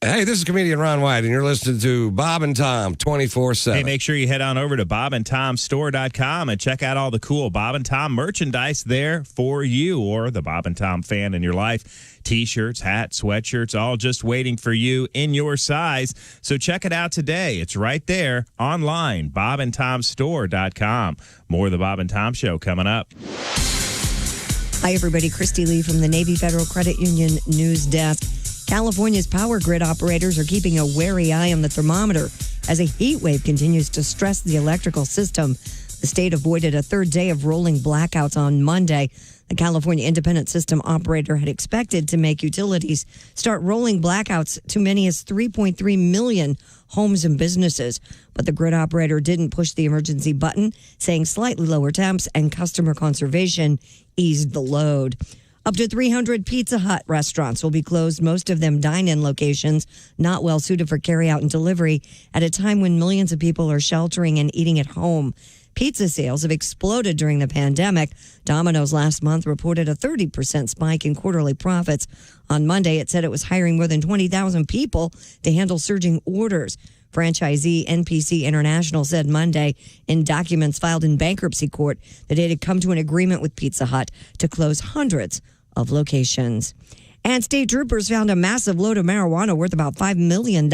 Hey, this is comedian Ron White, and you're listening to Bob and Tom 24/7. Hey, make sure you head on over to bobandtomstore.com and check out all the cool Bob and Tom merchandise there for you or the Bob and Tom fan in your life. T-shirts, hats, sweatshirts, all just waiting for you in your size. So check it out today. It's right there online, bobandtomstore.com. More of the Bob and Tom Show coming up. Hi, everybody. Christy Lee from the Navy Federal Credit Union News Desk. California's power grid operators are keeping a wary eye on the thermometer as a heat wave continues to stress the electrical system. The state avoided a third day of rolling blackouts on Monday. The California Independent System Operator had expected to make utilities start rolling blackouts to many as 3.3 million homes and businesses. But the grid operator didn't push the emergency button, saying slightly lower temps and customer conservation eased the load. Up to 300 Pizza Hut restaurants will be closed, most of them dine-in locations, not well suited for carry-out and delivery, at a time when millions of people are sheltering and eating at home. Pizza sales have exploded during the pandemic. Domino's last month reported a 30% spike in quarterly profits. On Monday, it said it was hiring more than 20,000 people to handle surging orders. Franchisee NPC International said Monday in documents filed in bankruptcy court that it had come to an agreement with Pizza Hut to close hundreds of locations. And state troopers found a massive load of marijuana worth about $5 million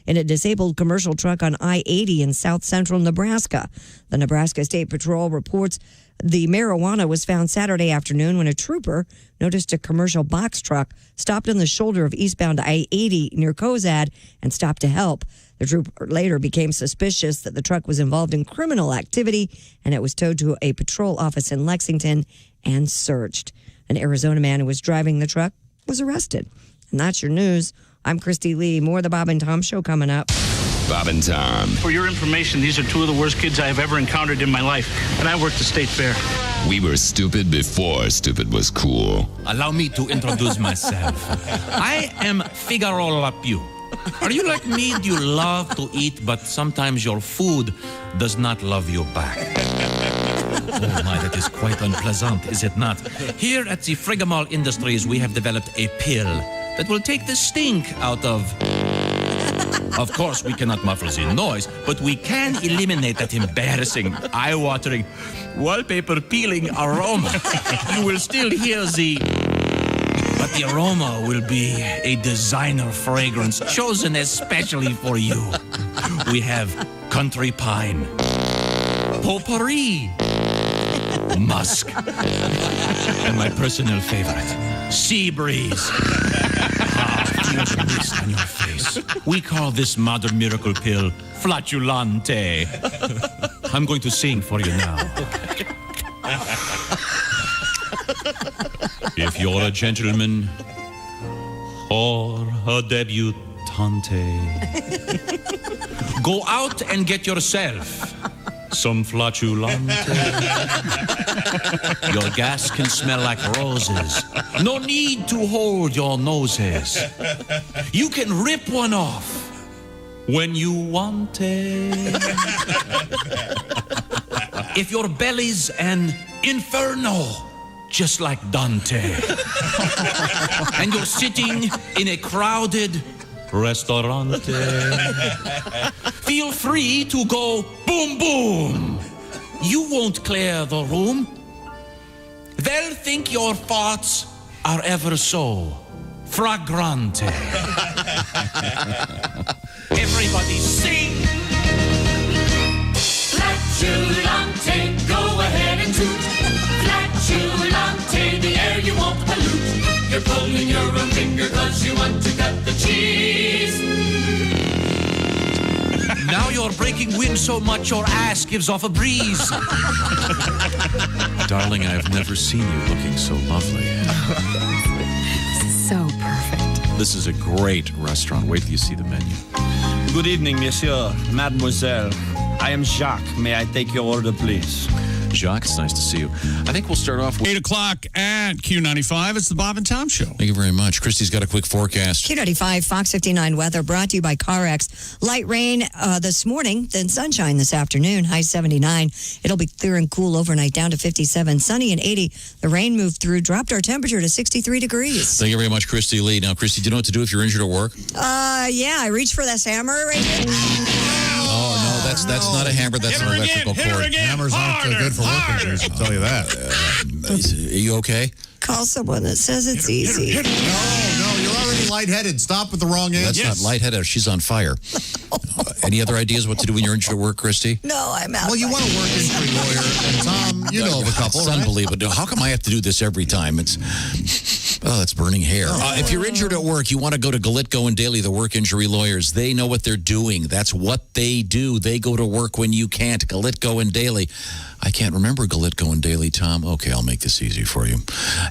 in a disabled commercial truck on I-80 in south central Nebraska. The Nebraska State Patrol reports the marijuana was found Saturday afternoon when a trooper noticed a commercial box truck stopped on the shoulder of eastbound I-80 near Cozad and stopped to help. The trooper later became suspicious that the truck was involved in criminal activity, and it was towed to a patrol office in Lexington and searched. An Arizona man who was driving the truck was arrested. And that's your news. I'm Christy Lee. More of the Bob and Tom Show coming up. Bob and Tom. For your information, these are two of the worst kids I have ever encountered in my life, and I worked the state fair. We were stupid before stupid was cool. Allow me to introduce myself. I am Figaro Lapiu. Are you like me? Do you love to eat, but sometimes your food does not love you back? Oh my, that is quite unpleasant, is it not? Here at the Frigamall Industries, we have developed a pill that will take the stink out of... Of course, we cannot muffle the noise, but we can eliminate that embarrassing, eye-watering, wallpaper-peeling aroma. You will still hear the... But the aroma will be a designer fragrance chosen especially for you. We have country pine, potpourri, musk, and my personal favorite, sea breeze. Feel the mist on your face. We call this modern miracle pill flatulante. I'm going to sing for you now. If you're a gentleman or a debutante, go out and get yourself some flatulante. Your gas can smell like roses. No need to hold your noses. You can rip one off when you want it. If your belly's an inferno, just like Dante, and you're sitting in a crowded restaurante, feel free to go boom, boom. You won't clear the room. They'll think your thoughts are ever so fragrante. Everybody sing. Flatulante, go ahead and toot. Flatulante, the air you won't pollute. You're pulling your own finger cause you want to cut the cheese. Now you're breaking wind so much your ass gives off a breeze. Darling, I've never seen you looking so lovely. This is so perfect. This is a great restaurant. Wait till you see the menu. Good evening, monsieur, mademoiselle. I am Jacques. May I take your order, please? Jacques, it's nice to see you. I think we'll start off with 8 o'clock at Q95. It's the Bob and Tom Show. Thank you very much. Christy's got a quick forecast. Q95, Fox 59 weather brought to you by CarX. Light rain this morning, then sunshine this afternoon, high 79. It'll be clear and cool overnight, down to 57. Sunny and 80. The rain moved through, dropped our temperature to 63 degrees. Thank you very much, Christy Lee. Now, Christy, do you know what to do if you're injured at work? Yeah, I reached for this hammer right here. Oh, no, that's not a hammer. That's an electrical cord. Hammers aren't good for work injuries, I'll tell you that. Are you okay? Call someone that says it's easy. No, you're already lightheaded. Stop with the wrong answer. That's not lightheaded. She's on fire. Any other ideas what to do when you're injured at work, Christy? No, I'm out. Well, you want a work injury lawyer, and Tom, you know of a couple, It's right? unbelievable. How come I have to do this every time? That's burning hair. If you're injured at work, you want to go to Galitko and Daly, the work injury lawyers. They know what they're doing. That's what they do. They go to work when you can't. Galitko and Daly. I can't remember Galitko and Daly, Tom. Okay, I'll make this easy for you.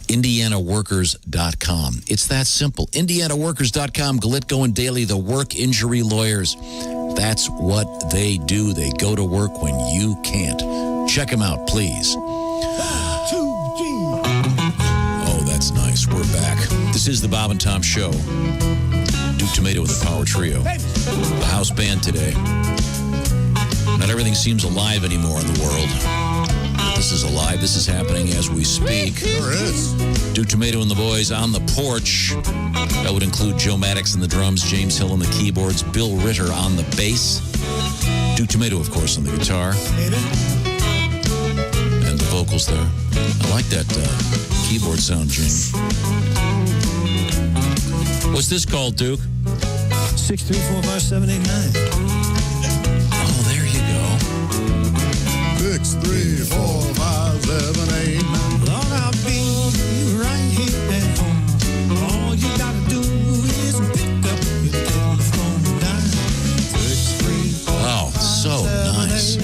IndianaWorkers.com. It's that simple. IndianaWorkers.com. Galitko and Daly, the work injury lawyers. That's what they do. They go to work when you can't. Check them out, please. Oh, that's nice. We're back. This is the Bob and Tom Show. Duke Tomato with the Power Trio. The house band today. Not everything seems alive anymore in the world. But this is alive. This is happening as we speak. Sure is. Duke Tomato and the boys on the porch. That would include Joe Maddox on the drums, James Hill on the keyboards, Bill Ritter on the bass, Duke Tomato, of course, on the guitar, and the vocals there. I like that keyboard sound, James. What's this called, Duke? 6, 3, 4, 5, 7, 8, 9. Oh, there you go. 6, 3, 4, 5, 7, 8, 9. Lord, I'll be right here at home. All you gotta do is pick up your telephone dial. 6, 3, 4, Oh, so nice.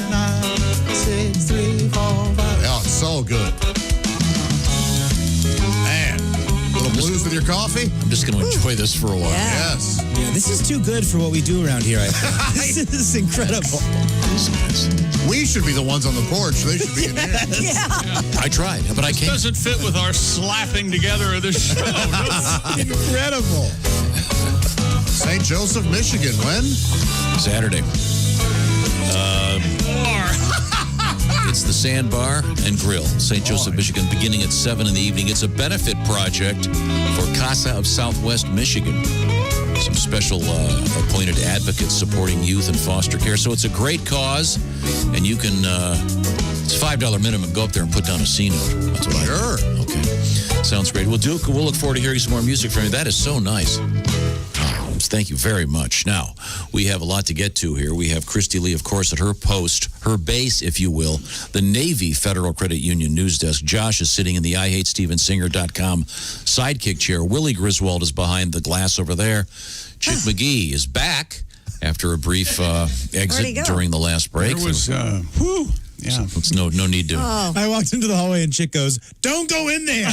6, 3, 4, 5. Yeah, it's so good. Man, a little blues with your coffee? I'm just going to enjoy this for a while. Yes. Yeah, this is too good for what we do around here, I think. This is incredible. We should be the ones on the porch. They should be in here. I tried, but I This can't. doesn't fit with our slapping together of the show. Incredible. St. Joseph, Michigan. When? Saturday. It's the Sandbar and Grill, St. Joseph, Michigan, beginning at 7 in the evening. It's a benefit project for Casa of Southwest Michigan. Some special appointed advocates supporting youth and foster care. So it's a great cause, and you can, it's a $5 minimum. Go up there and put down a C note. That's what I heard. Okay. Sounds great. Well, Duke, we'll look forward to hearing some more music from you. That is so nice. Thank you very much. Now, we have a lot to get to here. We have Christy Lee, of course, at her post, her base, if you will, the Navy Federal Credit Union news desk. Josh is sitting in the IHateStevenSinger.com sidekick chair. Willie Griswold is behind the glass over there. Chick McGee is back after a brief exit during the last break. There was, yeah. It's no need to. I walked into the hallway and Chick goes, "Don't go in there."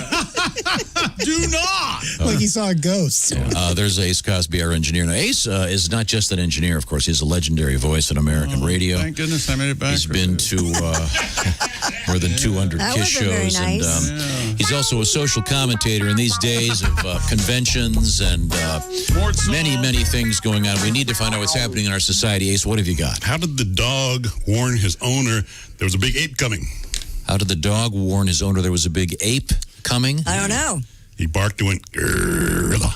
Do not. Like he saw a ghost. There's Ace Cosby, our engineer. Now, Ace is not just an engineer, of course. He's a legendary voice in American radio. Thank goodness I made it back. He's been to more than 200 That KISS wasn't very shows. nice. And he's also a social commentator in these days of conventions and many things going on. We need to find out what's happening in our society. Ace, what have you got? How did the dog warn his owner there was a big ape coming? How did the dog warn his owner there was a big ape coming? I don't know. He barked and went, gorilla.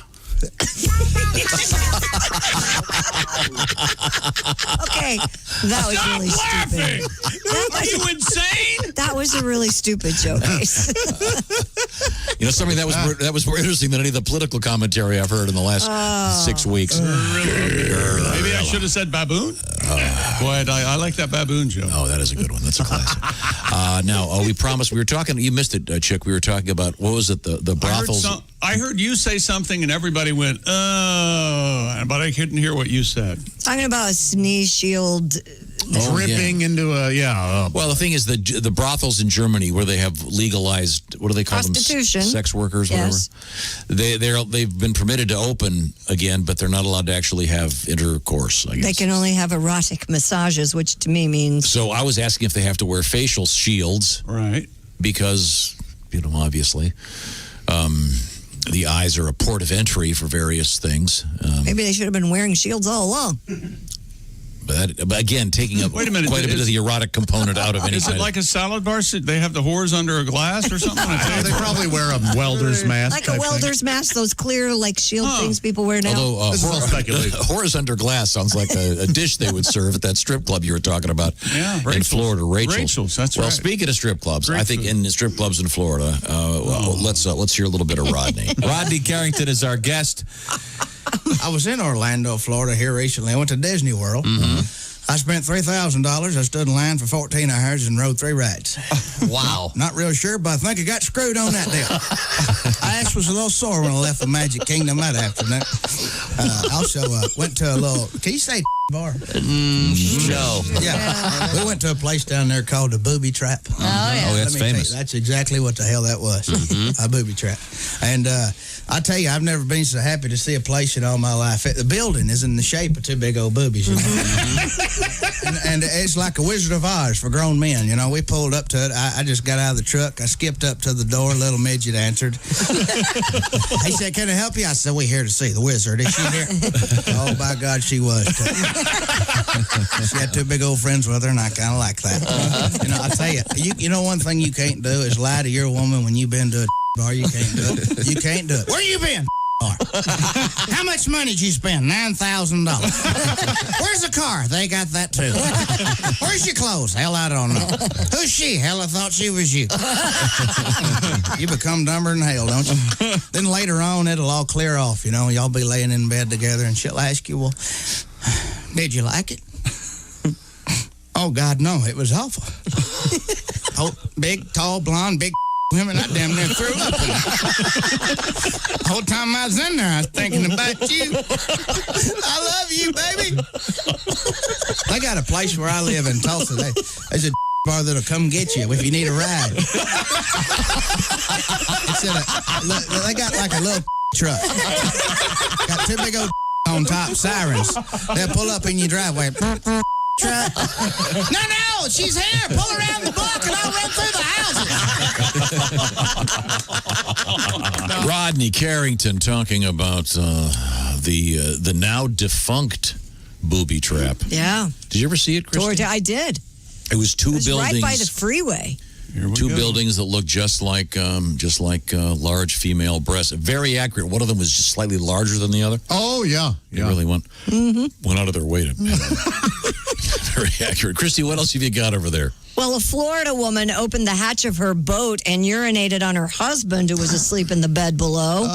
Okay, that was really stupid. Are you insane? That was a really stupid joke. You know, something that was more interesting than any of the political commentary I've heard in the last 6 weeks. Maybe I should have said baboon. Boy, I like that baboon joke. Oh, that is a good one. That's a classic. Now, we promised we were talking. You missed it, Chick. We were talking about what was it? The brothels. I heard you say something, and everybody went, "Oh," but I couldn't hear what you said. Talking about a sneeze shield dripping into a Well, the thing is, the brothels in Germany where they have legalized, what do they call Prostitution. them? Sex workers, Yes. whatever. They've been permitted to open again, but they're not allowed to actually have intercourse, I guess. They can only have erotic massages, which to me means. So I was asking if they have to wear facial shields. Right. Because, obviously, the eyes are a port of entry for various things. Maybe they should have been wearing shields all along. But again, taking up Wait a minute, quite a bit of the erotic component out of any Is it kind like a salad bar? They have the whores under a glass or something? They probably wear a welder's mask. Like a welder's mask, those clear, shield things people wear now. Although This is all speculation. whores under glass sounds like a dish they would serve at that strip club you were talking about in Florida, Rachel's. That's well, right. speaking of strip clubs, Great I think food. in the strip clubs in Florida, let's hear a little bit of Rodney. Rodney Carrington is our guest. I was in Orlando, Florida here recently. I went to Disney World. I spent $3,000. I stood in line for 14 hours and rode 3 rides. Wow. Not real sure, but I think I got screwed on that deal. My ass was a little sore when I left the Magic Kingdom that afternoon. Also, went to a little, can you say bar? No. Yeah. We went to a place down there called the Booby Trap. Oh, yeah. Oh, that's Let me tell you, famous. that's exactly what the hell that was. A booby trap. And I tell you, I've never been so happy to see a place in all my life. The building is in the shape of 2 big old boobies, you know? and it's like a Wizard of Oz for grown men, you know. We pulled up to it. I just got out of the truck. I skipped up to the door. Little midget answered. He said, "Can I help you?" I said, "We're here to see the wizard. Is she here?" Oh, by God, she was. She had 2 big old friends with her, and I kind of like that. You know, I tell you, you know one thing you can't do is lie to your woman when you've been to a bar. You can't do it. You can't do it. Where you been? Bar. How much money did you spend? $9,000. Where's the car? They got that too. Where's your clothes? Hell, I don't know. Who's she? Hell, I thought she was you. You become dumber than hell, don't you? Then later on, it'll all clear off. You know, y'all be laying in bed together, and she'll ask you, "Well, did you like it?" Oh, God, no, it was awful. Oh, big, tall, blonde, big women, I damn near threw up. The whole time I was in there, I was thinking about you. I love you, baby. They got a place where I live in Tulsa. There's a bar that'll come get you if you need a ride. They got like a little truck. Got 2 big old on top sirens. They'll pull up in your driveway. Truck. No, she's here. Pull around the block and I'll run through the houses. Rodney Carrington talking about the now defunct booby trap. Yeah. Did you ever see it, Christy? Georgia, I did. It was 2 It was buildings. right by the freeway. 2 buildings that looked just like large female breasts. Very accurate. One of them was just slightly larger than the other. Oh, yeah. They really went out of their way to. Very accurate. Christy, what else have you got over there? Well, a Florida woman opened the hatch of her boat and urinated on her husband, who was asleep in the bed below.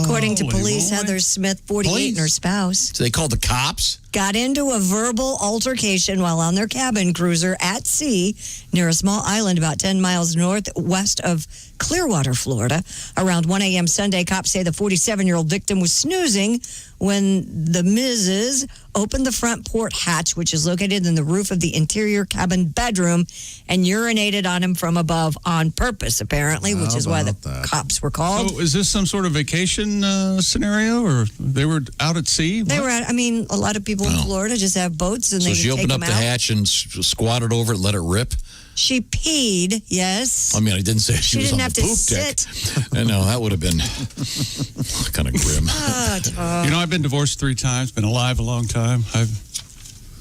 According to police, Heather Smith, 48, and her spouse. So they called the cops? Got into a verbal altercation while on their cabin cruiser at sea near a small island about 10 miles northwest of Clearwater, Florida. Around 1 a.m. Sunday, cops say the 47-year-old victim was snoozing when the Mrs. opened the front port hatch, which is located in the roof of the interior cabin bedroom, and urinated on him from above on purpose, apparently, which is why the cops were called. So is this some sort of vacation scenario, or they were out at sea? They were at, a lot of people in Florida just have boats, and So they she take opened up them the out. hatch and squatted over it, let it rip? She peed, yes. I mean, I didn't say she was didn't on have the to poop deck. sit. I know, that would have been kind of grim. I've been divorced 3 times, been alive a long time.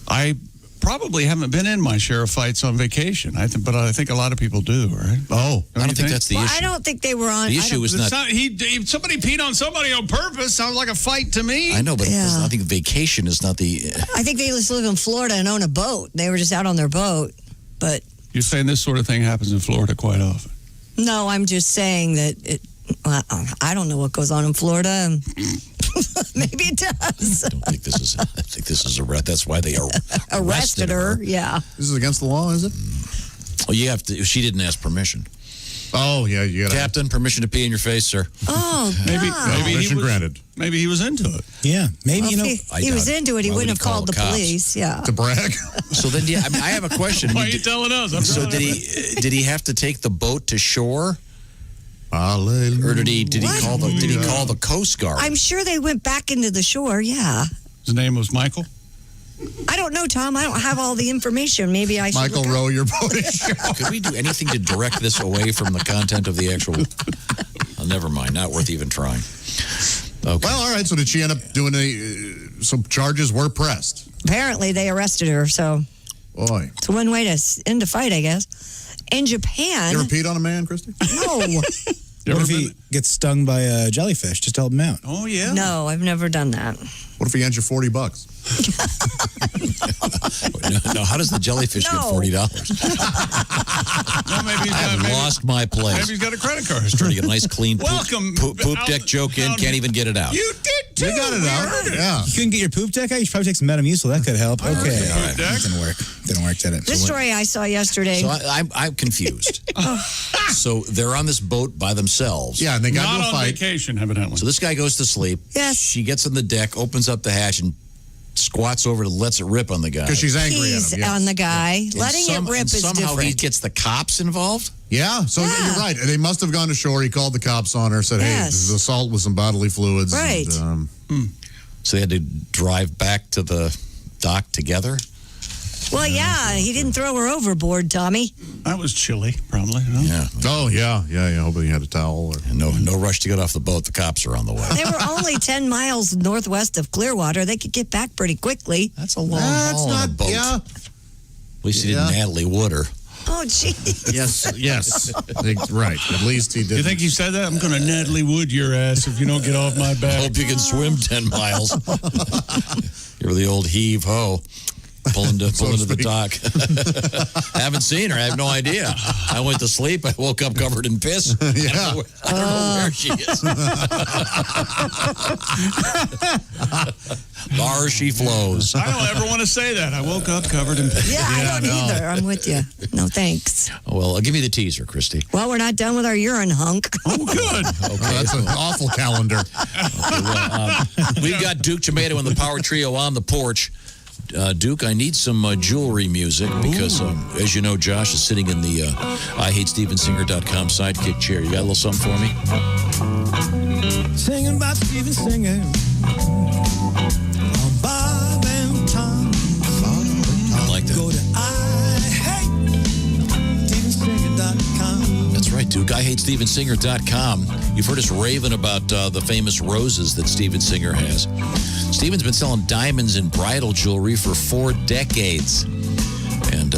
I probably haven't been in my share of fights on vacation. But I think a lot of people do, right? Oh, I don't think that's the Well, issue. I don't think they were on. The issue is not. Somebody peed on somebody on purpose. Sounds like a fight to me. I know, but I think vacation is not the. I think they just live in Florida and own a boat. They were just out on their boat. But You're saying this sort of thing happens in Florida quite often. no, I'm just saying that I don't know what goes on in Florida. Maybe it does. I think this is that's why they arrested her. Yeah. This is against the law, is it? Oh, you have to. She didn't ask permission. Oh, yeah, you got Captain, permission to pee in your face, sir. Oh, Maybe permission granted. Maybe he was into it. Yeah, maybe, Well, if he was into it, he wouldn't have called the police. Yeah. To brag. So then, I have a question. Why are you telling us? So did he have to take the boat to shore? Hallelujah. Or did he call the Coast Guard? I'm sure they went back into the shore. Yeah. His name was Michael? I don't know, Tom. I don't have all the information. Maybe I should. Michael, row your boat ashore. Could we do anything to direct this away from the content of the actual? Oh, never mind. Not worth even trying. Okay. Well, all right. So did she end up doing some charges were pressed? Apparently, they arrested her. So Boy. it's one way to end a fight, I guess. In Japan. You ever peed on a man, Christy? No. What if he gets stung by a jellyfish? Just help him out. Oh, yeah. No, I've never done that. What if he hands you $40? No, how does the jellyfish get $40? Well, maybe I've lost my place. Maybe he's got a credit card. Just trying to get a nice clean Welcome. poop deck joke in. Can't even get it out. You did too. You got it out. Yeah. You couldn't get your poop deck out? You should probably take some Metamucil. That could help. Okay. All right. Didn't work. Didn't work, did it? This story I saw yesterday. So I'm confused. So they're on this boat by themselves. Yeah, and they got Not into a on fight. vacation, evidently. So this guy goes to sleep. Yes. She gets on the deck, opens up the hatch, and squats over and lets it rip on the guy. Because she's angry He's at him. Yes. on the guy. Letting it rip is somehow different. he gets the cops involved? Yeah, so you're right. They must have gone to shore. He called the cops on her, said, hey, Yes. this is assault with some bodily fluids. Right. And, So they had to drive back to the dock together? Well, yeah, he didn't throw her overboard, Tommy. That was chilly, probably. Huh? Yeah. Oh, yeah. Hoping he had a towel. Or... No rush to get off the boat. The cops are on the way. They were only 10 miles northwest of Clearwater. They could get back pretty quickly. That's a long haul on a boat. Yeah. At least he didn't Natalie Wood her. Oh, gee. Yes. Right. At least he did. You think he said that? I'm going to Natalie Wood your ass if you don't get off my back. Hope you can swim 10 miles. You're the old heave-ho. Pulling to the dock. I haven't seen her. I have no idea. I went to sleep. I woke up covered in piss. Yeah. I don't know where she is. Bar she flows. I don't ever want to say that. I woke up covered in piss. Yeah, I don't either. I'm with you. No, thanks. Well, give me the teaser, Christy. Well, we're not done with our urine hunk. Oh, good. Okay. That's an awful calendar. Okay, well, we've got Duke Tomato and the Power Trio on the porch. Duke, I need some jewelry music because, as you know, Josh is sitting in the IHateStevenSinger.com sidekick chair. You got a little something for me? Singing about Steven Singer. On Bob and Tom. I like that. Go to IHateStevenSinger.com. That's right, Duke. IHateStevenSinger.com. You've heard us raving about the famous roses that Steven Singer has. Steven's been selling diamonds and bridal jewelry for 4 decades. And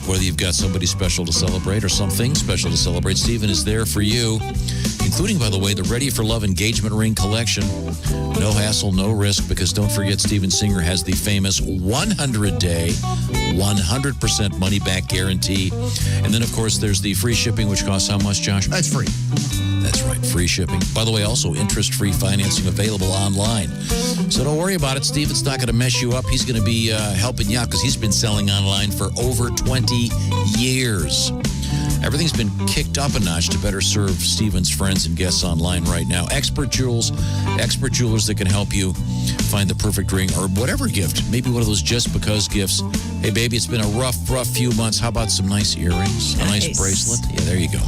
whether you've got somebody special to celebrate or something special to celebrate, Steven is there for you, including, by the way, the Ready for Love engagement ring collection. No hassle, no risk, because don't forget, Steven Singer has the famous 100-day, 100% money-back guarantee. And then, of course, there's the free shipping, which costs how much, Josh? That's free. That's right, free shipping. By the way, also interest-free financing available online. So don't worry about it. Steven's not going to mess you up. He's going to be helping you out because he's been selling online for over 20 years. Everything's been kicked up a notch to better serve Steven's friends and guests online right now. Expert jewelers that can help you find the perfect ring or whatever gift. Maybe one of those just because gifts. Hey, baby, it's been a rough few months. How about some nice earrings? A nice bracelet? Yeah, there you go.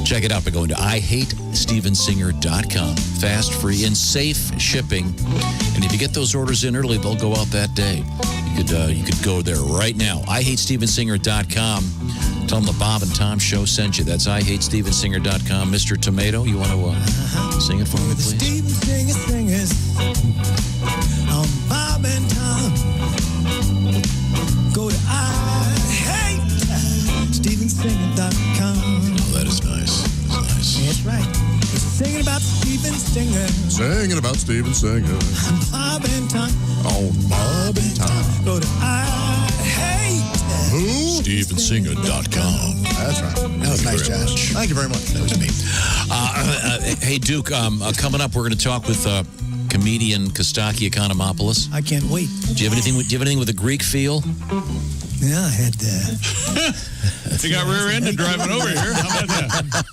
Check it out by going to IHateStevenSinger.com. Fast, free, and safe shipping. And if you get those orders in early, they'll go out that day. You could go there right now. IHateStevenSinger.com. Tell them the Bob and Tom Show sent you. That's IHateStevenSinger.com. Mr. Tomato, you want to sing it for me, please? Steven Singer singers on Bob and Tom. Go to IHateStevenSinger.com. Oh, that is nice. That is nice. That's right. We're singing about Steven Singer. Singing about Steven Singer. On Bob and Tom. On Bob and Tom. Go to StevenSinger.com. That's right. That was nice, Josh. Thank you very much. That was me. Hey, Duke, coming up, we're going to talk with comedian Kostaki Economopoulos. I can't wait. Do you have anything with a Greek feel? Yeah, I had You got rear-ended driving over here. How about that?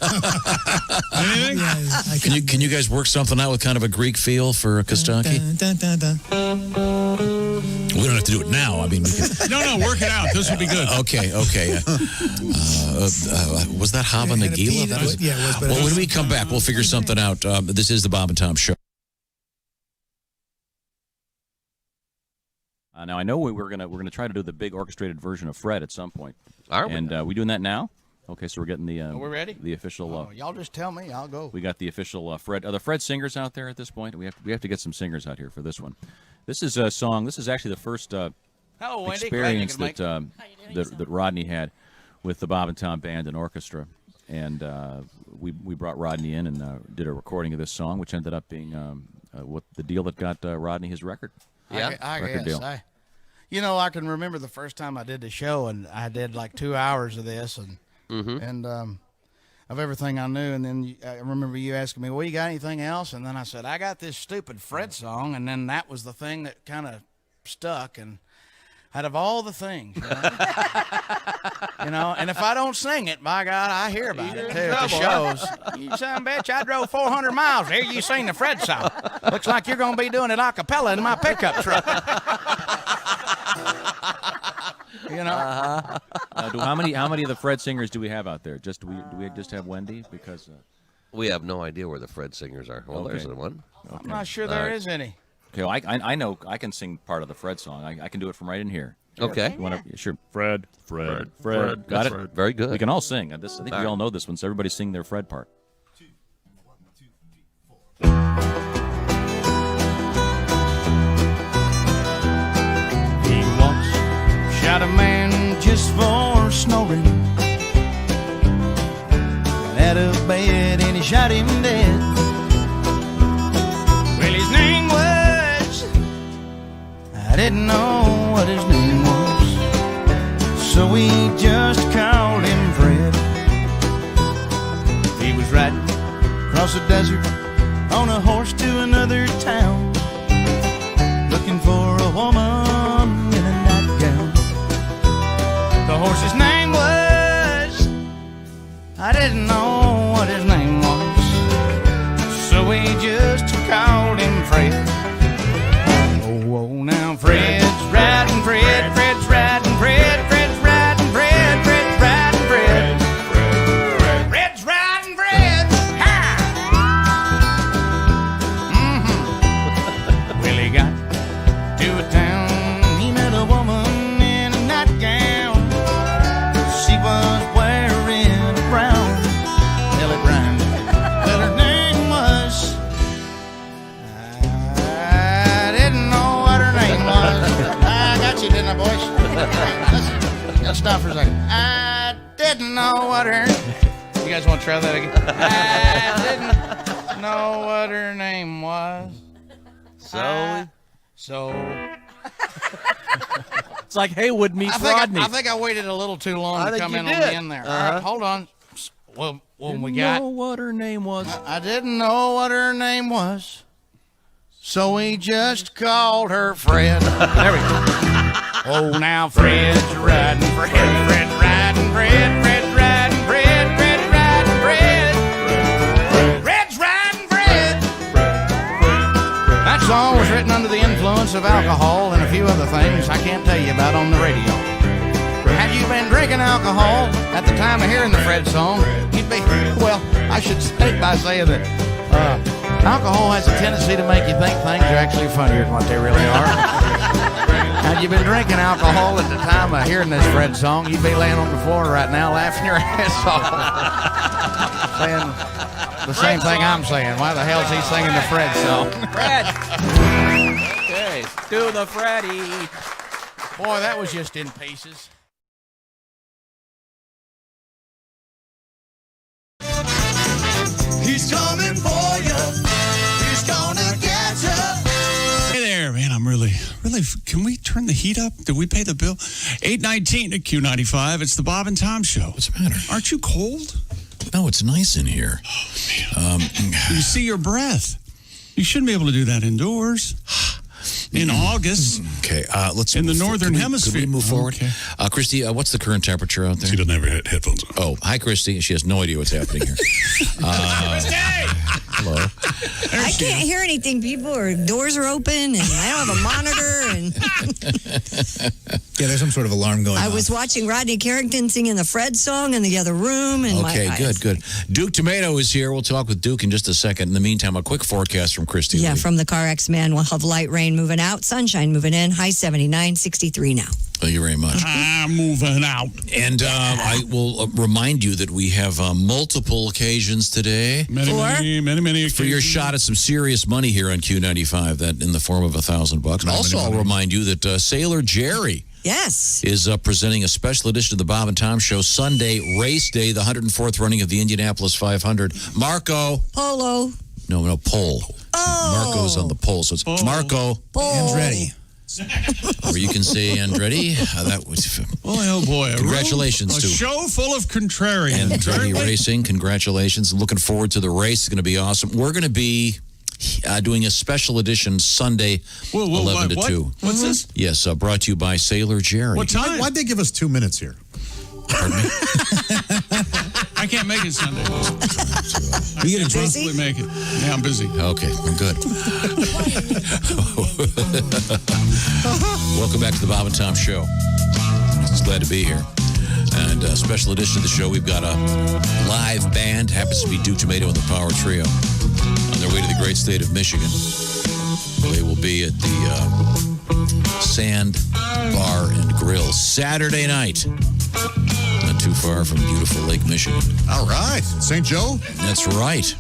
Anything? Can you guys work something out with kind of a Greek feel for Kostaki? We don't have to do it now. I mean, we can... No, work it out. This will be good. Okay. Was that Hava Nagila? That was... Yeah, it was. But Well, when we come back, we'll figure something out. This is the Bob and Tom Show. Now I know we're gonna try to do the big orchestrated version of Fred at some point. Are we? And we doing that now? Okay, so we're getting the. Are we ready? The official. Y'all just tell me. I'll go. We got the official Fred. Are the Fred singers out there at this point? We have to get some singers out here for this one. This is a song. This is actually the first experience that Rodney had with the Bob and Tom Band and Orchestra, and we brought Rodney in and did a recording of this song, which ended up being what the deal that got Rodney his record. Yeah, I record guess. deal. I can remember the first time I did the show, and I did like 2 hours of this, and of everything I knew. And then I remember you asking me, well, you got anything else? And then I said, I got this stupid Fred song. And then that was the thing that kind of stuck. And out of all the things, and if I don't sing it, by God, I hear about it too at the shows. You son of a bitch, I drove 400 miles. Here you sing the Fred song. Looks like you're going to be doing it a cappella in my pickup truck. How many of the Fred singers do we have out there? Do we just have Wendy? Because we have no idea where the Fred singers are. Well, there's one. Okay. I'm not sure there is any. Okay, well, I know I can sing part of the Fred song. I can do it from right in here. Okay. You wanna, sure. Fred. Got it? Fred. Very good. We can all sing. I think we all know this one, so everybody sing their Fred part. He once shot a man just for snoring. Got out of bed and he shot him dead. Well, his name was, I didn't know what his name was, so we just called him Fred. He was riding across the desert on a horse to another town, looking for a woman in a nightgown. The horse's name was, I didn't know what his name was, so we just called him Fred. Oh, now Fred's riding Fred, Fred's riding Fred, Fred's riding Fred, Fred's riding Fred, Fred's riding Fred. Ha! Well, he got to a town, he met a woman in a nightgown. She was wearing a brown belly brand. Well, her name was, I didn't know what her name was. I got you, didn't I, boys? Listen, let's stop for a second. I didn't know what her... You guys want to try that again? I didn't know what her name was. So... It's like Haywood meets Rodney. I think I waited a little too long to come in on the end there. All right, hold on. Well, when we got... know what her name was. I didn't know what her name was, so we just called her Fred. There we go. Oh, now Fred's riding Fred, Fred riding Fred, Fred riding Fred, Fred riding Fred, Fred's riding Fred. That song was written under the influence of alcohol and a few other things I can't tell you about on the radio. Had you been drinking alcohol at the time of hearing the Fred song, you'd be, well, I should say by saying that alcohol has a tendency to make you think things are actually funnier than what they really are. Had you been drinking alcohol at the time of hearing this Fred song, you'd be laying on the floor right now laughing your ass off. Saying the same thing I'm saying. Why the hell is he singing the Fred song? Fred. Okay, do the Freddy. Boy, that was just in pieces. He's coming for you. He's gonna get you. Hey there, man. I'm really, can we turn the heat up? Did we pay the bill? 8:19 at Q95. It's the Bob and Tom Show. What's the matter? Aren't you cold? No, it's nice in here. Oh, man. You see your breath. You shouldn't be able to do that indoors. in August. Okay, let's in the move northern could hemisphere. we move forward? Okay. Christy, what's the current temperature out there? She doesn't have her headphones on. Oh, hi, Christy. She has no idea what's happening here. Hello. I can't hear anything, people, or doors are open, and I don't have a monitor. And yeah, there's some sort of alarm going on. I was watching Rodney Carrington singing the Fred song in the other room. And Okay, good. Duke Tomato is here. We'll talk with Duke in just a second. In the meantime, a quick forecast from Christy. Yeah, Lee. from the Car X Man, we'll have light rain moving out, sunshine moving in, high 79, 63 now. Thank you very much. I'm moving out. And I will remind you that we have multiple occasions today. Many occasions. For your shot at some serious money here on Q95, that in the form of $1,000. And also, I'll remind you that Sailor Jerry is presenting a special edition of the Bob and Tom Show Sunday Race Day, the 104th running of the Indianapolis 500. Marco. Polo. No, pole. Oh. Marco's on the pole, so it's Marco. Andretti. Or you can say Andretti. That was. Oh boy! Congratulations a to show full of contrarians. Andretti Racing. Congratulations! Looking forward to the race. It's going to be awesome. We're going to be doing a special edition Sunday, 11 to 2. What's this? Yes, brought to you by Sailor Jerry. What time? Why'd they give us 2 minutes here? Pardon me? I can't make it Sunday. We get a possibly make it. Yeah, I'm busy. Okay, we're good. Welcome back to the Bob and Tom Show. Just glad to be here. And a special edition of the show, we've got a live band. Happens to be Duke Tomato and the Power Trio on their way to the great state of Michigan. They will be at the Sand Bar and Grill Saturday night. Not too far from beautiful Lake Michigan. All right. St. Joe? That's right.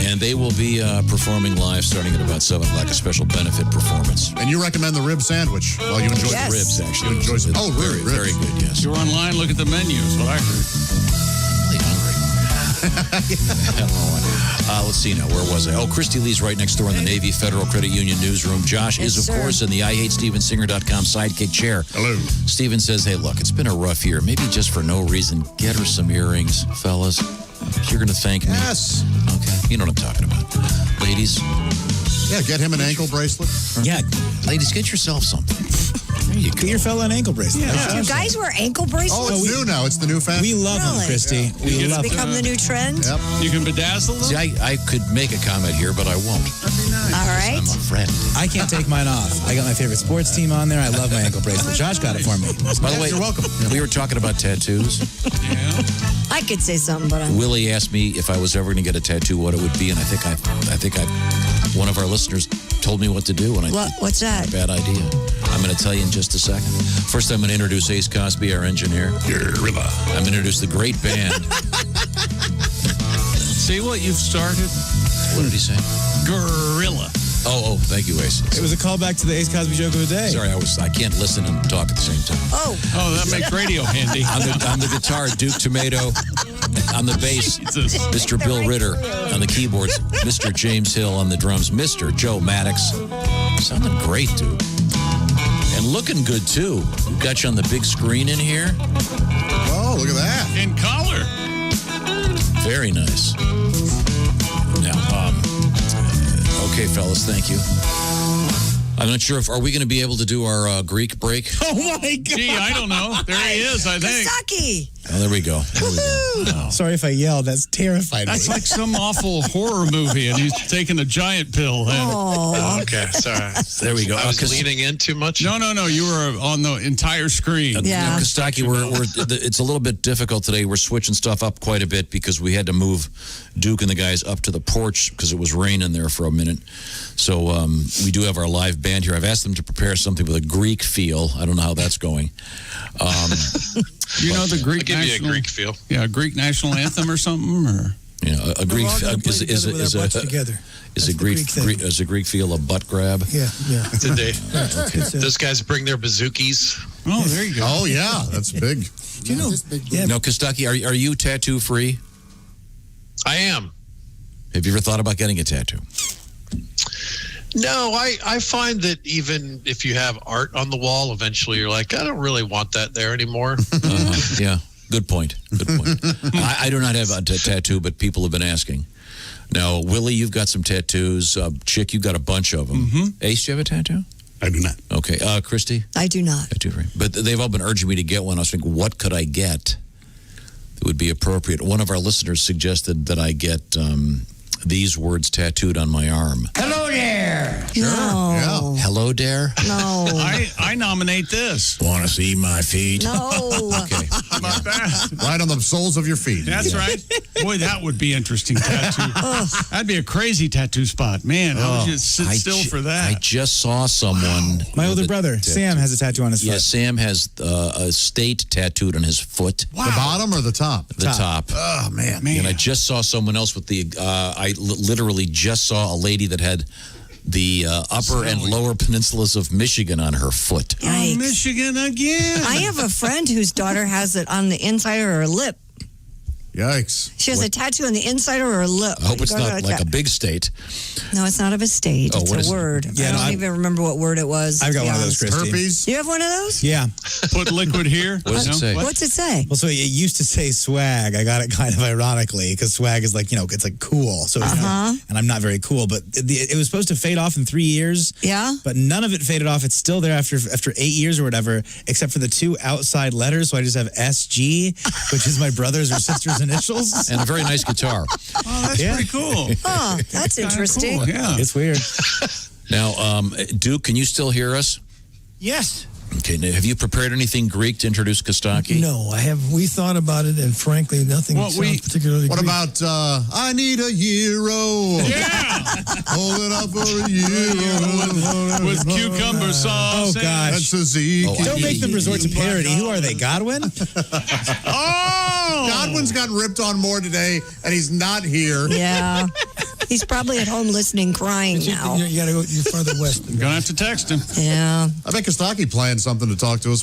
And they will be performing live starting at about 7 o'clock, a special benefit performance. And you recommend the rib sandwich? Well, you enjoy the ribs, actually. You enjoy some, very, ribs. very good, yes. You're online, look at the menu, is what I heard. Let's see now. Where was I? Oh, Christy Lee's right next door in the Navy Federal Credit Union newsroom. Josh is, of course, in the IHateStevenSinger.com sidekick chair. Hello. Steven says, hey, look, it's been a rough year. Maybe just for no reason, get her some earrings, fellas. You're going to thank me. Yes. Okay. You know what I'm talking about. Ladies. Yeah, get him an ankle bracelet. Yeah. Ladies, get yourself something. There you go. Get your fella an ankle bracelet. Do you guys wear ankle bracelets? Oh, it's new now. It's the new fashion. We love them, Christy. Yeah. We It's love become the new trend? Yep. You can bedazzle them? See, I could make a comment here, but I won't. All right. I'm a friend. I can't take mine off. I got my favorite sports team on there. I love my ankle bracelet. Josh got it for me. By the way, You're welcome. We were talking about tattoos. I could say something, but I'm... Willie asked me if I was ever going to get a tattoo, what it would be, and I think one of our listeners told me what to do, and What's that? Bad idea. I'm going to tell you in just a second. First, I'm going to introduce Ace Cosby, our engineer. Gorilla. I'm going to introduce the great band. See what you've started? What did he say? Gorilla. Oh, thank you, Ace. It was a callback to the Ace Cosby joke of the day. Sorry, I can't listen and talk at the same time. Oh, that makes radio handy. On the guitar, Duke Tomato. On the bass, Mr. Bill Ritter. On the keyboards, Mr. James Hill. On the drums, Mr. Joe Maddox. Sounding great, dude. And looking good, too. We've got you on the big screen in here. Oh, look at that. In color. Very nice. Now, okay, fellas, thank you. I'm not sure are we going to be able to do our Greek break? Oh, my God. Gee, I don't know. There he is, I think. Kentucky. Oh, there we go. Oh. Sorry if I yelled. That's terrified That's me. like some awful horror movie, and he's taking a giant pill. Oh. Okay, sorry. There we go. I was leaning in too much. No. You were on the entire screen. Yeah. Kostaki, it's a little bit difficult today. We're switching stuff up quite a bit because we had to move Duke and the guys up to the porch because it was raining there for a minute. So we do have our live band here. I've asked them to prepare something with a Greek feel. I don't know how that's going. You know the Greek I'll give national, you a Greek feel. Yeah, a Greek national anthem or something, or a Greek is a Greek feel a butt grab. Yeah. Did they? Those guys bring their bazookies. Oh, there you go. Oh, yeah. That's big. Do you know? Yeah. No, Kostaki, are you tattoo free? I am. Have you ever thought about getting a tattoo? No, I find that even if you have art on the wall, eventually you're like, I don't really want that there anymore. Yeah, good point. I do not have a tattoo, but people have been asking. Now, Willie, you've got some tattoos. Chick, you've got a bunch of them. Mm-hmm. Ace, do you have a tattoo? I do not. Okay. Christy? I do not. I do, right. But they've all been urging me to get one. I was thinking, what could I get that would be appropriate? One of our listeners suggested that I get these words tattooed on my arm. Hello there. Sure. No. Yeah. Hello there. No. I nominate this. Want to see my feet? No. Okay. How about that? Right on the soles of your feet. That's right. Boy, that would be interesting tattoo. That'd be a crazy tattoo spot. Man, I would just sit still for that. I just saw someone. My older brother, Sam, has a tattoo on his foot. Yeah, Sam has a state tattooed on his foot. Wow. The bottom or the top? The top. Oh, man. And I just saw someone else with the, literally just saw a lady that had the upper and lower peninsulas of Michigan on her foot. Oh, Michigan again. I have a friend whose daughter has it on the inside of her lip. Yikes. She has a tattoo on the inside of her lip. I hope it's not like a big state. No, it's not of a state. Oh, what it's is a it? word. Yeah, I don't even remember what word it was. I've to got be one of those, honest. Christy. Herpes? You have one of those? Yeah. Put liquid here. What does it say? What's it say? Well, so it used to say swag. I got it kind of ironically because swag is like, it's like cool. So, and I'm not very cool, but it was supposed to fade off in 3 years. Yeah. But none of it faded off. It's still there after 8 years or whatever, except for the 2 outside letters. So I just have SG, which is my brother's or sister's initials. And a very nice guitar. Oh, that's pretty cool. Oh, that's interesting. Cool, yeah. It's weird. Now, Duke, can you still hear us? Yes. Okay, now, have you prepared anything Greek to introduce Kostaki? No, I have. We thought about it, and frankly, nothing sounds particularly What Greek. about, I need a euro? Yeah. Hold it up for a euro. With cucumber sauce. Oh, gosh. That's a Z. Don't make them resort to parody. Who are they, Godwin? Oh! Godwin's gotten ripped on more today, and he's not here. Yeah. He's probably at home listening, crying now. You got to go. You're farther west. I'm gonna have to text him. Yeah. I bet Kostaki planned something to talk to us.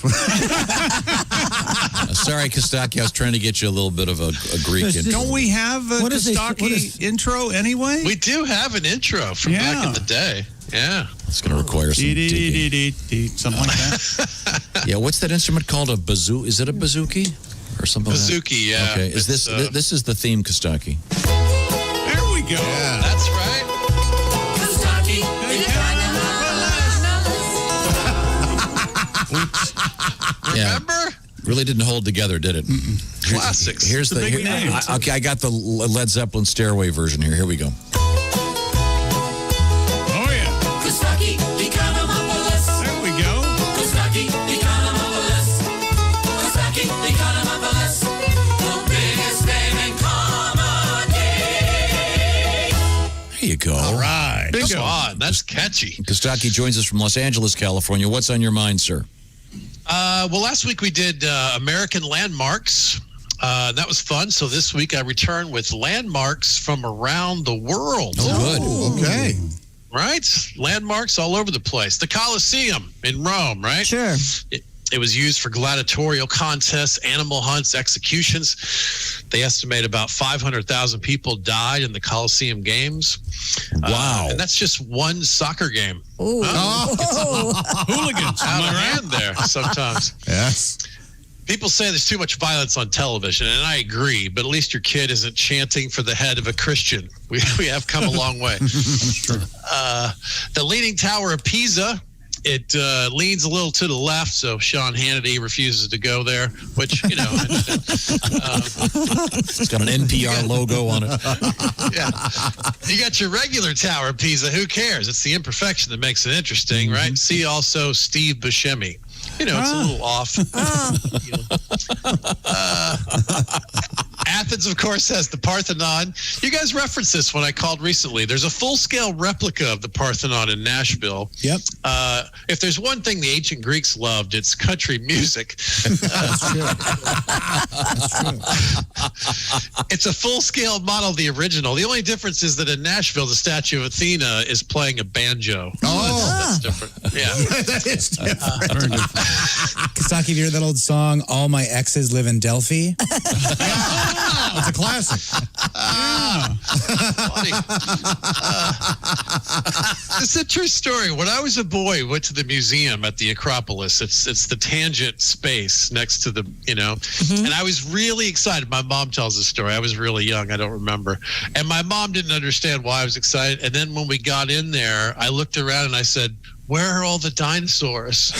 Sorry, Kostaki, I was trying to get you a little bit of a Greek intro. Don't we have a Kostaki intro anyway? We do have an intro from back in the day. Yeah. It's going to require some digging. Something like that. Yeah, what's that instrument called? A bazoo? Is it a bazooki? Or something Bazooki, like that? yeah. Okay, is this is the theme, Kostaki. There we go. Yeah. That's right. Remember? Really didn't hold together, did it? Classics. Here's the big name. okay, I got the Led Zeppelin Stairway version here. Here we go. Oh, yeah. There we go. There you go. All right. Bingo. Come on. That's catchy. Kostaki joins us from Los Angeles, California. What's on your mind, sir? Well, last week we did American landmarks. That was fun. So this week I return with landmarks from around the world. Oh, good. Okay. Right? Landmarks all over the place. The Colosseum in Rome, right? Sure. It was used for gladiatorial contests, animal hunts, executions. They estimate about 500,000 people died in the Colosseum Games. Wow. And that's just one soccer game. Ooh. Hooligans. Out of hand there sometimes. Yes. People say there's too much violence on television, and I agree, but at least your kid isn't chanting for the head of a Christian. We have come a long way. The Leaning Tower of Pisa, it leans a little to the left, so Sean Hannity refuses to go there, which, you know. It's got an NPR logo on it. Yeah. You got your regular Tower of Pisa. Who cares? It's the imperfection that makes it interesting, right? See also Steve Buscemi. You know, it's a little off. Athens, of course, has the Parthenon. You guys referenced this when I called recently. There's a full-scale replica of the Parthenon in Nashville. Yep. If there's one thing the ancient Greeks loved, it's country music. That's true. That's true. It's a full-scale model of the original. The only difference is that in Nashville, the statue of Athena is playing a banjo. Oh. That's different. Yeah. That is different. Very different. Kostaki, have you heard that old song, All My Exes Live in Delphi? It's a classic. funny. It's a true story. When I was a boy, went to the museum at the Acropolis. It's the tangent space next to the, and I was really excited. My mom tells the story. I was really young. I don't remember. And my mom didn't understand why I was excited. And then when we got in there, I looked around and I said, "Where are all the dinosaurs?"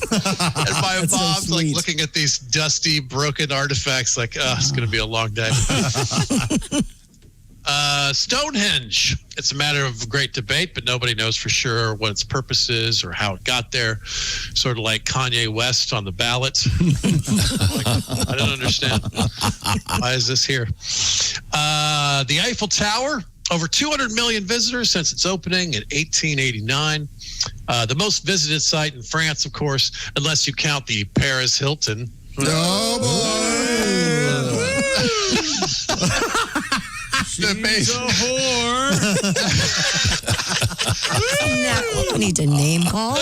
And my mom's like looking at these dusty, broken artifacts like, it's going to be a long day. Stonehenge. It's a matter of great debate, but nobody knows for sure what its purpose is or how it got there. Sort of like Kanye West on the ballot. I don't understand. Why is this here? The Eiffel Tower. Over 200 million visitors since its opening in 1889. The most visited site in France, of course, unless you count the Paris Hilton. Oh, boy. She's a whore. No, you don't need to name call.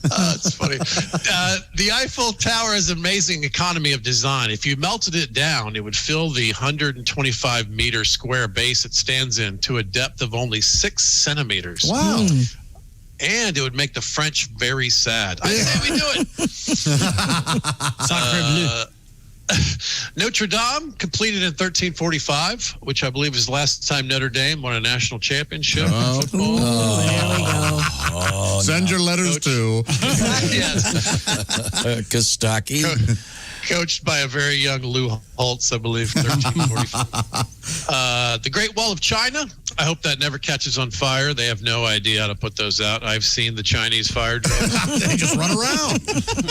It's funny. The Eiffel Tower has an amazing economy of design. If you melted it down, it would fill the 125-meter square base it stands in to a depth of only 6 centimeters. Wow. And it would make the French very sad. I say we do it. Sacre bleu. Notre Dame, completed in 1345, which I believe is the last time Notre Dame won a national championship in football. There we go. Send your letters to. Yes. Kostaki. Coached by a very young Lou Holtz, I believe, 1345. The Great Wall of China. I hope that never catches on fire. They have no idea how to put those out. I've seen the Chinese fire drills. They just run around.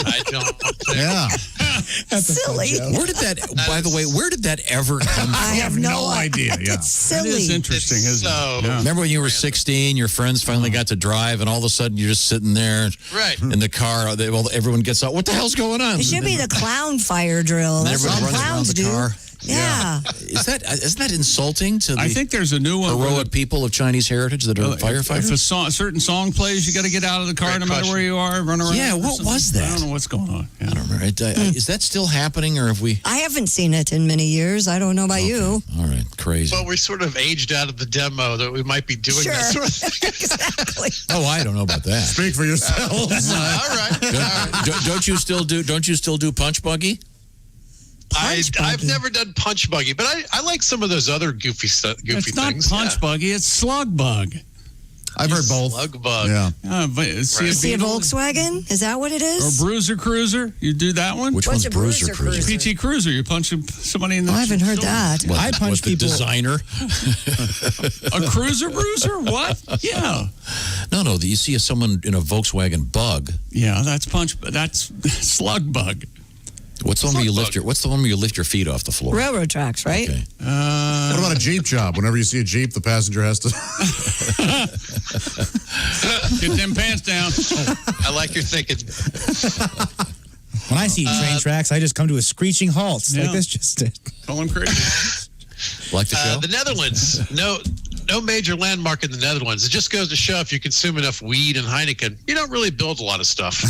I don't think. Yeah. That's silly. Where did that, by the way, where did that ever come from? I have no idea. Yeah. It's silly. That is interesting, isn't it? Yeah. Remember when you were 16, your friends finally got to drive, and all of a sudden you're just sitting there in the car. Everyone gets out. What the hell's going on? It should be the clown fire drill. And That's what everyone runs around clowns the do. car. Yeah. Isn't that insulting to the I think there's a new one. heroic people of Chinese heritage that are firefighters? If a certain song plays, you got to get out of the car no matter where you are, run around. Yeah, what was that? I don't know what's going on. Yeah. I don't remember. Is that still happening, or have we? I haven't seen it in many years. I don't know about you. All right, crazy. Well, we sort of aged out of the demo that we might be doing that sort of thing. Exactly. Oh, I don't know about that. Speak for yourselves. All right. Don't you still do Punch Buggy? I've never done Punch Buggy, but I like some of those other goofy things. It's not Punch Buggy, it's Slug Bug. I've heard both. Slug Bug. Yeah. See a Volkswagen? Is that what it is? Or Bruiser Cruiser? You do that one? Which What's one's a Bruiser Cruiser? PT Cruiser. You punch somebody in the. I haven't heard that. What, I punch the people. designer? A cruiser bruiser? What? Yeah. No. You see someone in a Volkswagen Bug. Yeah, that's Slug Bug. What's the one where you lift your feet off the floor? Railroad tracks, right? Okay. What about a Jeep job? Whenever you see a Jeep, the passenger has to. Get them pants down. I like your thinking. When I see train tracks, I just come to a screeching halt. Like this just did. Call them crazy. Like the show? The Netherlands. No major landmark in the Netherlands. It just goes to show if you consume enough weed and Heineken, you don't really build a lot of stuff.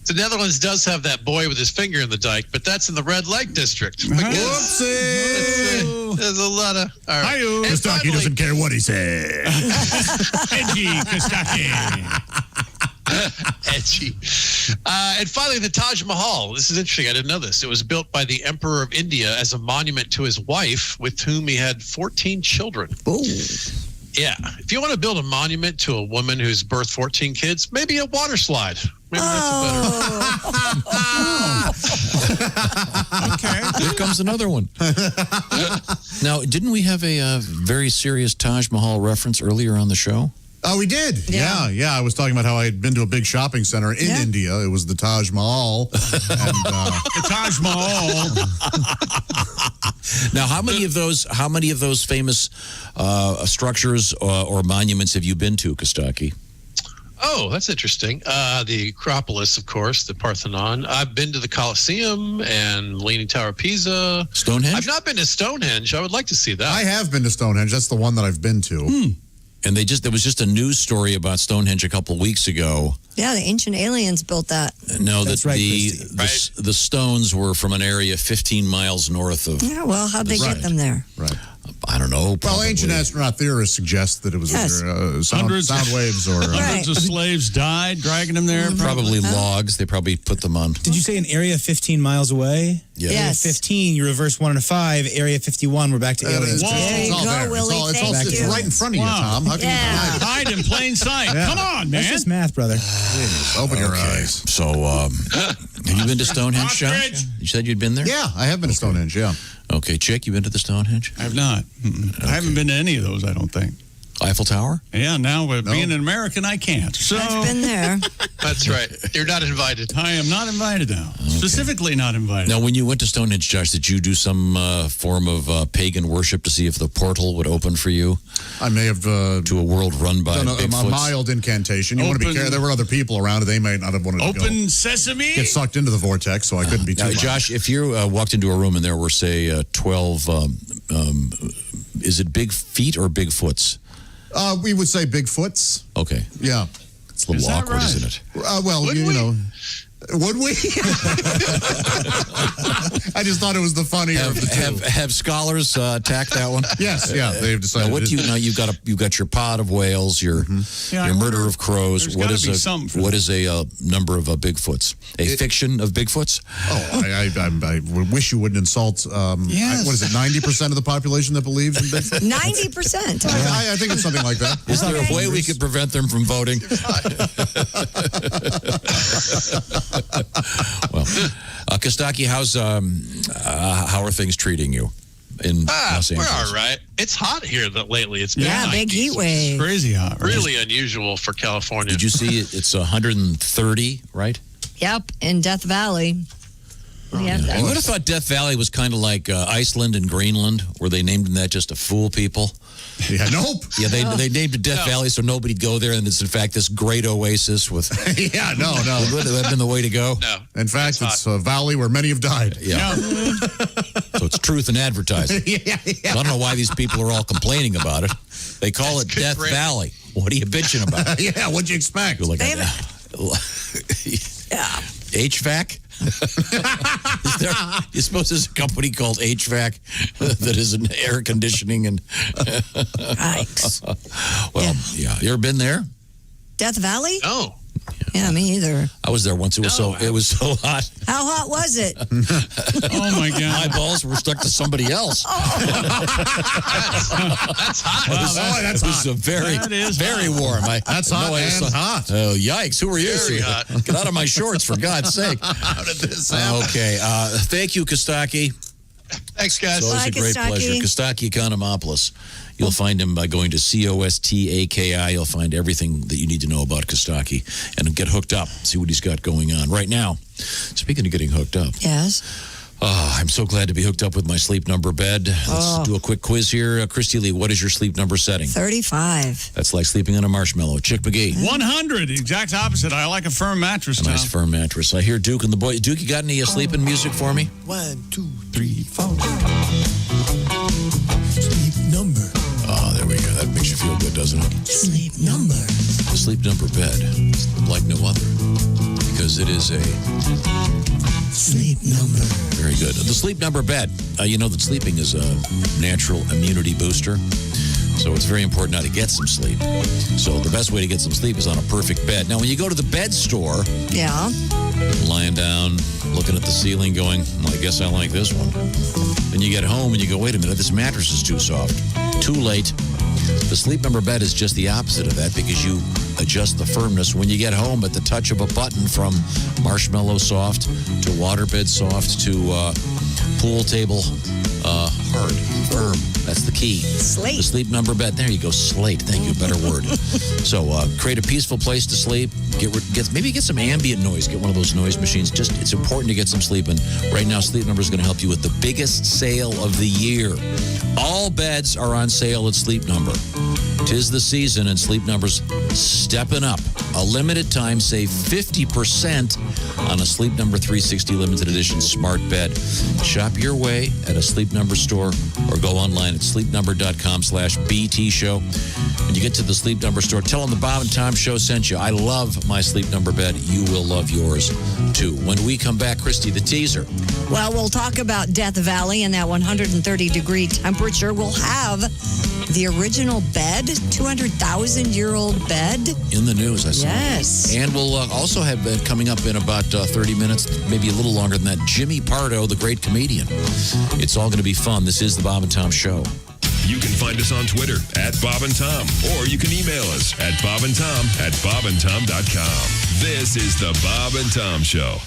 The Netherlands does have that boy with his finger in the dike, but that's in the Red Lake District. Whoopsie! There's a lot of... All right. Kostaki doesn't care what he says. Edgy Kostaki. Edgy. And finally, the Taj Mahal. This is interesting. I didn't know this. It was built by the Emperor of India as a monument to his wife, with whom he had 14 children. Ooh. Yeah. If you want to build a monument to a woman who's birthed 14 kids, maybe a water slide. Maybe that's a better... Okay. Here comes another one. Now, didn't we have a very serious Taj Mahal reference earlier on the show? Oh, we did. Yeah. I was talking about how I had been to a big shopping center in India. It was the Taj Mahal. And, the Taj Mahal. Now, how many of those famous structures or monuments have you been to, Kostaki? Oh, that's interesting. The Acropolis, of course, the Parthenon. I've been to the Colosseum and Leaning Tower of Pisa. Stonehenge? I've not been to Stonehenge. I would like to see that. I have been to Stonehenge. That's the one that I've been to. And there was just a news story about Stonehenge a couple of weeks ago. Yeah, the ancient aliens built that. No, That's that right, the stones were from an area 15 miles north of. Yeah, well, how'd they get them there? Right. I don't know. Well, probably. ancient astronaut theorists suggest that it was Yes. either sound waves or. Hundreds of slaves died, dragging them there. Probably logs. They probably put them on. Did you say an area 15 miles away? Yeah. Area Yes. 15, you reverse 1 and a 5. Area 51, we're back to aliens. There you go, Willie. It's right in front of you, Tom. How can you hide it? Hide in plain sight. Yeah. Come on, man. That's just math, brother. Open your eyes. So, have you been to Stonehenge, Josh? You said you'd been there? Yeah, I have been to Stonehenge, yeah. Okay, Chick, you been to the Stonehenge? I have not. I haven't been to any of those, I don't think. Eiffel Tower? Yeah, now being an American, I can't. So I've been there. That's right. You're not invited. I am not invited now. Specifically not invited. Now, when you went to Stonehenge, Josh, did you do some form of pagan worship to see if the portal would open for you? I may have to a world run by done a Bigfoots? mild incantation. You want to be careful. There were other people around. They may not have wanted to go. Open sesame. Get sucked into the vortex, so I couldn't be too Now, loud. Josh, if you walked into a room and there were, say, 12, is it big feet or big foots? We would say Bigfoots. Okay. Yeah. It's a little awkward, isn't it? Well, you know. Would we? I just thought it was the funnier of the two. Have scholars attacked that one? Yes, yeah, they've decided. Now, what do you know? You've got your pod of whales, your murder of crows. There's What gotta is be a something for what is a number of Bigfoots? A fiction of Bigfoots? Oh, I wish you wouldn't insult. Yes. What is it? 90% of the population that believes in Bigfoot. 90%. I think it's something like that. Is there a way we could prevent them from voting? Well, Kostaki, how are things treating you in Los Angeles? We're all right. It's hot here lately. It's been big 90s. heat wave. Crazy hot. Right? Really unusual for California. Did you see it? It's 130, right? Yep, in Death Valley. We have I that. would have thought Death Valley was kind of like Iceland and Greenland, where they named that just to fool people. Yeah, nope. Yeah, they named it Death Valley so nobody'd go there, and it's in fact this great oasis with. Yeah, no. Would that have been the way to go? No. In fact, it's a valley where many have died. Yeah. So it's truth in advertising. Yeah. I don't know why these people are all complaining about it. They call it Death Valley. What are you bitching about? Yeah, what'd you expect? You're like, They HVAC? You suppose there's a company called HVAC that is an air conditioning and. Yikes. Well, yeah. You ever been there? Death Valley? No. Yeah, me either. I was there once. It was so hot. How hot was it? Oh my God. My balls were stuck to somebody else. That's hot. That's it was very warm. That's hot and hot. Oh, yikes. Who are you? Very hot. Get out of my shorts, for God's sake. How did this happen? Okay. Thank you, Kostaki. Thanks, guys. It's always Bye, a great Kostaki. pleasure. Kostaki Economopoulos. You'll find him by going to COSTAKI. You'll find everything that you need to know about Kostaki and get hooked up. See what he's got going on right now. Speaking of getting hooked up. Yes. I'm so glad to be hooked up with my sleep number bed. Let's do a quick quiz here. Christy Lee, what is your sleep number setting? 35. That's like sleeping on a marshmallow. Chick McGee. 100. The exact opposite. I like a firm mattress. A nice firm mattress. I hear Duke and the boys. Duke, you got any sleeping music for me? 1, 2, 3, 4. Sleep number. Oh, there we go. That makes you feel good, doesn't it? Sleep number. The sleep number bed, like no other, because it is a sleep number. Very good. The sleep number bed. You know that sleeping is a natural immunity booster. So it's very important now to get some sleep. So the best way to get some sleep is on a perfect bed. Now, when you go to the bed store, Yeah. lying down, looking at the ceiling, going, well, I guess I like this one. Then you get home and you go, wait a minute, this mattress is too soft. Too late. The Sleep Number bed is just the opposite of that because you adjust the firmness when you get home at the touch of a button, from marshmallow soft to waterbed soft to pool table hard, firm. That's the key. Slate. The Sleep Number bed. There you go. Slate. Thank you. Better word. So create a peaceful place to sleep. Maybe get some ambient noise. Get one of those noise machines. It's important to get some sleep. And right now, Sleep Number is going to help you with the biggest sale of the year. All beds are on sale at Sleep Number. 'Tis the season and Sleep Number's stepping up. A limited time, save 50% on a Sleep Number 360 limited edition smart bed. Shop your way at a Sleep Number store or go online at sleepnumber.com/BT show. When you get to the Sleep Number store, tell them the Bob and Tom show sent you. I love my Sleep Number bed. You will love yours too. When we come back, Christy, the teaser. Well, we'll talk about Death Valley and that 130-degree temperature. We'll have the original bed, 200,000-year-old bed. In the news, I saw. Yes. And we'll also have coming up in about 30 minutes, maybe a little longer than that, Jimmy Pardo, the great comedian. It's all going to be fun. This is the Bob and Tom Show. You can find us on Twitter @Bob and Tom, or you can email us at bobandtom@bobandtom.com. This is the Bob and Tom Show.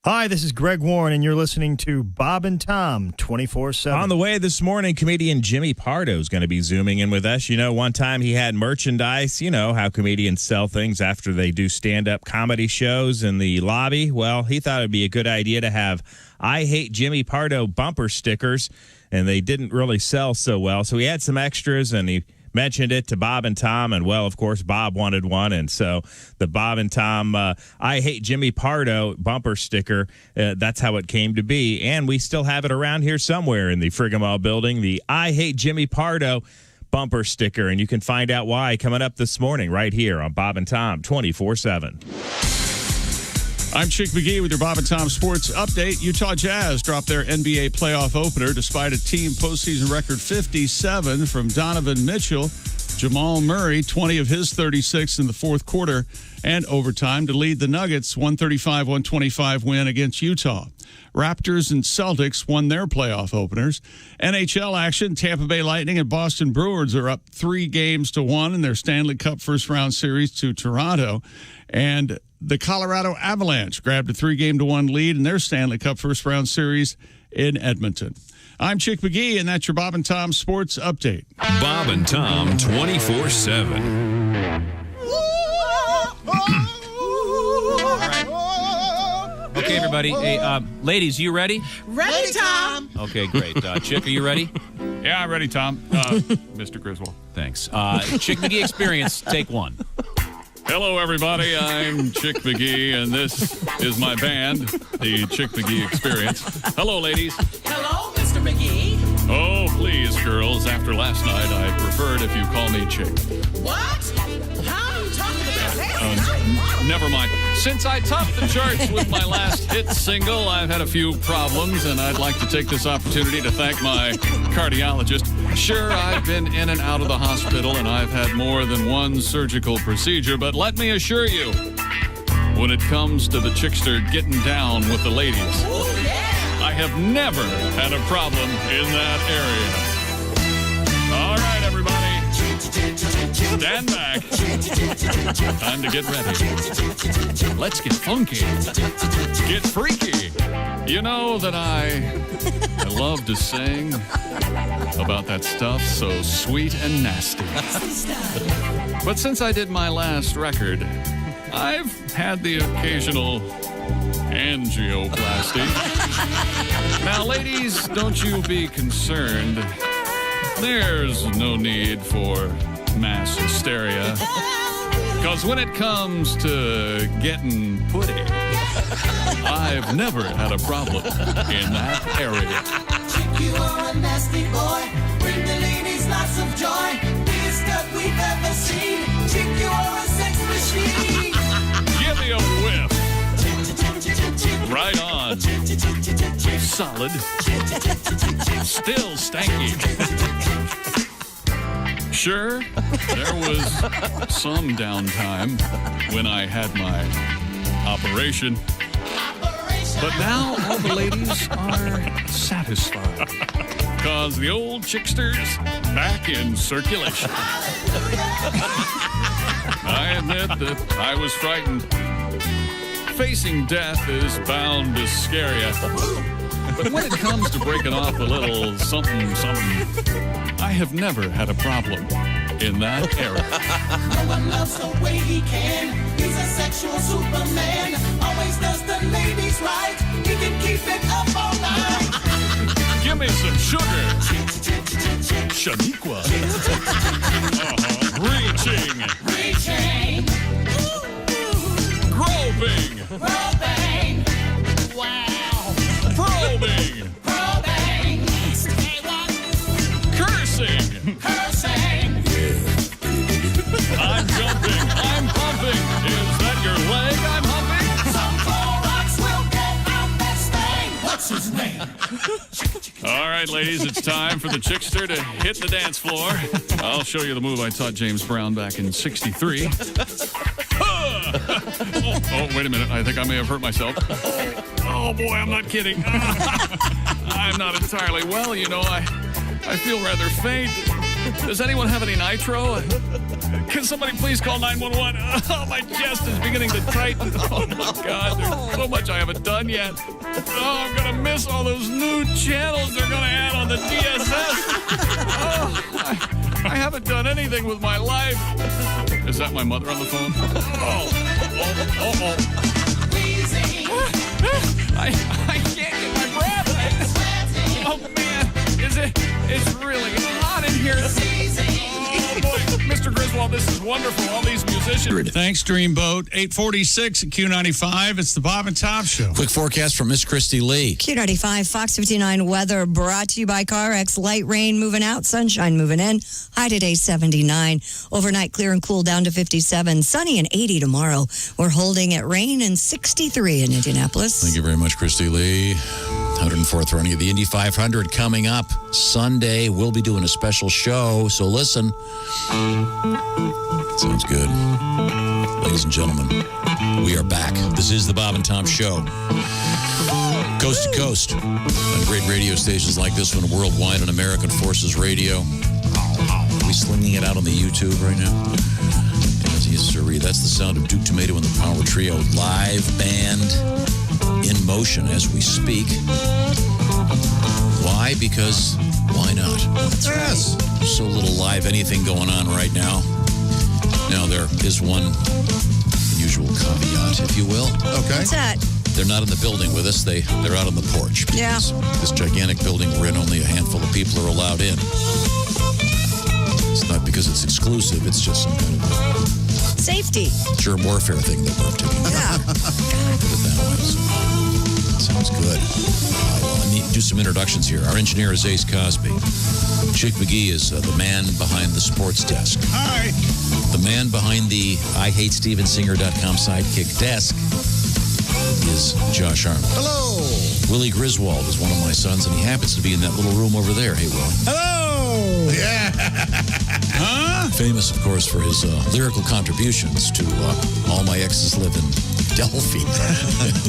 Hi, this is Greg Warren, and you're listening to Bob and Tom 24/7. On the way this morning, comedian Jimmy Pardo is going to be zooming in with us. You know, one time he had merchandise. You know how comedians sell things after they do stand-up comedy shows in the lobby. Well, he thought it'd be a good idea to have I Hate Jimmy Pardo bumper stickers, and they didn't really sell so well. So he had some extras, and he mentioned it to Bob and Tom, and, well, of course, Bob wanted one, and so the Bob and Tom I Hate Jimmy Pardo bumper sticker, that's how it came to be, and we still have it around here somewhere in the Frigamall building, the I Hate Jimmy Pardo bumper sticker, and you can find out why coming up this morning right here on Bob and Tom 24/7. I'm Chick McGee with your Bob and Tom Sports Update. Utah Jazz dropped their NBA playoff opener despite a team postseason record 57 from Donovan Mitchell. Jamal Murray, 20 of his 36 in the fourth quarter and overtime to lead the Nuggets' 135-125 win against Utah. Raptors and Celtics won their playoff openers. NHL action, Tampa Bay Lightning and Boston Bruins are up 3-1 in their Stanley Cup first-round series to Toronto. And the Colorado Avalanche grabbed a 3-1 lead in their Stanley Cup first-round series in Edmonton. I'm Chick McGee, and that's your Bob and Tom Sports Update. Bob and Tom 24/7. Okay, everybody. Hey, ladies, you ready? Ready, Tom. Okay, great. Chick, are you ready? Yeah, I'm ready, Tom. Mr. Griswold. Thanks. Chick McGee Experience, take one. Hello, everybody. I'm Chick McGee, and this is my band, the Chick McGee Experience. Hello, ladies. Hello, Mr. McGee. Oh, please, girls. After last night, I preferred if you call me Chick. What? How are you talking about that? Never mind. Since I topped the charts with my last hit single, I've had a few problems, and I'd like to take this opportunity to thank my cardiologist. Sure, I've been in and out of the hospital, and I've had more than one surgical procedure, but let me assure you, when it comes to the chickster getting down with the ladies, I have never had a problem in that area. All right, everybody. Stand back. Time to get ready. Let's get funky. Get freaky. You know that I love to sing about that stuff so sweet and nasty. But since I did my last record, I've had the occasional angioplasty. Now, ladies, don't you be concerned. There's no need for mass hysteria. Because when it comes to getting putty, I've never had a problem in that area. Chick, you are a nasty boy. Bring the ladies lots of joy. Biggest stud we've ever seen. Chick, you are a sex machine. Give me a whiff. Right on. Solid. Still stanky. Sure, there was some downtime when I had my operation. But now all the ladies are satisfied. Because the old chickster's back in circulation. I admit that I was frightened. Facing death is bound to scare you. But when it comes to breaking off a little something, I have never had a problem in that area. No one loves the way he can. He's a sexual superman. Always does the ladies right. He can keep it up all night. Give me some sugar. Shaniqua. Reaching. Groping. Wow. Probing. Cursing. I'm jumping. I'm pumping. Is that your leg I'm humping? Some Clorox will get out that stain. What's his name? All right, ladies, it's time for the chickster to hit the dance floor. I'll show you the move I taught James Brown back in '63. Oh, wait a minute. I think I may have hurt myself. Oh, boy, I'm not kidding. I'm not entirely well, you know. I feel rather faint. Does anyone have any nitro? Can somebody please call 911? Oh, my chest is beginning to tighten. Oh, my God. There's so much I haven't done yet. Oh, I'm going to miss all those new channels they're going to add on the DSS. Oh, I haven't done anything with my life. Is that my mother on the phone? Oh. I can't get my breath. Oh, man. It's really hot in here. Oh, boy. Mr. Griswold, this is wonderful. All these musicians. Thanks, Dreamboat. 846 at Q95. It's the Bob and Tom Show. Quick forecast from Miss Christy Lee. Q95, Fox 59 weather brought to you by CarX. Light rain moving out, sunshine moving in. High today 79. Overnight clear and cool down to 57. Sunny and 80 tomorrow. We're holding at rain and 63 in Indianapolis. Thank you very much, Christy Lee. 104th running of the Indy 500 coming up Sunday. We'll be doing a special show, so listen. Sounds good. Ladies and gentlemen, we are back. This is the Bob and Tom Show. Coast to coast on great radio stations like this one, worldwide on American Forces Radio. Are we slinging it out on the YouTube right now? Yes, sir. That's the sound of Duke Tomato and the Power Trio live band in motion as we speak. Why? Because why not? Yes. There's so little live anything going on right now. Now, there is one unusual caveat, if you will. Okay. What's that? They're not in the building with us. They're out on the porch. Yeah. This gigantic building we're in, only a handful of people are allowed in. It's not because it's exclusive. It's just some kind of Safety. germ warfare thing that we're taking. Yeah. Put it that way. So, sounds good. Well, I need to do some introductions here. Our engineer is Ace Cosby. Chick McGee is the man behind the sports desk. Hi. The man behind the IHateStevensinger.com sidekick desk is Josh Arnold. Hello. Willie Griswold is one of my sons, and he happens to be in that little room over there. Hey, Willie. Hello. Yeah. Huh? Famous, of course, for his lyrical contributions to All My Exes Live in Delphi.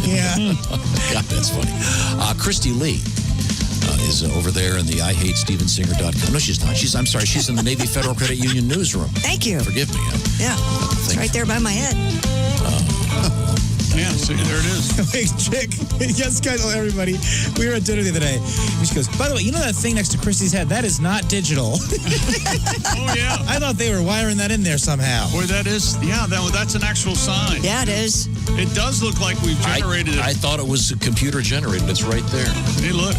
Yeah. God, that's funny. Christy Lee is over there in the IHateStevensinger.com. No, she's not. I'm sorry. She's in the Navy Federal Credit Union newsroom. Thank you. Forgive me. Yeah. It's right there by my head. Yeah, see, there it is. Wait, Chick. Yes, guys, everybody. We were at dinner the other day. And she goes, by the way, you know that thing next to Christy's head? That is not digital. Oh, yeah. I thought they were wiring that in there somehow. Boy, that is, yeah, that's an actual sign. Yeah, it is. It does look like we've generated it. I thought it was computer generated. It's right there. Hey, look.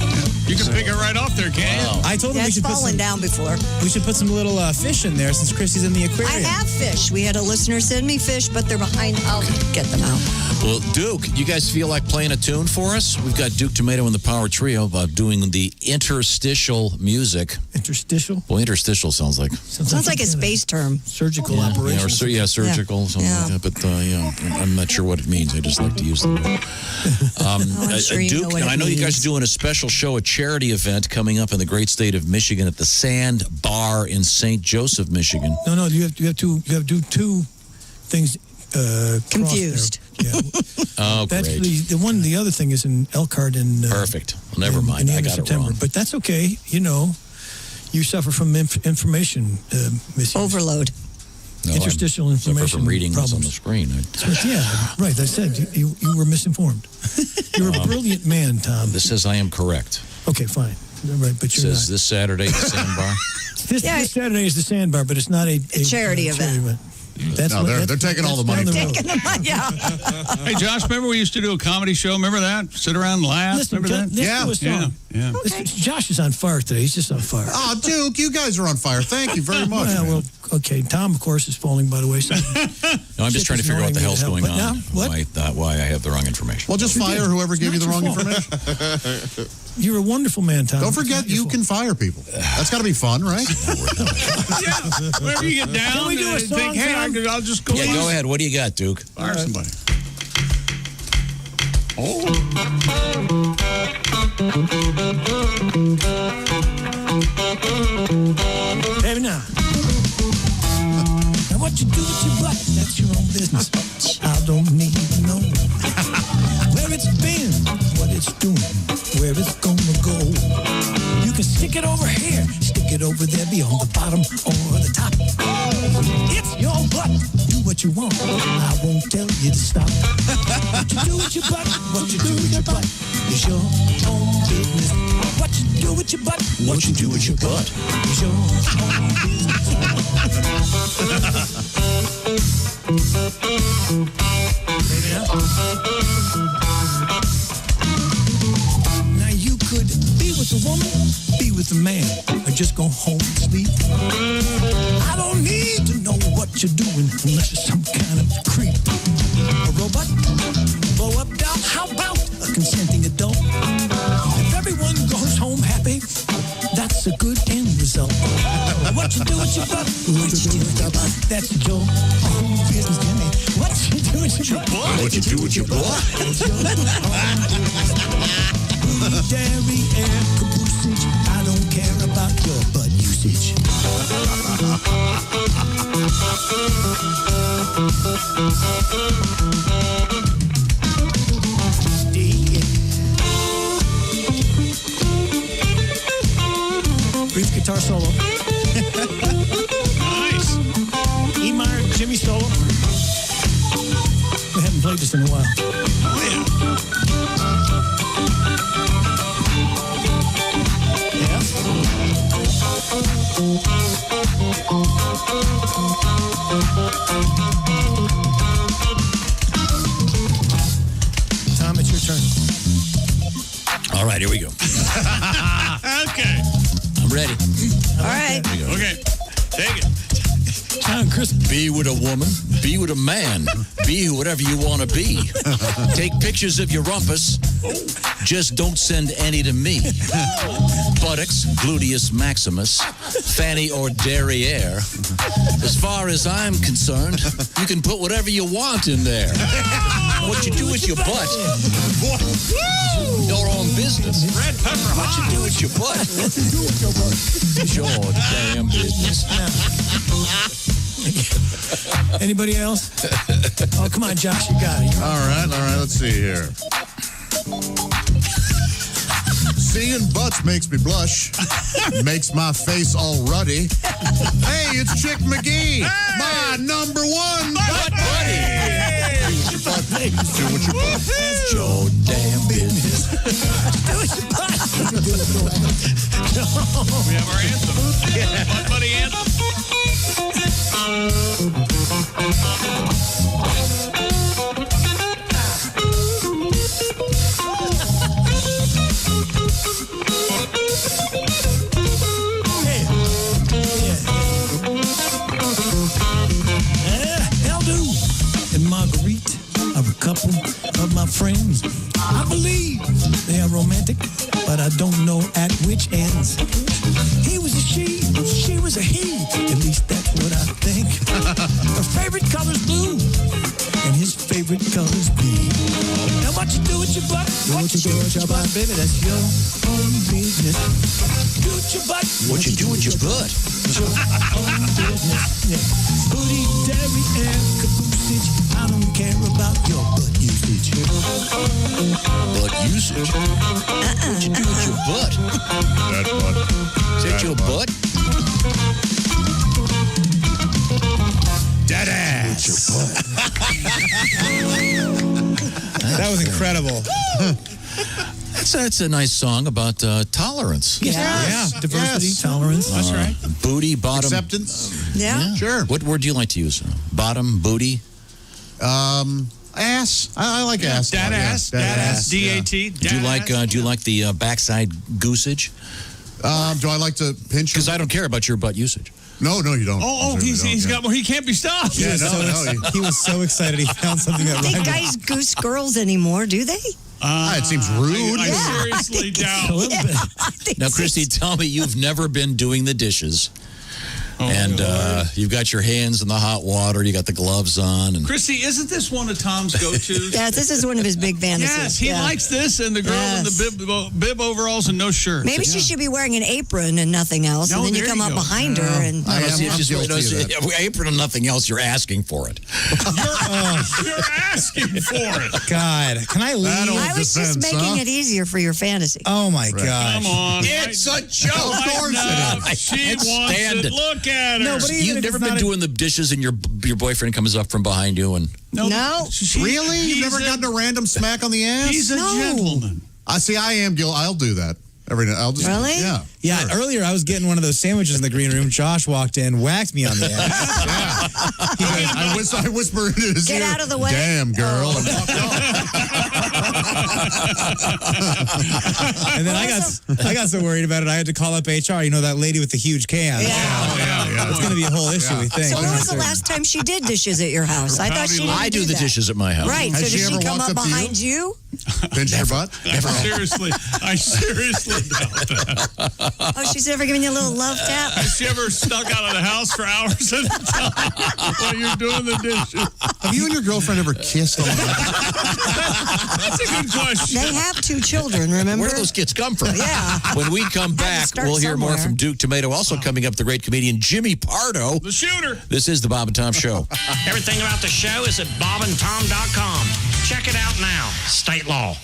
You can pick it right off there, can't you? I told him we That's should put fallen some, down before. we should put some little fish in there since Christy's in the aquarium. I have fish. We had a listener send me fish, but they're behind. I'll get them out. Well, Duke, you guys feel like playing a tune for us? We've got Duke Tomato and the Power Trio doing the interstitial music. Interstitial? Well, interstitial sounds like Sounds like a space term. Surgical operation. Surgical, something like that. But I'm not sure what it means. I just like to use the word. I'm sure you Duke, know what and I it know you guys means. are doing a special show, a charity event coming up in the great state of Michigan at the Sand Bar in St. Joseph, Michigan. No, you have to do two things. Confused. Yeah. Oh, That's great. the other thing is in Elkhart and Perfect. Well, never mind. in the I end of got it September. wrong. But that's okay. You suffer from information misuse. Overload. No, Interstitial I suffer inflammation from reading what's on problems. the screen. Yeah, right. I said you were misinformed. You're a brilliant man, Tom. This says I am correct. Okay, fine. Right, but It you're says not. this Saturday at the Sandbar. This Saturday is the Sandbar, but it's not a charity event. That's No, they're taking all the money. Yeah. Hey, Josh, remember we used to do a comedy show? Remember that? Sit around and laugh? Listen, remember that? let's do a song. Yeah. Listen, Josh is on fire today. He's just on fire. Oh, Duke, you guys are on fire. Thank you very much. Well, okay. Tom, of course, is falling by the wayside. No, I'm just trying to figure out what the hell's going But on. now, what? Why I have the wrong information. Well, just fire whoever gave you the wrong information. You're a wonderful man, Tom. Don't forget, you can fire people. That's got to be fun, right? Whenever you get down, Can we do a and song, think, hey, Tom? I'll just go. Yeah, go ahead. What do you got, Duke? Fire somebody. Baby, now what you do with your butt, that's your own business. I don't need to know where it's been, what it's doing, where it's gonna go. You can stick it over here, stick it over there, be on the bottom or the top. It's your butt, do what you want. I won't tell you to stop. What you do with your butt, what you do with your butt is your own business. What you do with your butt, what you do with your butt is your own business. Now you could be with a woman, be with a man, or just go home and sleep. I don't need to know what you're doing unless you're some kind of creep. A robot, blow up doll, how about a consenting adult? If everyone goes home happy, that's a good end result. What you do with your butt? What you do with your butt? That's your own business, Jimmy. What you do with your butt? What you do with your butt? Dairy air caboosage. I don't care about your butt usage. Brief guitar solo. Nice. E. Meyer, Jimmy solo. We haven't played this in a while. Oh, yeah. Tom, it's your turn. All right, here we go. Okay. I'm ready. All right. Okay. Take it. Tom, Chris. Be with a woman. Be with a man. Be whatever you want to be. Take pictures of your rumpus. Just don't send any to me. Buttocks, gluteus maximus, fanny or derriere. As far as I'm concerned, you can put whatever you want in there. What you do with your butt, your own business. Red pepper What you do with your butt, it's your damn business. Anybody else? Oh, come on, Josh, you got it. All right, let's see here. Seeing butts makes me blush, makes my face all ruddy. Hey, it's Chick McGee, my number one butt buddy. Do what you butt. That's your damn business. We have our anthem. Butt buddy anthem. couple of my friends. I believe they are romantic, but I don't know at which ends. He was a she was a he. At least that's what I think. Her favorite color's blue, and his favorite color's green. Now what you do with your butt? What you do with your butt, baby? That's your own business. Do with your butt. What you do with your butt? Your own business. Yeah. Booty, dairy, and caboosage. I don't care about your butt usage. Butt usage? What you do with your butt? That butt. Is that your butt? Dead ass. That was incredible. That's a nice song about tolerance. Yeah. Diversity, tolerance. That's right. Booty, bottom. Acceptance. Yeah. Sure. What word do you like to use? Bottom, booty? Ass. I like ass. Dad ass. Dad ass. D-A-T. Do you like the backside goosage? Do I like to pinch? Because I don't care about your butt usage. No, you don't. He's got more. He can't be stopped. Yeah, He was so excited he found something that Think rhymed. guys goose girls anymore, do they? It seems rude. I seriously doubt. A little bit. Now, Christy, tell me you've never been doing the dishes. You've got your hands in the hot water. You got the gloves on. And Christy, isn't this one of Tom's go-tos? Yeah, this is one of his big fantasies. Yes, he likes this and the girl in the bib overalls and no shirt. Maybe she should be wearing an apron and nothing else, and then you come up behind her and. Apron and nothing else. You're asking for it. You're asking for it. God, can I leave? I was just making it easier for your fantasy. Oh my gosh. Come on. It's a joke. Of course it is. She wants stand it. it. Look at her. No, but even You've if never it's been not doing the dishes and your boyfriend comes up from behind you and No. Really? You've never gotten a random smack on the ass? He's a gentleman. I see. I am, Gil. I'll do that every night. I'll just Really? Yeah. Yeah, earlier I was getting one of those sandwiches in the green room. Josh walked in, whacked me on the ass. I whispered in his ear. Get out of the way. Damn, girl. And walked off. And then I got so worried about it, I had to call up HR. You know, that lady with the huge can. Yeah. It's going to be a whole issue, we think. So when was the last time she did dishes at your house? I thought she didn't I do the that. dishes at my house. Right. Has So she did she ever come walked up up to behind you? Pinch your butt? I seriously doubt that. Oh, she's never given you a little love tap? Has she ever stuck out of the house for hours at a time while you're doing the dishes? Have you and your girlfriend ever kissed on the That's a good question. They have 2 children, remember? Where do those kids come from? Yeah. When we come back, start we'll hear more somewhere. from Duke Tomato. Also coming up, the great comedian Jimmy Pardo. The shooter. This is the Bob and Tom Show. Everything about the show is at bobandtom.com. Check it out now. State law.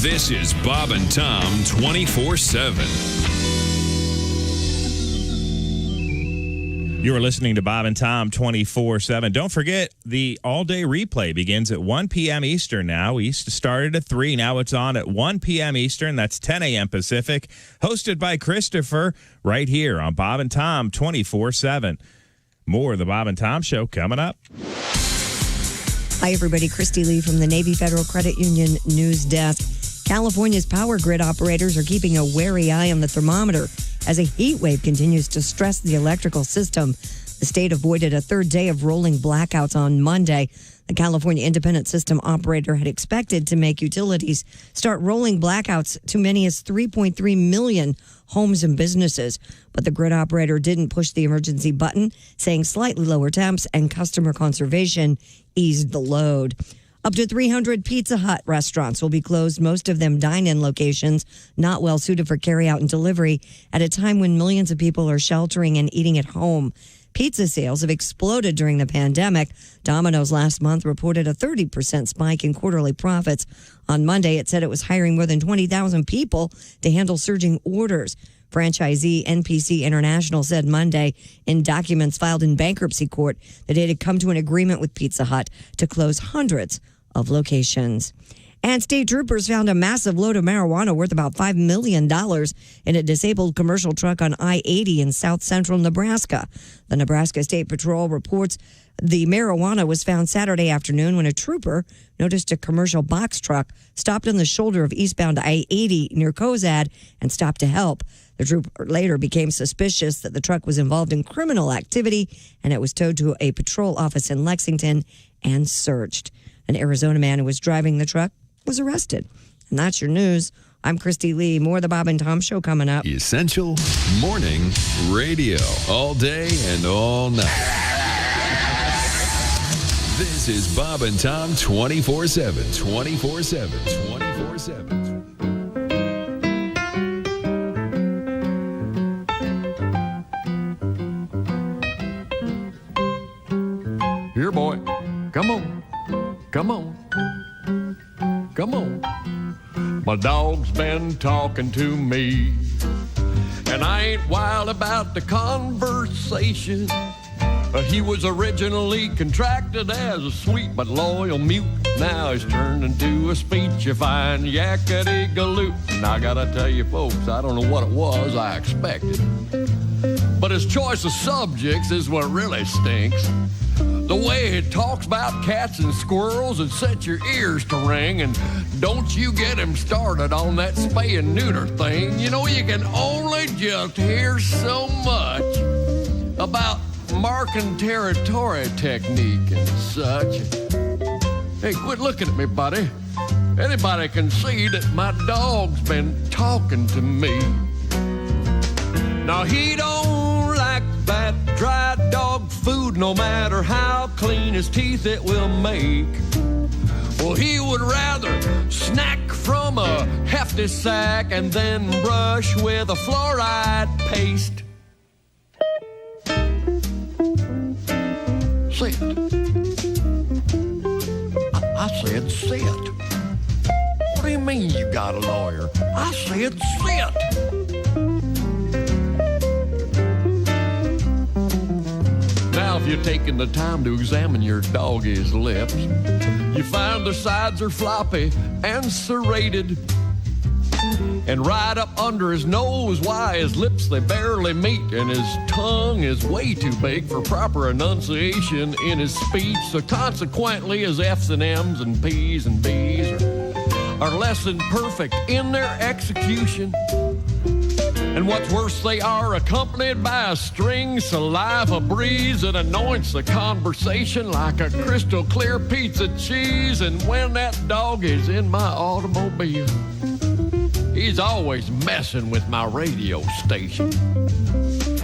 This is Bob and Tom 24/7. You are listening to Bob and Tom 24/7. Don't forget, the all-day replay begins at 1 p.m. Eastern now. We used to start it at 3. Now it's on at 1 p.m. Eastern. That's 10 a.m. Pacific. Hosted by Christopher right here on Bob and Tom 24/7. More of the Bob and Tom Show coming up. Hi, everybody. Christy Lee from the Navy Federal Credit Union News Desk. California's power grid operators are keeping a wary eye on the thermometer as a heat wave continues to stress the electrical system. The state avoided a third day of rolling blackouts on Monday. The California Independent System Operator had expected to make utilities start rolling blackouts to many as 3.3 million homes and businesses. But the grid operator didn't push the emergency button, saying slightly lower temps and customer conservation eased the load. Up to 300 Pizza Hut restaurants will be closed, most of them dine-in locations, not well suited for carry-out and delivery, at a time when millions of people are sheltering and eating at home. Pizza sales have exploded during the pandemic. Domino's last month reported a 30% spike in quarterly profits. On Monday, it said it was hiring more than 20,000 people to handle surging orders. Franchisee NPC International said Monday in documents filed in bankruptcy court that it had come to an agreement with Pizza Hut to close hundreds of locations. And state troopers found a massive load of marijuana worth about $5 million in a disabled commercial truck on I-80 in south central Nebraska. The Nebraska State Patrol reports the marijuana was found Saturday afternoon when a trooper noticed a commercial box truck stopped on the shoulder of eastbound I-80 near Cozad and stopped to help. The trooper later became suspicious that the truck was involved in criminal activity, and it was towed to a patrol office in Lexington and searched. An Arizona man who was driving the truck was arrested. And that's your news. I'm Christy Lee. More of the Bob and Tom Show coming up. Essential Morning Radio. All day and all night. This is Bob and Tom 24/7. 24/7. 24/7. Here, boy. Come on. Come on. Come on. My dog's been talking to me, and I ain't wild about the conversation. He was originally contracted as a sweet but loyal mute. Now he's turned into a speechifying yakety-galoot. And I gotta tell you folks, I don't know what it was I expected, but his choice of subjects is what really stinks. The way he talks about cats and squirrels, it sets your ears to ring. And don't you get him started on that spay and neuter thing. You know, you can only just hear so much about marking territory technique and such. Hey, quit looking at me, buddy. Anybody can see that my dog's been talking to me. Now, he don't like that dry dog food, no matter how clean his teeth it will make. Well, he would rather snack from a hefty sack and then brush with a fluoride paste. Sit. I said sit. What do you mean you got a lawyer? I said sit. Now, if you're taking the time to examine your doggy's lips, you find the sides are floppy and serrated. And right up under his nose, why, his lips, they barely meet. And his tongue is way too big for proper enunciation in his speech. So consequently, his F's and M's and P's and B's are less than perfect in their execution. And what's worse, they are accompanied by a string saliva breeze that anoints the conversation like a crystal clear pizza cheese. And when that dog is in my automobile, he's always messing with my radio station.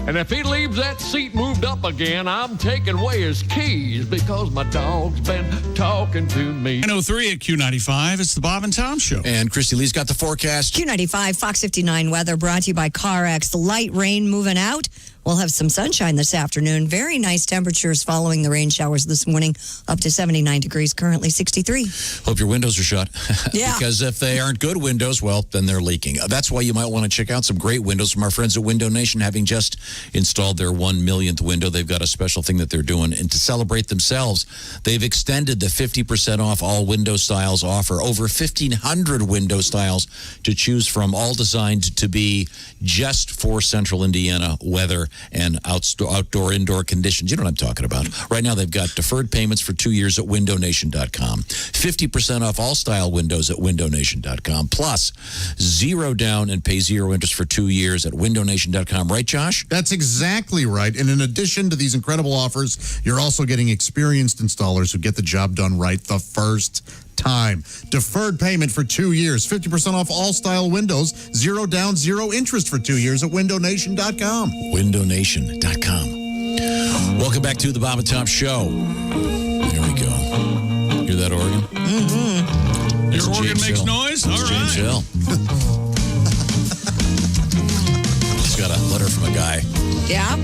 And if he leaves that seat moved up again, I'm taking away his keys because my dog's been talking to me. 9:03 at Q95. It's the Bob and Tom Show. And Christy Lee's got the forecast. Q95, Fox 59 weather brought to you by CarX. Light rain moving out. We'll have some sunshine this afternoon. Very nice temperatures following the rain showers this morning, up to 79 degrees, currently 63. Hope your windows are shut. Yeah. Because if they aren't good windows, well, then they're leaking. That's why you might want to check out some great windows from our friends at Window Nation, having just installed their 1 millionth window. They've got a special thing that they're doing. And to celebrate themselves, they've extended the 50% off all window styles offer. Over 1,500 window styles to choose from, all designed to be just for Central Indiana weather. and outdoor-indoor conditions. You know what I'm talking about. Right now, they've got deferred payments for 2 years at windownation.com. 50% off all style windows at windownation.com. Plus, 0 down and pay 0 interest for 2 years at windownation.com. Right, Josh? That's exactly right. And in addition to these incredible offers, you're also getting experienced installers who get the job done right the first time. Deferred payment for 2 years, 50% off all style windows, 0 down, 0 interest for 2 years at windownation.com. Windownation.com. Welcome back to the Bob and Tom Show. There we go. Hear that organ? Mm-hmm. Your organ James makes Hill. noise? That's All James right. Hill. Just got a letter from a guy. Yeah.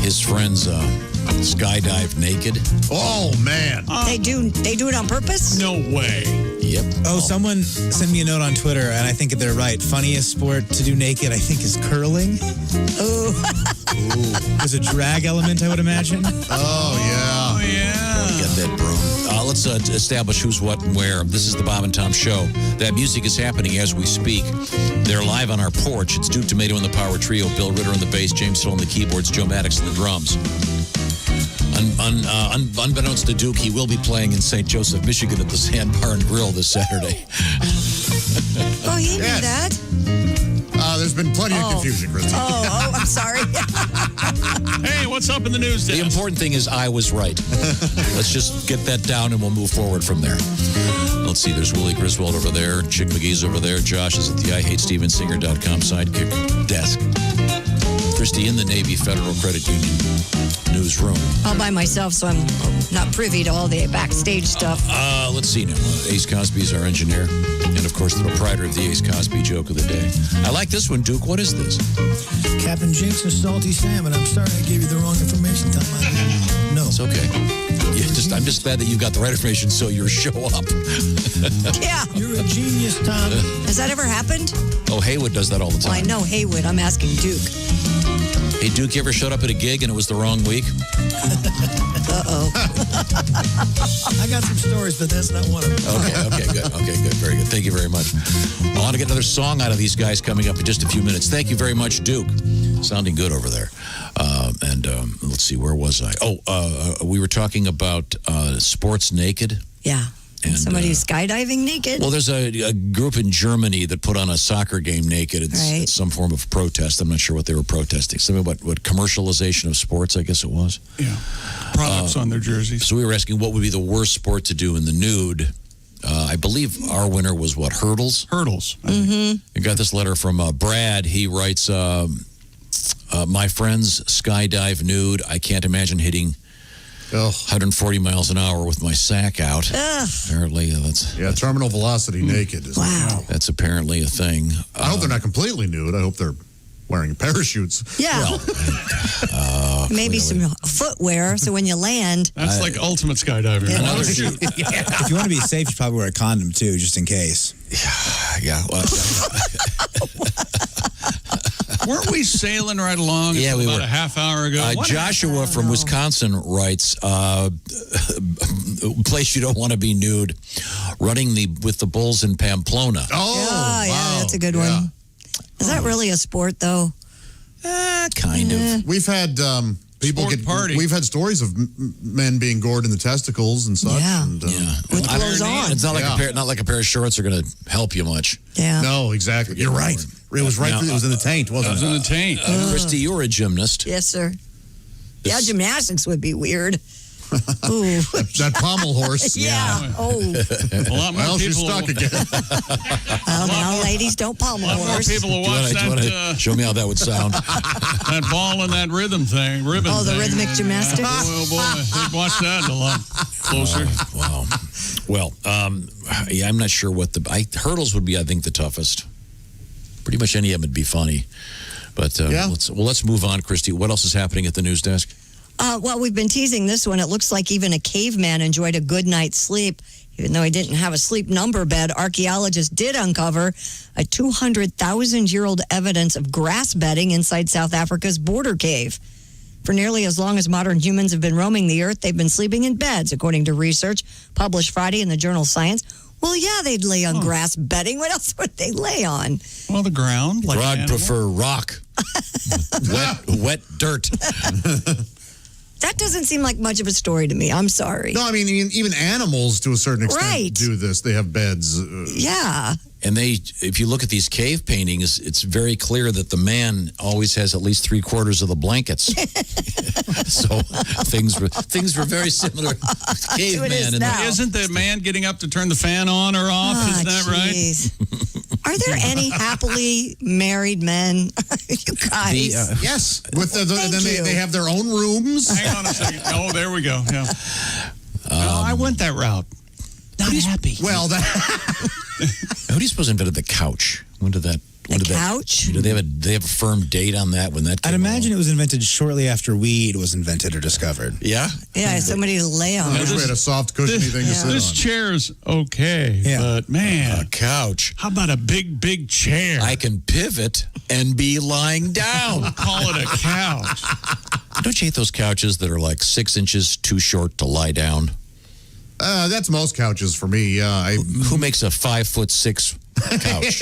His friends skydive naked. Oh, man. They do it on purpose? No way. Yep. Oh, someone sent me a note on Twitter, and I think they're right. Funniest sport to do naked, I think, is curling. Ooh. There's a drag element, I would imagine. Oh, yeah. Oh, yeah. Get that broom. Let's establish who's what and where. This is the Bob and Tom Show. That music is happening as we speak. They're live on our porch. It's Duke Tomato and the Power Trio, Bill Ritter on the bass, James Hill on the keyboards, Joe Maddox on the drums. Unbeknownst to Duke, he will be playing in St. Joseph, Michigan at the Sandbar and Grill this Saturday. Oh, he knew that. There's been plenty of confusion, Christy. Oh, I'm sorry. Hey, what's up in the news desk? The important thing is I was right. Let's just get that down and we'll move forward from there. Let's see, there's Willie Griswold over there. Chick McGee's over there. Josh is at the IHateStevenSinger.com sidekick desk. Christy in the Navy Federal Credit Union newsroom. All by myself, so I'm not privy to all the backstage stuff. Let's see now. Ace Cosby is our engineer. And, of course, the proprietor of the Ace Cosby joke of the day. I like this one, Duke. What is this? Captain Jinx and Salty Salmon. I'm sorry I gave you the wrong information, Tom. No. It's okay. I'm just glad that you got the right information so you show up. Yeah. You're a genius, Tom. Has that ever happened? Oh, Haywood does that all the Well, I time. know Haywood. I'm asking Duke. Hey, Duke, you ever showed up at a gig and it was the wrong week? Uh-oh. I got some stories, but that's not one of them. Okay, good. Very good. Thank you very much. I want to get another song out of these guys coming up in just a few minutes. Thank you very much, Duke. Sounding good over there. Let's see, where was I? We were talking about sports naked. Yeah. And, somebody skydiving naked? Well, there's a group in Germany that put on a soccer game naked. It's some form of protest. I'm not sure what they were protesting. Something about what commercialization of sports, I guess it was. Yeah. Products on their jerseys. So we were asking what would be the worst sport to do in the nude. I believe our winner was what, hurdles? Hurdles. Mm-hmm. I got this letter from Brad. He writes, my friends skydive nude. I can't imagine hitting 140 miles an hour with my sack out. Ugh. Apparently, that's terminal velocity naked. Wow. That's apparently a thing. I hope they're not completely nude. I hope they're wearing parachutes. Yeah. Maybe some footwear so when you land. That's like ultimate skydiving. Yeah. Another shoot. If you want to be safe, you probably wear a condom too, just in case. Yeah. Well, Weren't we sailing right along Yeah, we about were. a half hour ago? What Joshua from Wisconsin writes, place you don't want to be nude, running with the bulls in Pamplona. Oh, yeah, that's a good one. Is that really a sport, though? Kind of. We've had people Sport party. We've had stories of men being gored in the testicles and such. Yeah. And, With clothes on. It's not like not like a pair of shorts are going to help you much. Yeah. No, exactly. You're right. It was right. It was in the taint, wasn't it? It was in the taint. Christy, you're a gymnast. Yes, sir. Yeah, gymnastics would be weird. Ooh. That pommel horse. Yeah. Oh. A lot more Well, she's people. stuck again. Well, now, ladies, don't pommel A lot more horse. people will Do you watch wanna show me how that would sound? that ball and that ribbon thing. Oh, the thing. rhythmic gymnastics? Oh, boy. They'd watch that a lot closer. Wow. Well, I'm not sure what hurdles would be, I think, the toughest. Pretty much any of them would be funny. But let's move on, Christy. What else is happening at the news desk? Well, we've been teasing this one. It looks like even a caveman enjoyed a good night's sleep. Even though he didn't have a sleep number bed, archaeologists did uncover a 200,000-year-old evidence of grass bedding inside South Africa's border cave. For nearly as long as modern humans have been roaming the earth, they've been sleeping in beds, according to research published Friday in the journal Science. Well, yeah, they'd lay on grass bedding. What else would they lay on? Well, the ground. Like I'd prefer rock. Wet dirt. That doesn't seem like much of a story to me. I'm sorry. No, I mean, even animals to a certain extent Right. do this. They have beds. Yeah. And if you look at these cave paintings, it's very clear that the man always has at least 3/4 of the blankets. So things were very similar to caveman. Isn't the man getting up to turn the fan on or off? Isn't that right? Are there any happily married men? You guys. Yes. With then they have their own rooms. Hang on a second. Oh, there we go. Yeah. No, I went that route. Not happy. Well, Who do you suppose invented the couch? When did that? Couch? Do they have a firm date on that? When that? I'd imagine it was invented shortly after weed was invented or discovered. Yeah. Yeah, somebody to lay on. I wish we had a soft, cushiony thing to sit on. This chair's okay, but man, a couch. How about a big chair? I can pivot and be lying down. Call it a couch. Don't you hate those couches that are like 6 inches too short to lie down? That's most couches for me. Yeah. Who makes a 5'6" couch?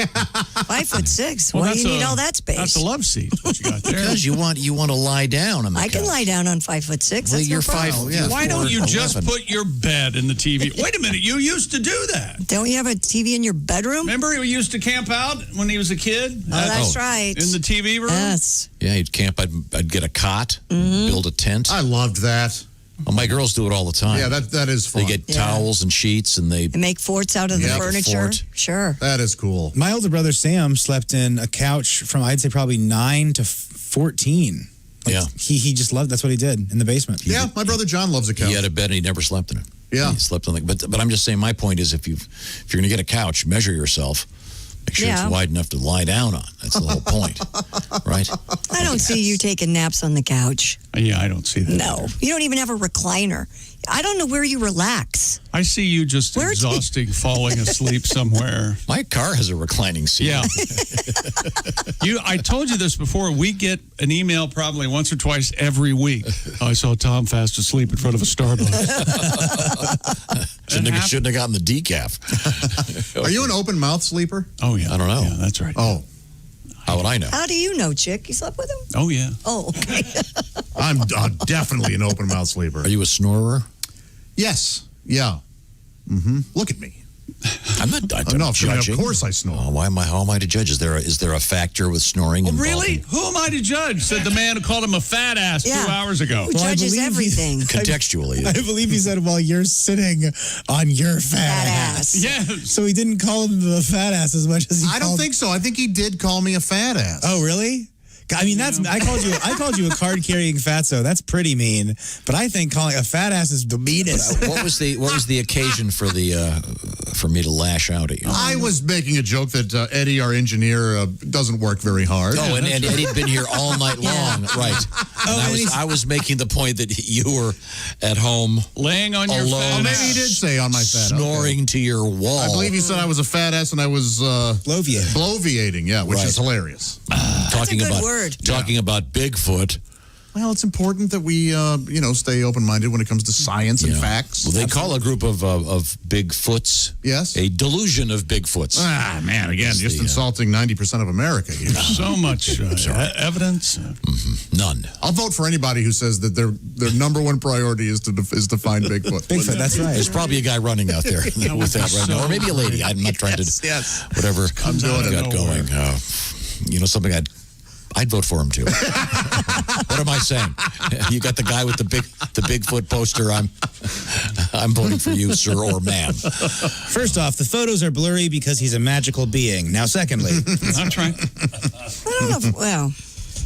5'6". Well, Why do you that's need a- all that space? That's a love seat. What you got there? Because you want to lie down on the I couch. can lie down on 5'6". Well, That's you're no problem. 5. Yeah, Why don't you just 4'11". put your bed in the TV? Wait a minute, you used to do that. Don't you have a TV in your bedroom? Remember he used to camp out when he was a kid? Oh, that's right. In the TV room? Yes. Yeah, you'd camp. I'd get a cot, build a tent. I loved that. Well, my girls do it all the time. Yeah, that is fun. They get towels and sheets, and they And make forts out of the Yeah, furniture. fort. Sure. That is cool. My older brother Sam slept in a couch from I'd say probably 9 to 14. Yeah. He just loved. That's what he did in the basement. Yeah, my brother John loves a couch. He had a bed and he never slept in it. Yeah. He slept on it. But I'm just saying, my point is, if you're going to get a couch, measure yourself. Make sure Yeah. it's wide enough to lie down on. That's the whole point, right? I don't see you taking naps on the couch. Yeah, I don't see that. No. You don't even have a recliner. I don't know where you relax. I see you just Where'd you- exhausting, falling asleep somewhere. My car has a reclining seat. Yeah. I told you this before. We get an email probably once or twice every week. I saw Tom fast asleep in front of a Starbucks. Shouldn't have gotten the decaf. Are you an open mouth sleeper? Oh, yeah. I don't know. Yeah, that's right. Oh. How would I know? How do you know, chick? You slept with him? Oh, yeah. Oh, okay. I'm definitely an open mouth sleeper. Are you a snorer? Yes. Yeah. Look at me. I'm not. I'm No, not I mean, judging. of course I snore. Oh, how am I to judge? Is there a factor with snoring involved? Really? Who am I to judge? Said the man who called him a fat ass 2 hours ago. Who judges everything? Contextually. I believe he said while you're sitting on your fat ass. Yeah. So he didn't call him the fat ass as much as he I don't think so. I think he did call me a fat ass. Oh, really? I mean, I called you a card carrying fatso. That's pretty mean. But I think calling a fat ass is the meanest. What was the occasion for me to lash out at you? I was making a joke that Eddie, our engineer, doesn't work very hard. Oh, and Eddie'd been here all night long, right? And I was making the point that you were at home laying on your alone. fat Oh, maybe he did say on my fat ass. snoring to your wall. I believe he said I was a fat ass and I was bloviating, yeah, which Right. is hilarious. talking a good about word. talking about Bigfoot. Well, it's important that we, stay open-minded when it comes to science and facts. Well, they call a group of Bigfoots. Yes. A delusion of Bigfoots. Ah, man, again, just insulting 90% of America here. So much evidence. None. I'll vote for anybody who says that their number one priority is to find Bigfoot. Bigfoot, that's right. There's probably a guy running out there with that right now, or maybe a lady. I'm not trying to. Yes. Whatever I'm doing I've it. got going. Something I'd vote for him too. What am I saying? You got the guy with the Bigfoot poster. I'm voting for you, sir or ma'am. First off, the photos are blurry because he's a magical being. Now, secondly, I'm trying. I don't know. Well,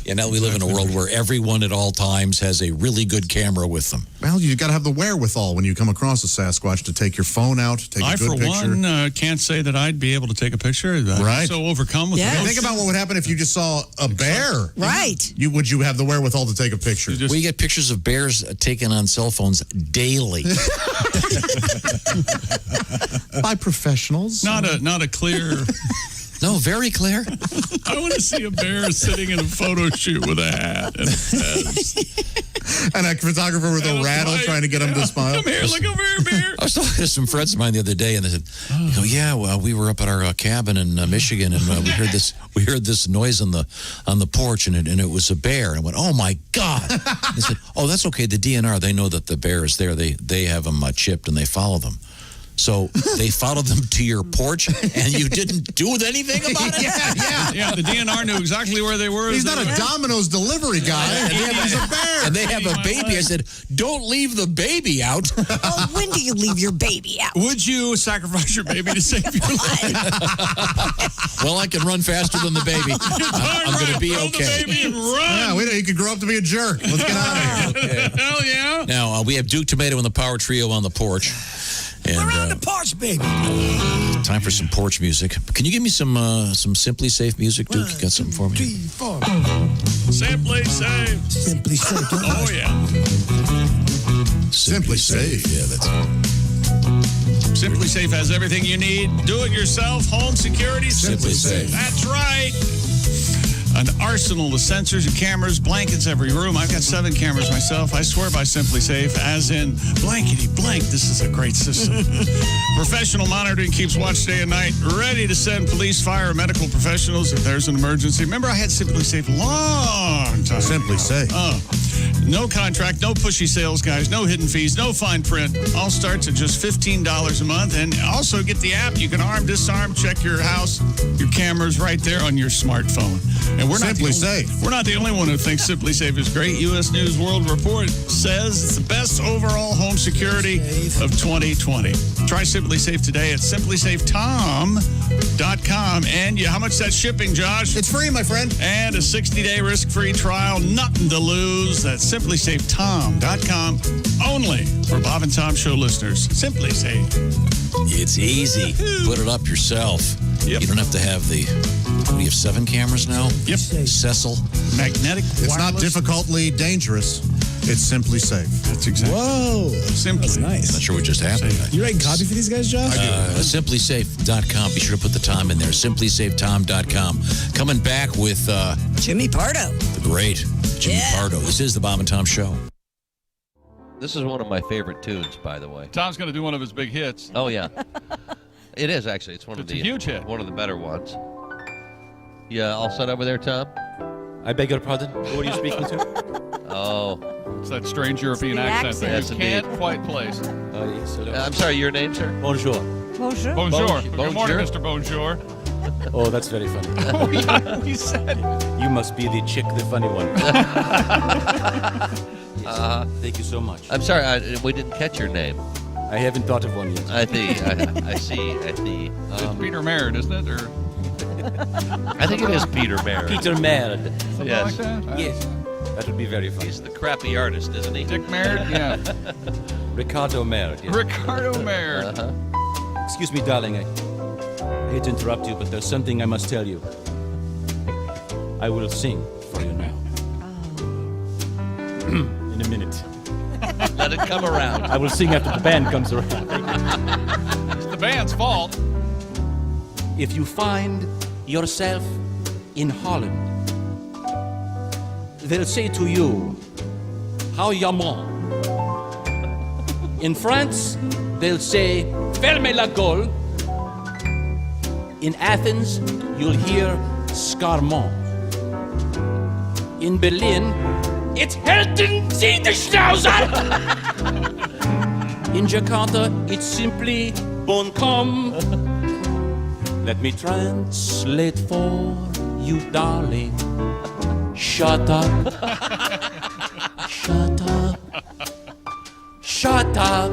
You know, we live in a world where everyone at all times has a really good camera with them. Well, you got to have the wherewithal when you come across a Sasquatch to take your phone out, take a good picture. I, for one, can't say that I'd be able to take a picture. I'm Right. so overcome with Yeah. emotion. Think about what would happen if you just saw a bear. right. Would you have the wherewithal to take a picture? We get pictures of bears taken on cell phones daily. By professionals. Not a clear No, very clear. I want to see a bear sitting in a photo shoot with a hat and a fez. And a photographer with a rattle trying to get him to smile. Come here, look over here, bear. I was talking to some friends of mine the other day, and they said, "Yeah, well, we were up at our cabin in Michigan, and we heard this noise on the porch, and it was a bear." And I went, "Oh my God!" They said, "Oh, that's okay. The DNR, they know that the bear is there. They have them chipped, and they follow them." So they followed them to your porch, and you didn't do anything about it? Yeah, the DNR knew exactly where they were. He's not a Domino's delivery guy. He's a bear. And they have a baby. I said, don't leave the baby out. Oh, when do you leave your baby out? Would you sacrifice your baby to save your life? Well, I can run faster than the baby. I'm going to be Throw okay. the baby and run. Yeah, he could grow up to be a jerk. Let's get out of here. Hell yeah. Now, we have Duke Tomato and the Power Trio on the porch. And, Around the porch, baby. Time for some porch music. Can you give me some Simply Safe music, Duke? You got something for me? 3, 4. Simply Safe. Simply Safe. Oh, yeah. Simply Safe. Yeah, that's Simply Safe has everything you need. Do it yourself. Home security. Simply Safe. That's right. An arsenal of sensors and cameras, blankets every room. I've got 7 cameras myself. I swear by Simply Safe, as in blankety blank. This is a great system. Professional monitoring keeps watch day and night, ready to send police, fire, medical professionals if there's an emergency. Remember, I had Simply Safe a long time Simply ago. Safe. No contract, no pushy sales guys, no hidden fees, no fine print. All starts at just $15 a month. And also get the app. You can arm, disarm, check your house, your cameras right there on your smartphone. And we're Simply Safe. We're not the only one who thinks Simply Safe is great. U.S. News World Report says it's the best overall home security of 2020. Try Simply Safe today at simplysafetom.com. And how much that shipping, Josh? It's free, my friend. And a 60-day risk-free trial. Nothing to lose. That's simplysafetom.com. Only for Bob and Tom Show listeners. Simply Safe. It's easy. Put it up yourself. Yep. You don't have to have the... What, do you have 7 cameras now? Yep. Cecil. Magnetic It's not wireless. difficultly dangerous. It's simply safe. That's exactly. Whoa. Simply. That's nice. Not sure what just happened. You writing copy for these guys, Josh? SimplySafe.com. Be sure to put the time in there. SimplySafeTom.com. Coming back with Jimmy Pardo. the great Jimmy Pardo. This is the Bob and Tom Show. This is one of my favorite tunes, by the way. Tom's going to do one of his big hits. Oh yeah, it is actually. It's one of It's the a huge hit. one of the better ones. Yeah, all set over there, Tom. I beg your pardon? Who are you speaking to? Oh, It's that strange European the accent accent. that Yes, you indeed. can't quite place. Yes, hello. I'm sorry. Your name, sir? Bonjour. Bonjour. Bonjour. Good morning, Bonjour. Mr. Bonjour. Oh, that's very funny. Oh, yeah, we said it. You must be the chick, the funny one. Yes. Thank you so much. I'm sorry. We didn't catch your name. I haven't thought of one yet. I see. It's Peter Merritt, isn't it? Or I think it is Peter Merritt. Peter Merd. something Yes. like that? Yes. That would be very funny. He's the crappy artist, isn't he? Dick Merritt? Yeah. Ricardo Merd. Yes. Ricardo Merritt. Uh-huh. Excuse me, darling. I hate to interrupt you, but there's something I must tell you. I will sing for you now. In a minute. Let it come around. I will sing after the band comes around. It's the band's fault. If you find yourself in Holland, they'll say to you, how yaman? In France, they'll say, ferme la gueule. In Athens, you'll hear scarmont. In Berlin, it's Helden Sie die Schnauzer! In Jakarta, it's simply bon com. Let me translate for you, darling. Shut up. Shut up. Shut up.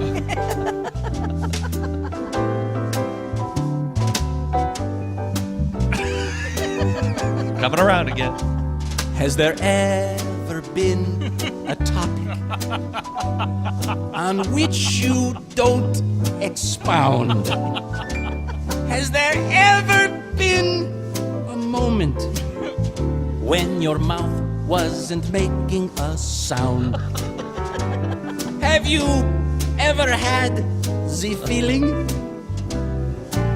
Coming around again. Has there ever been a topic on which you don't expound? Has there ever been a moment when your mouth wasn't making a sound? Have you ever had the feeling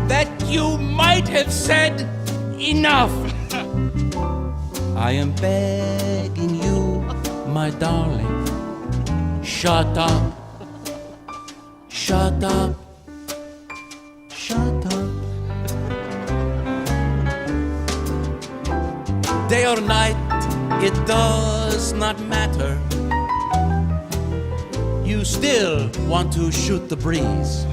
that you might have said enough. I am begging you, my darling, shut up. Shut up. Shut up. Day or night, it does not matter. You still want to shoot the breeze.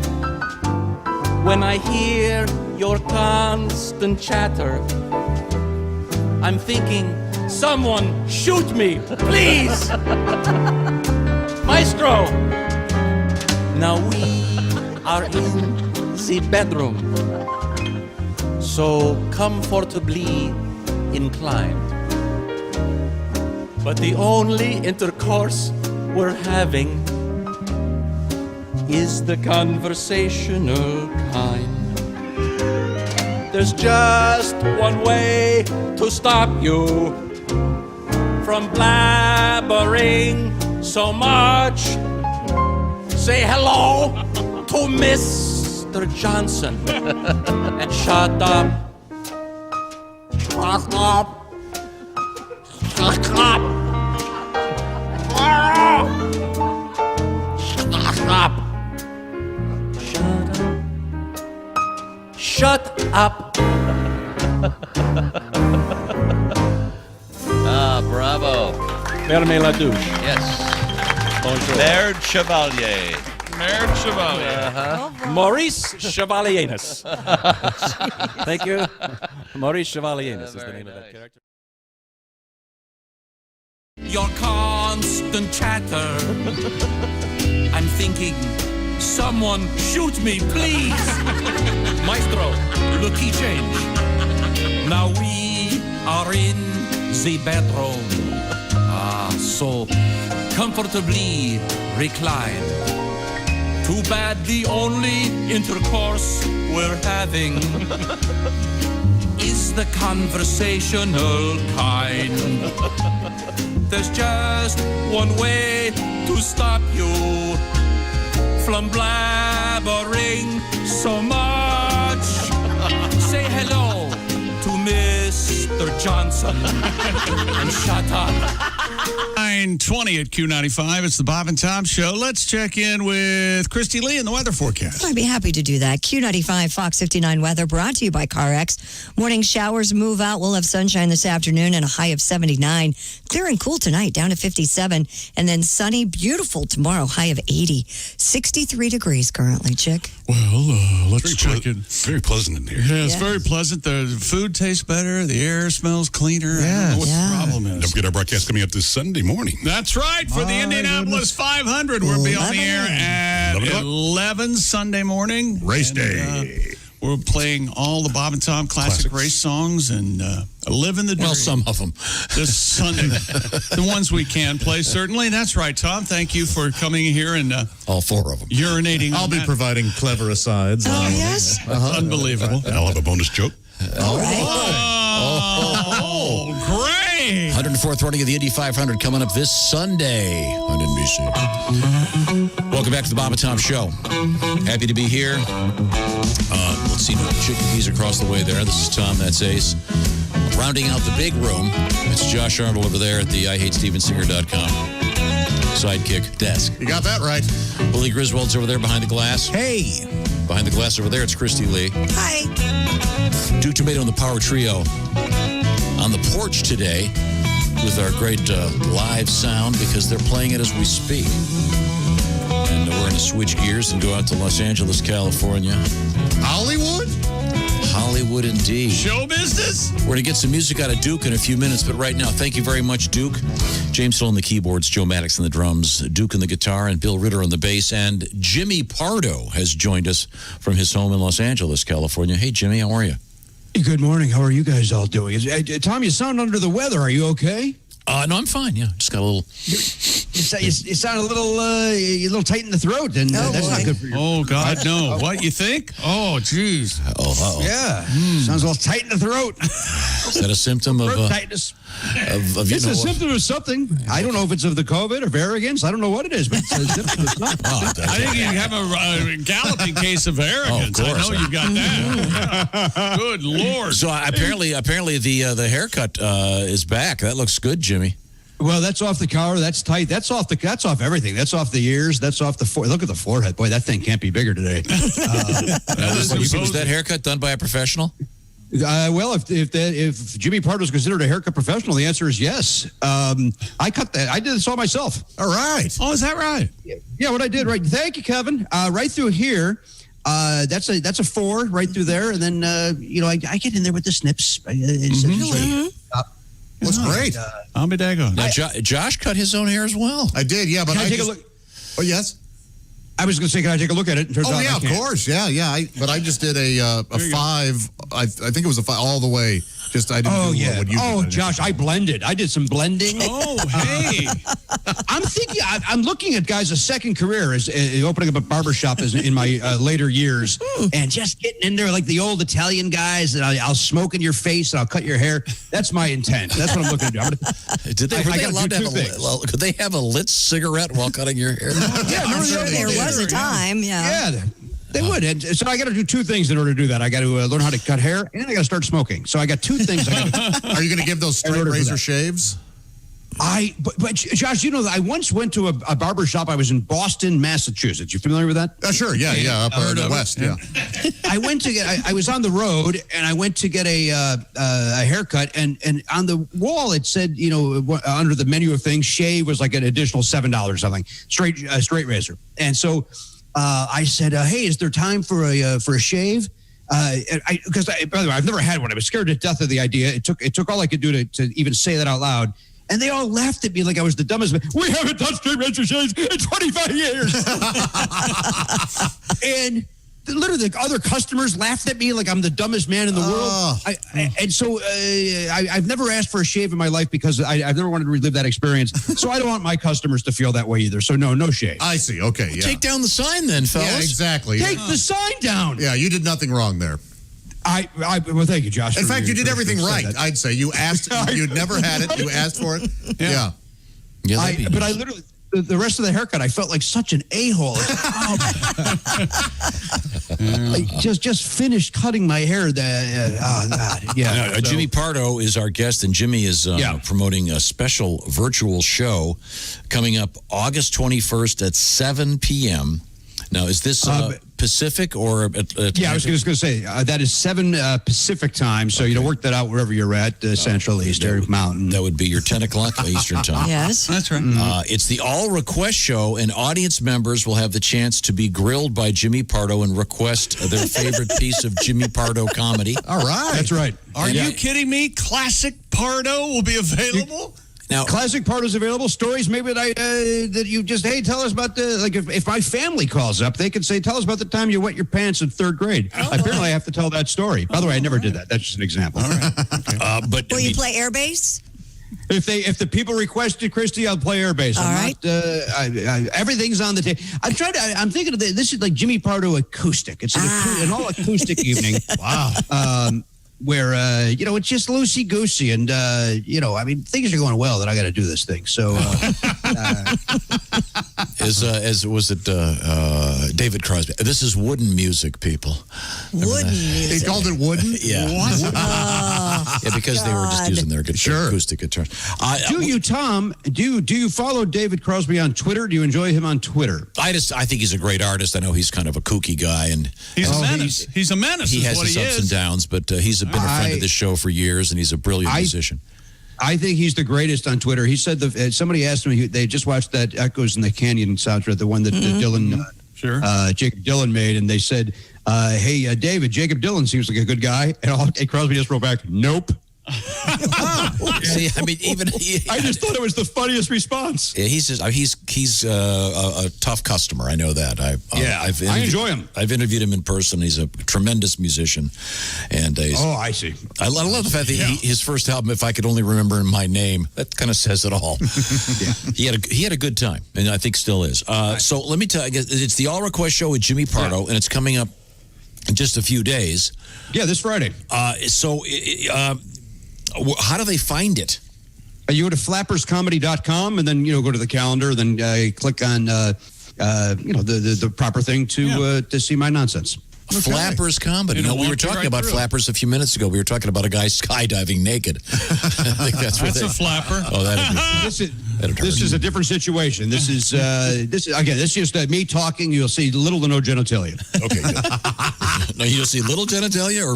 When I hear your constant chatter, I'm thinking, someone shoot me, please! Maestro! Now we are in the bedroom, so comfortably inclined. But the only intercourse we're having is the conversational kind. There's just one way to stop you from blabbering so much. Say hello to Mr. Johnson and shut up. Shut up. Shut up. Shut up. Shut up. Bravo. Fermez la douche. Yes. Bonjour. Laird Chevalier. Laird Chevalier. Uh-huh. Maurice Chevalienis. Thank you. Maurice Chevalienis is the name of that character. Your constant chatter. I'm thinking, someone shoot me, please. Maestro, the key change. Now we are in the bedroom. So comfortably reclined. Too bad the only intercourse we're having is the conversational kind. There's just one way to stop you from blabbering so much. Say hello to Mr. Johnson and shut up. 9:20 at Q95. It's the Bob and Tom Show. Let's check in with Christy Lee in the weather forecast. I'd be happy to do that. Q95 Fox 59 weather brought to you by CarX. Morning showers move out. We'll have sunshine this afternoon and a high of 79. Clear and cool tonight, down to 57. And then sunny, beautiful tomorrow, high of 80. 63 degrees currently, Chick. Well, let's check it. Very pleasant in here. Yeah, it's very pleasant. The food tastes better. The air smells cleaner. I don't know what the problem is. Don't forget our broadcast coming up this Sunday morning. That's right. For the Indianapolis 500, we'll be on the air at 11 Sunday morning. Race day. We're playing all the Bob and Tom classic race songs and living the dream. Well, some of them. This Sunday. The ones we can play, certainly. That's right, Tom. Thank you for coming here and all four of them. Urinating. I'll be providing clever asides. Oh, yes? Unbelievable. I'll have a bonus joke. All right. Oh, great. 104th running of the Indy 500 coming up this Sunday on NBC. Welcome back to the Bob and Tom Show. Happy to be here. Let's see, no chickadees across the way there. This is Tom, that's Ace. Rounding out the big room, it's Josh Arnold over there at the IHateStevensinger.com sidekick desk. You got that right. Willie Griswold's over there behind the glass. Hey. Behind the glass over there, it's Christy Lee. Hi. Duke Tomato and the Power Trio on the porch today with our great live sound because they're playing it as we speak. And we're going to switch gears and go out to Los Angeles, California. Hollywood? Hollywood indeed. Show business? We're going to get some music out of Duke in a few minutes, but right now, thank you very much, Duke. James Hill on the keyboards, Joe Maddox on the drums, Duke on the guitar, and Bill Ritter on the bass. And Jimmy Pardo has joined us from his home in Los Angeles, California. Hey, Jimmy, how are you? Good morning. How are you guys all doing? Tom, you sound under the weather. Are you okay? No, I'm fine. Yeah, just got a little. You sound a little tight in the throat, and that's not good for you. Oh, God, no. What, you think? Oh, jeez. Oh, yeah. Sounds a little tight in the throat. Is that a symptom of tightness? It's a symptom of something. I don't know if it's of the COVID or arrogance. I don't know what it is, but it's a symptom of something. I think you have a galloping case of arrogance. Oh, of course. I know you got that. Good Lord. So apparently the haircut is back. That looks good, Jimmy. Well, that's off the collar. That's tight. That's off everything. That's off the ears. That's off the forehead. Look at the forehead. Boy, that thing can't be bigger today. Was that haircut done by a professional? Well, if Jimmy Pardo is considered a haircut professional, the answer is yes. I cut that. I did this all myself. All right. Oh, is that right? Yeah, what I did, right. Thank you, Kevin. Right through here. That's a 4 right through there, and then I get in there with the snips. That's great. I'll be daggone. Now, Josh cut his own hair as well. I did, yeah, but Can I take a look? Oh, yes. I was going to say, can I take a look at it? Oh, yeah, of course. Yeah. But I just did a 5. I think it was a 5 all the way. Just I didn't do what you did. Josh, I blended. I did some blending. Oh, hey. I'm thinking, I'm looking at guys' a second career as opening up a barbershop in my later years and just getting in there like the old Italian guys and I'll smoke in your face and I'll cut your hair. That's my intent. That's what I'm looking to do. Could they have a lit cigarette while cutting your hair? Yeah, I'm sure there was a time. Yeah. They would. And so I got to do 2 things in order to do that. I got to learn how to cut hair, and I got to start smoking. So I got 2 things. Are you going to give those straight razor shaves? But Josh, I once went to a barber shop. I was in Boston, Massachusetts. You familiar with that? Sure. Yeah. Up in the west. Yeah. I was on the road, and I went to get a haircut, and on the wall it said, under the menu of things, shave was like an additional $7 or something. Straight razor, and so. I said, "Hey, is there time for a shave?" Because by the way, I've never had one. I was scared to death of the idea. It took all I could do to even say that out loud, and they all laughed at me like I was the dumbest. We haven't done straight razor shaves in 25 years, and literally the other customers laughed at me like I'm the dumbest man in the world. And so I've never asked for a shave in my life because I've never wanted to relive that experience. So I don't want my customers to feel that way either. So no shave. I see. Okay. Yeah. Take down the sign then, fellas. Yeah, exactly. Take the sign down. Yeah, you did nothing wrong there. Well, thank you, Josh. In fact, you did everything right. I'd say you asked. You'd never had it. You asked for it. Yeah. But I literally. The rest of the haircut, I felt like such an a-hole. I just finished cutting my hair. Jimmy Pardo is our guest, and Jimmy is promoting a special virtual show coming up August 21st at 7 p.m. Now, is this Pacific or? I was just going to say that is 7 Pacific time. So work that out wherever you're at, Central, Eastern, Mountain. That would be your 10 o'clock Eastern time. Yes, that's right. It's the all request show, and audience members will have the chance to be grilled by Jimmy Pardo and request their favorite piece of Jimmy Pardo comedy. All right, that's right. Are you kidding me? Classic Pardo will be available. Now, Classic Pardo's available. Stories maybe that you just, hey, tell us about if my family calls up, they can say, tell us about the time you wet your pants in 3rd grade. Apparently, I have to tell that story. By the way, I never did that. That's just an example. All right. But will you play airbase? If the people requested, Christy, I'll play airbase. All right. Everything's on the table. I'm thinking of this is like Jimmy Pardo acoustic. It's an all acoustic evening. Wow. Where it's just loosey goosey, and things are going well. That I got to do this thing. So, as was it David Crosby? This is wooden music, people. Wooden music. They called it wooden. Yeah. Yeah, because they were just using their acoustic guitars. Tom? Do you follow David Crosby on Twitter? Do you enjoy him on Twitter? I think he's a great artist. I know he's kind of a kooky guy, and he's a menace. He's a menace. He has his ups and downs, but he's been a friend of the show for years, and he's a brilliant musician. I think he's the greatest on Twitter. He said somebody asked him. They just watched that Echoes in the Canyon soundtrack, the one that Dylan, Jacob Dylan made, and they said, "Hey, David, Jacob Dylan seems like a good guy." And Crosby just wrote back, "Nope." See, I mean, I just thought it was the funniest response. Yeah, he's a tough customer. I know that. I enjoy him. I've interviewed him in person. He's a tremendous musician, and I see. I love the fact that his first album, If I Could Only Remember My Name, that kind of says it all. He had a good time, and I think still is. So let me tell you, it's the All Request Show with Jimmy Pardo, and it's coming up in just a few days. Yeah, this Friday. How do they find it? You go to flapperscomedy.com and then go to the calendar, then click on the proper thing to see my nonsense. Okay. Flappers Comedy. We were talking about flappers a few minutes ago. We were talking about a guy skydiving naked. I think that's a flapper. Oh, this is a different situation. This is just me talking. You'll see little to no genitalia. Okay, good. No, you'll see little genitalia, or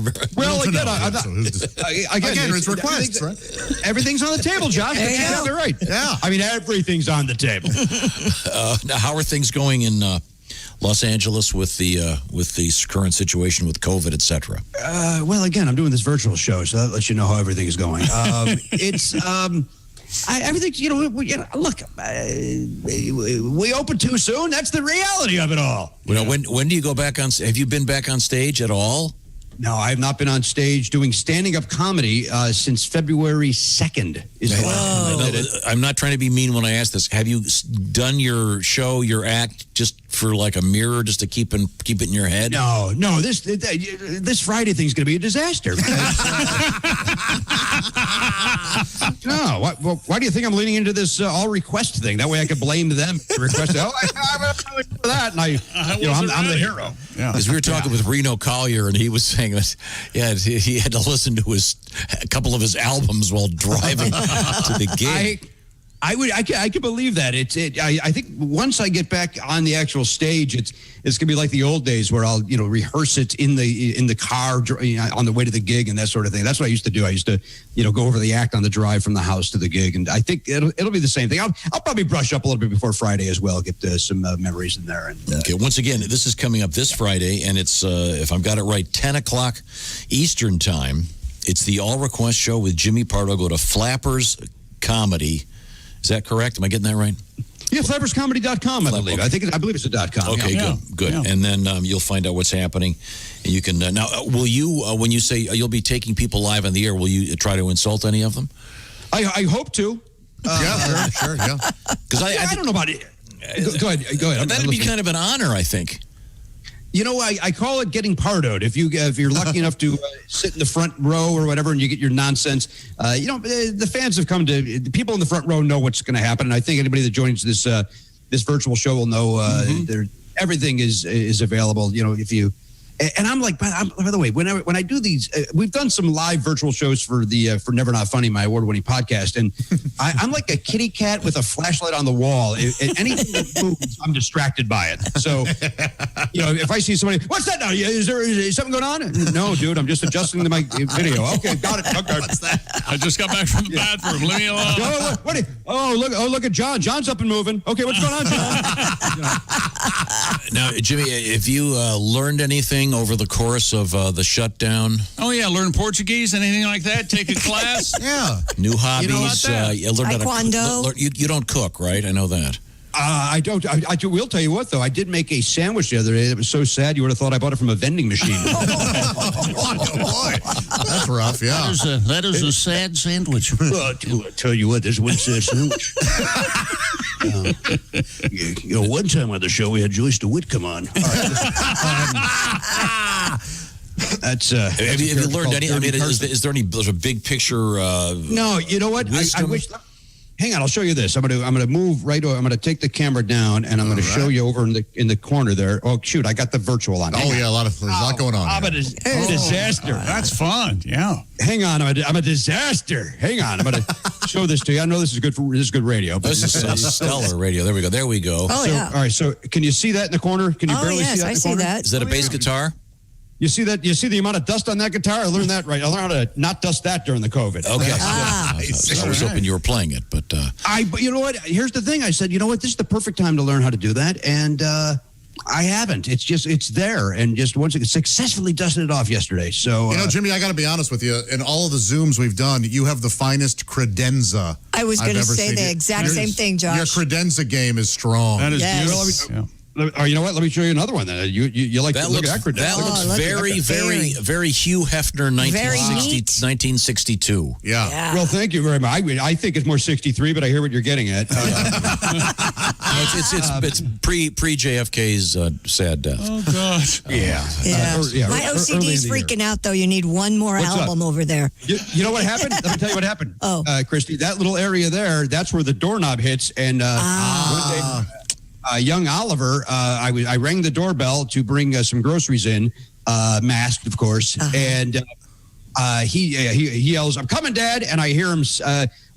again, it's requests, right? Everything's on the table, Josh. That's exactly right. Yeah, I mean everything's on the table. Now, how are things going in Los Angeles with the current situation with COVID, etc.? Well, again, I'm doing this virtual show, so that lets you know how everything is going. It's everything's look, we open too soon. That's the reality of it all. When do you go back on? Have you been back on stage at all? No, I have not been on stage doing standing-up comedy since February 2nd. I'm not trying to be mean when I ask this. Have you done your show, your act, just for like a mirror, just to keep it in your head? No. This Friday thing's going to be a disaster. No. Why do you think I'm leaning into this all request thing? That way I can blame them for requesting. I'm for that, and I'm the hero. Because we were talking with Reno Collier, and he was saying that he had to listen to a couple of his albums while driving to the gig. I can believe that. I think once I get back on the actual stage, it's gonna be like the old days where I'll rehearse it in the car on the way to the gig and that sort of thing. That's what I used to do. I used to go over the act on the drive from the house to the gig, and I think it'll be the same thing. I'll probably brush up a little bit before Friday as well, get some memories in there. And, okay. Once again, this is coming up this Friday, and it's if I've got it right, 10:00 Eastern time. It's the All Request Show with Jimmy Pardo. Go to Flappers Comedy. Is that correct? Am I getting that right? Yeah, flapperscomedy.com, I believe. Okay. I believe it's a .com. Okay, good. Yeah. And then you'll find out what's happening. And you can now. Will you, when you say you'll be taking people live on the air, will you try to insult any of them? I hope to. Sure, yeah. Because I don't know about it. Go ahead. That'd be kind of an honor, I think. I call it getting pardoed. If you're lucky enough to sit in the front row or whatever, and you get your nonsense, the fans have come to. The people in the front row know what's going to happen, and I think anybody that joins this virtual show will know everything is available. If you. And I'm like, by the way, when I do these, we've done some live virtual shows for Never Not Funny, my award-winning podcast, and I'm like a kitty cat with a flashlight on the wall. Anything that moves, I'm distracted by it. So, if I see somebody, what's that now? Is something going on? No, dude, I'm just adjusting my video. Okay, got it. Okay. What's that? I just got back from the bathroom. Leave me alone. Look at John. John's up and moving. Okay, what's going on, John? Now, Jimmy, if you learned anything over the course of the shutdown? Oh, yeah, learn Portuguese, anything like that? Take a class? Yeah. New hobbies? Taekwondo? You don't cook, right? I know that. I don't. I will tell you what, though. I did make a sandwich the other day that was so sad you would have thought I bought it from a vending machine. Boy, that's rough, yeah. That is a sad sandwich. Well, I tell you what, this one sad sandwich. One time on the show, we had Joyce DeWitt come on. That's have you learned any? I mean, is there any big picture? No, you know what? I wish. Hang on, I'll show you this. I'm gonna move right over. I'm gonna take the camera down, and I'm gonna show you over in the corner there. Oh shoot, I got the virtual on. There's a lot going on. I'm a disaster. That's fun. Yeah. Hang on, I'm a disaster. Hang on, I'm gonna show this to you. I know this is good radio. But this is stellar radio. There we go. Oh, yeah. All right. So can you see that in the corner? Can you barely see that in the corner? I see that. Is that a bass guitar? You see that? You see the amount of dust on that guitar? I learned that right. I learned how to not dust that during the COVID. Okay. I was hoping you were playing it, but But you know what? Here's the thing. I said, you know what? This is the perfect time to learn how to do that. And I haven't. It's there, and just once it successfully dusted it off yesterday. So Jimmy, I got to be honest with you. In all of the Zooms we've done, you have the finest credenza. I was going to say the exact same thing, Josh. Your credenza game is strong. That is Yes. beautiful. Oh, you know what? Let me show you another one. Then you like That to look looks, at that? that looks very Hugh Hefner, 1962. Yeah. Well, thank you very much. I think it's more 63, but I hear what you're getting at. It's pre JFK's sad death. Oh God. Yeah. My OCD's freaking out, though. You need one more What's album over there. You know what happened? Let me tell you what happened. Christy, that little area there, that's where the doorknob hits. And one day, young Oliver, I rang the doorbell to bring some groceries in, masked, of course, and he yells, "I'm coming, Dad!" And I hear him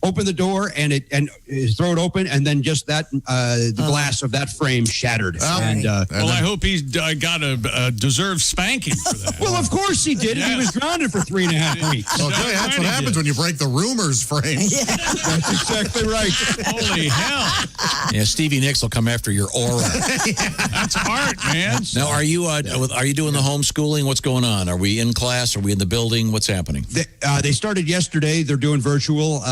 open the door and throw it open, and then just that the glass of that frame shattered. Well, I hope he's got a deserved spanking for that. Well, of course he did. He was grounded for 3.5 weeks. Well, that's what happens when you break the rumors frame. That's exactly right. Holy hell! Yeah, Stevie Nicks will come after your aura. That's art, man. Now, are you doing the homeschooling? What's going on? Are we in class? Are we in the building? What's happening? They started yesterday. They're doing virtual.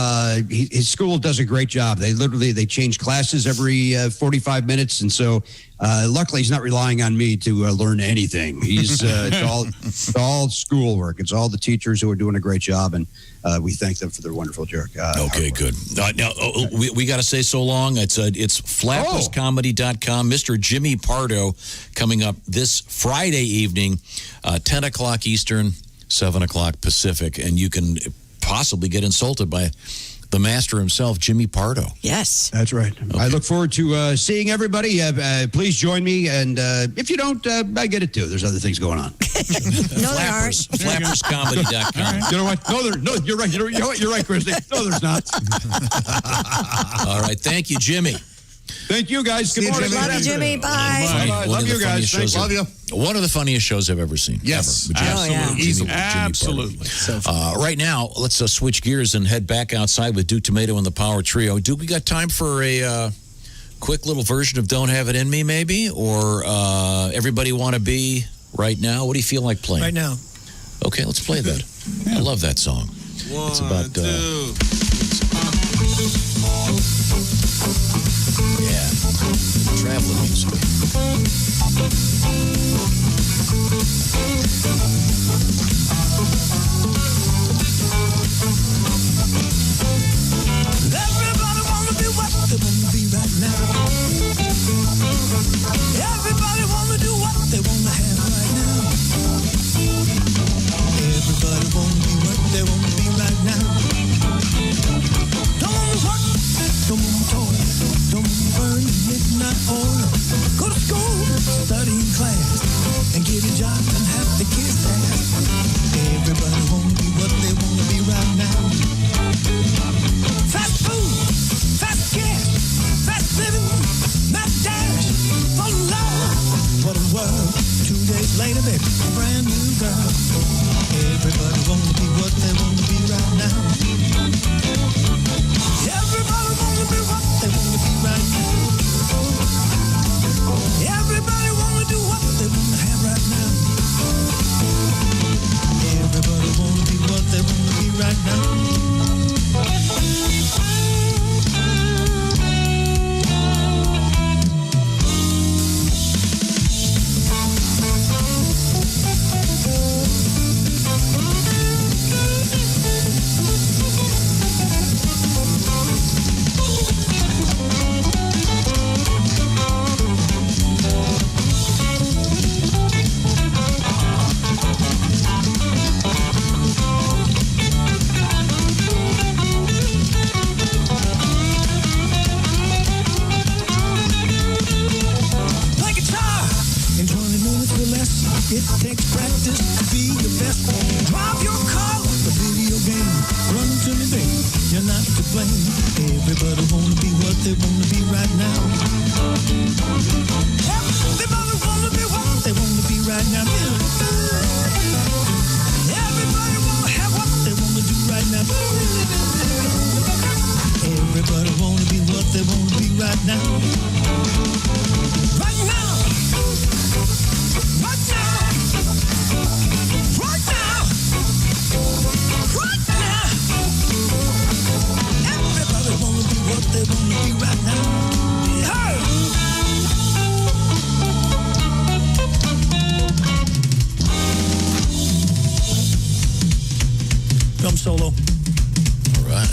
His school does a great job. They change classes every 45 minutes, and so luckily he's not relying on me to learn anything. It's all schoolwork. It's all the teachers who are doing a great job, and we thank them for their wonderful work. Okay, good. Now we got to say so long. It's flapperscomedy.com. Mr. Jimmy Pardo coming up this Friday evening, 10 o'clock Eastern, 7 o'clock Pacific, and you can possibly get insulted by the master himself, Jimmy Pardo. Yes. That's right. Okay. I look forward to seeing everybody. Please join me. And if you don't, I get it too. There's other things going on. Flapperscomedy.com. You know what? No, you're right. You know what? You're right, Christy. No, there's not. All right. Thank you, Jimmy. Thank you, guys. Good morning. Love you, Jimmy. Bye. Bye. Love you guys. Thanks. Love you. One of the funniest shows I've ever seen. Yes. Ever. Absolutely. Absolutely. Right now, let's switch gears and head back outside with Duke Tomato and the Power Trio. Duke, we got time for a quick little version of Don't Have It In Me, maybe? Or Everybody Want to Be right now? What do you feel like playing? Right now. Okay, let's play that. I love that song. It's about... traveling music. Everybody wanna be what they wanna be right now. Everybody wanna do what they wanna have right now. Everybody wanna be what they wanna be right now. Don't wanna work, don't wanna toil, don't wanna burn the midnight oil. Go to school, study in class, and get a job and have the kids ask. Everybody wanna be what they wanna be right now. Fast food, fast gas, fast living, mad dash, for love. What a world. 2 days later, baby, brand new girl. Everybody wanna be what they wanna be right now. Everybody wanna be what they wanna be right now. Everybody wanna do what they wanna have right now. Everybody wanna be what they wanna be right now. Play guitar in 20 minutes or less. It takes practice to be the best. Drive your car, a video game. Run to me, baby. You're not to blame. Everybody wanna be what they wanna be right now. Everybody wanna be what they wanna be right now. Everybody wanna have what they wanna do right now. Everybody wanna be what they wanna be right now. Right now. Drum solo. All right.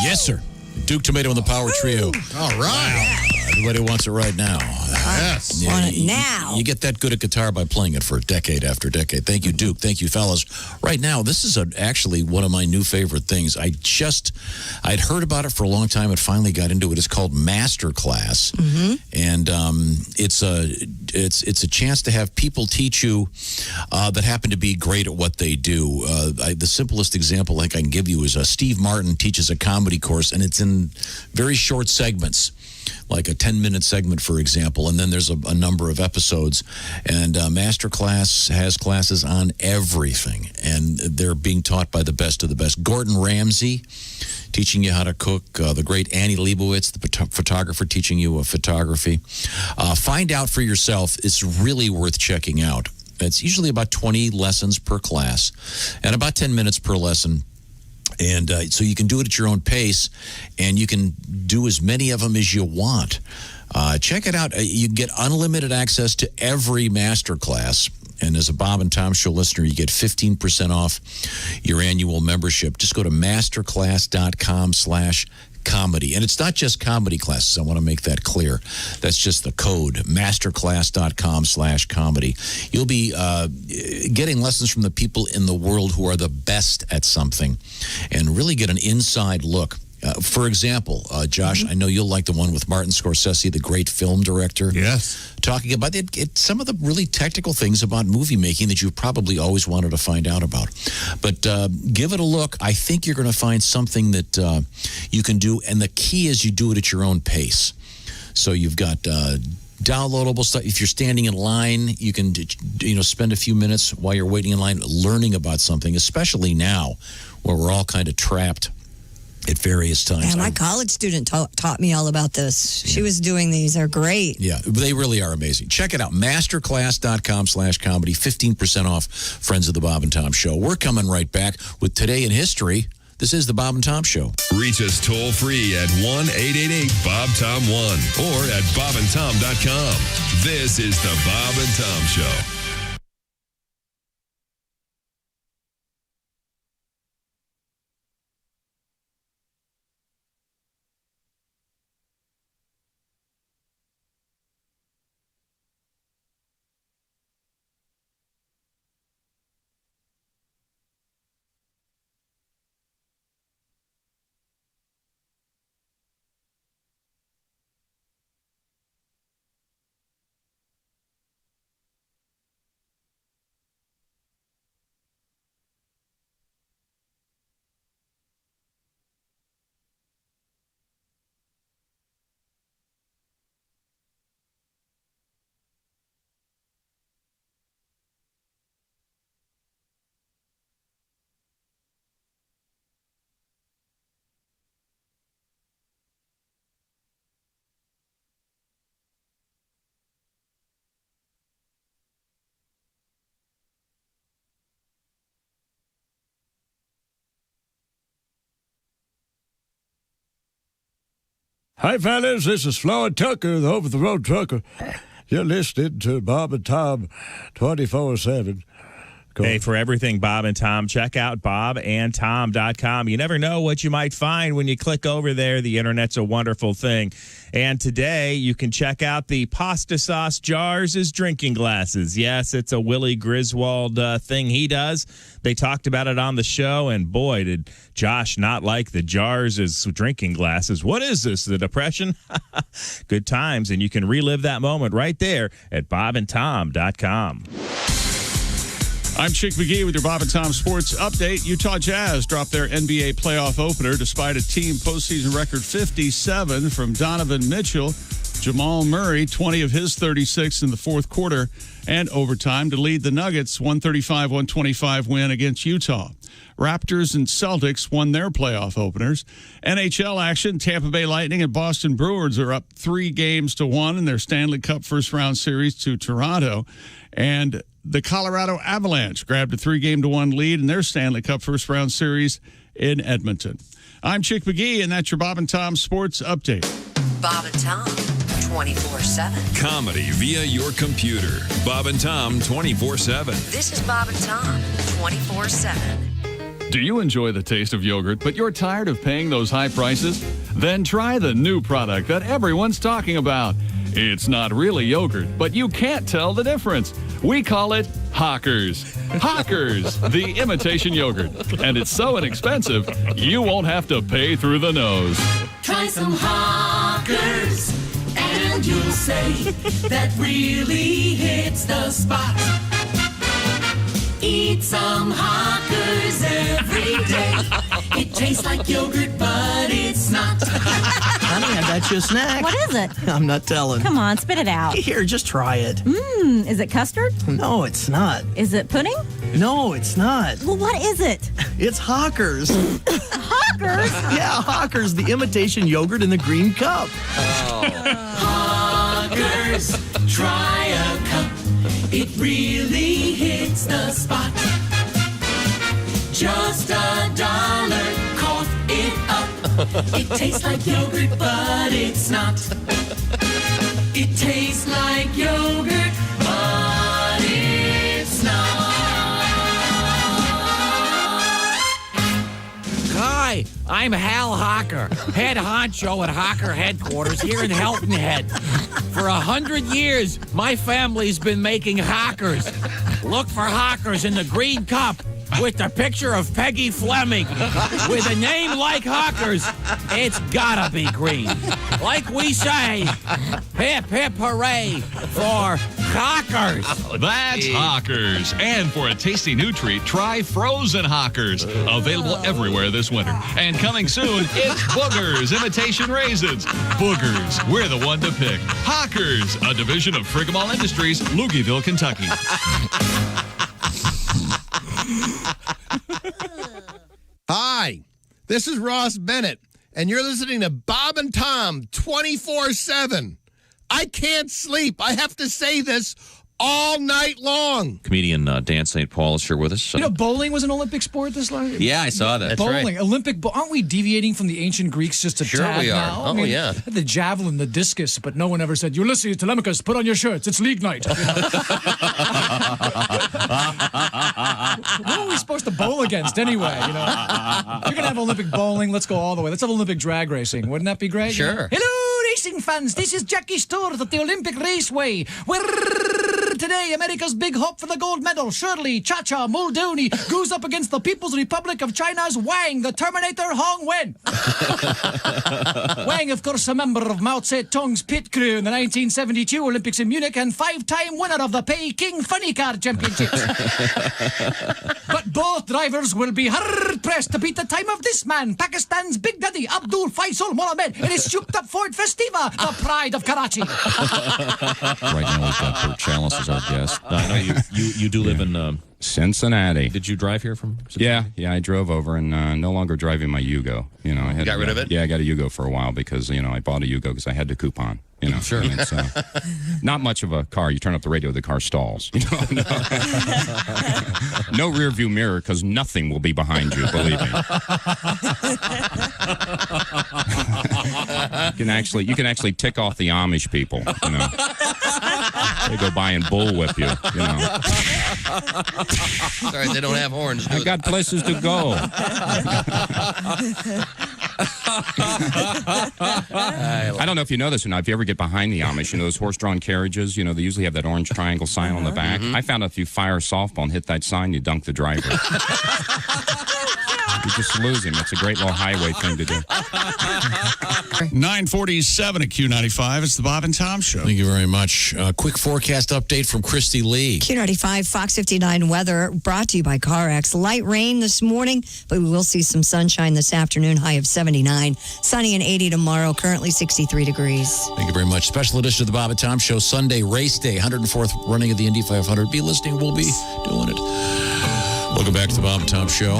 Yes, sir. Duke Tomato and the Power Trio. All right. Everybody wants it right now. Yes. Want it now. You get that good at guitar by playing it for decade after decade. Thank you, Duke. Thank you, fellas. Right now, this is actually one of my new favorite things. I'd heard about it for a long time and finally got into it. It's called Master Class. And it's a chance to have people teach you that happen to be great at what they do. The simplest example I can give you is Steve Martin teaches a comedy course, and it's in very short segments, like a 10-minute segment, for example, and then there's a number of episodes. And Master Class has classes on everything, and they're being taught by the best of the best. Gordon Ramsay teaching you how to cook, the great Annie Leibovitz, the photographer, teaching you photography. Find out for yourself. It's really worth checking out. It's usually about 20 lessons per class and about 10 minutes per lesson. And so you can do it at your own pace, and you can do as many of them as you want. Check it out. You get unlimited access to every master class. And as a Bob and Tom Show listener, you get 15% off your annual membership. Just go to masterclass.com/comedy. And it's not just comedy classes. I want to make that clear. That's just the code, masterclass.com/comedy. You'll be getting lessons from the people in the world who are the best at something and really get an inside look. For example, Josh, I know you'll like the one with Martin Scorsese, the great film director. Yes. Talking about some of the really technical things about movie making that you've probably always wanted to find out about. But give it a look. I think you're going to find something that you can do. And the key is you do it at your own pace. So you've got downloadable stuff. If you're standing in line, you can spend a few minutes while you're waiting in line learning about something, especially now where we're all kind of trapped at various times. Yeah, my college student taught me all about this. She was doing these. They're great. Yeah, they really are amazing. Check it out. Masterclass.com/comedy. 15% off Friends of the Bob and Tom Show. We're coming right back with Today in History. This is the Bob and Tom Show. Reach us toll free at 1-888-BOB-TOM-1 or at bobandtom.com. This is the Bob and Tom Show. Hi, fellas. This is Floyd Tucker, the over-the-road trucker. You're listening to Bob and Tom 24/7. cool. Hey, for everything Bob and Tom, check out bobandtom.com. You never know what you might find when you click over there. The internet's a wonderful thing. And today you can check out the pasta sauce jars as drinking glasses. Yes, it's a Willie Griswold thing he does. They talked about it on the show, and boy, did Josh not like the jars as drinking glasses. What is this, the Depression? Good times, and you can relive that moment right there at bobandtom.com. I'm Chick McGee with your Bob and Tom Sports Update. Utah Jazz dropped their NBA playoff opener despite a team postseason record 57 from Donovan Mitchell. Jamal Murray, 20 of his 36 in the fourth quarter and overtime to lead the Nuggets' 135-125 win against Utah. Raptors and Celtics won their playoff openers. NHL action, Tampa Bay Lightning and Boston Bruins are up 3-1 in their Stanley Cup first-round series to Toronto. And the Colorado Avalanche grabbed a 3-1 lead in their Stanley Cup first-round series in Edmonton. I'm Chick McGee, and that's your Bob and Tom Sports Update. Bob and Tom, 24/7. Comedy via your computer. Bob and Tom 24/7. This is Bob and Tom, 24/7. Do you enjoy the taste of yogurt, but you're tired of paying those high prices? Then try the new product that everyone's talking about. It's not really yogurt, but you can't tell the difference. We call it Hawkers. Hawkers, the imitation yogurt. And it's so inexpensive, you won't have to pay through the nose. Try some Hawkers, and you'll say that really hits the spot. Eat some Hawkers every day. It tastes like yogurt, but it's not. Honey, I got you a snack. What is it? I'm not telling. Come on, spit it out. Here, just try it. Is it custard? No, it's not. Is it pudding? No, it's not. Well, what is it? It's Hawkers. Hawkers? Yeah, Hawkers, the imitation yogurt in the green cup. Hawkers, try a cup. It really hits the spot. Just $1, cough it up. It tastes like yogurt, but it's not. It tastes like yogurt, but it's not. Hi, I'm Hal Hawker, head honcho at Hawker headquarters here in Hilton Head. For 100 years, my family's been making Hawkers. Look for Hawkers in the green cup with the picture of Peggy Fleming. With a name like Hawkers, it's gotta be green. Like we say, hip hip hooray for Hawkers. That's Hawkers. And for a tasty new treat, try frozen Hawkers. Available everywhere this winter. And coming soon, it's Boogers Imitation Raisins. Boogers, we're the one to pick. Hawkers, a division of Frigamall Industries, Louisville, Kentucky. Hi, this is Ross Bennett, and you're listening to Bob and Tom 24/7. I can't sleep. I have to say this all night long. Comedian Dan St. Paul is here with us. You know, bowling was an Olympic sport this last year? Yeah, I saw that. That's bowling, right. Olympic. Aren't we deviating from the ancient Greeks just a Sure tad we are. now? Oh, yeah. The javelin, the discus, but no one ever said, "You're listening to Telemachus, put on your shirts. It's league night." Who are we supposed to bowl against anyway? You know, if you're gonna have Olympic bowling, let's go all the way. Let's have Olympic drag racing. Wouldn't that be great? Sure. You know? Hello, racing fans. This is Jackie Stewart at the Olympic Raceway. Today, America's big hope for the gold medal, Shirley Cha-Cha Muldooney, goes up against the People's Republic of China's Wang, the Terminator Hong Wen. Wang, of course, a member of Mao Zedong's pit crew in the 1972 Olympics in Munich and 5-time winner of the Peking Funny Car Championships. But both drivers will be hard-pressed to beat the time of this man, Pakistan's Big Daddy Abdul Faisal Mohammed, in his souped-up Ford Festiva, the pride of Karachi. Right now we've got Bert Chalice as our guest. I know you do live in Cincinnati. Did you drive here from Cincinnati? Yeah, I drove over and no longer driving my Yugo. You know, I had got rid of it? Yeah, I got a Yugo for a while because, you know, I bought a Yugo because I had the coupon. You know, sure. And it's not much of a car. You turn up the radio, the car stalls. You know, no rear view mirror because nothing will be behind you. Believe me. You can actually tick off the Amish people. You know, they go by and bullwhip you. You know, Sorry, they don't have horns. I've got places to go. I don't know if you know this or not. If you ever get behind the Amish, those horse-drawn carriages, they usually have that orange triangle sign on the back. I found out if you fire a softball and hit that sign, you dunk the driver. You just lose him. It's a great little highway thing to do. 9:47 at Q95. It's the Bob and Tom Show. Thank you very much. Quick forecast update from Christy Lee. Q95 Fox 59 weather brought to you by CarX. Light rain this morning, but we will see some sunshine this afternoon. High of 79. Sunny and 80 tomorrow. Currently 63 degrees. Thank you very much. Special edition of the Bob and Tom Show. Sunday race day. 104th running of the Indy 500. Be listening. We'll be doing it. Welcome back to the Bob and Tom Show.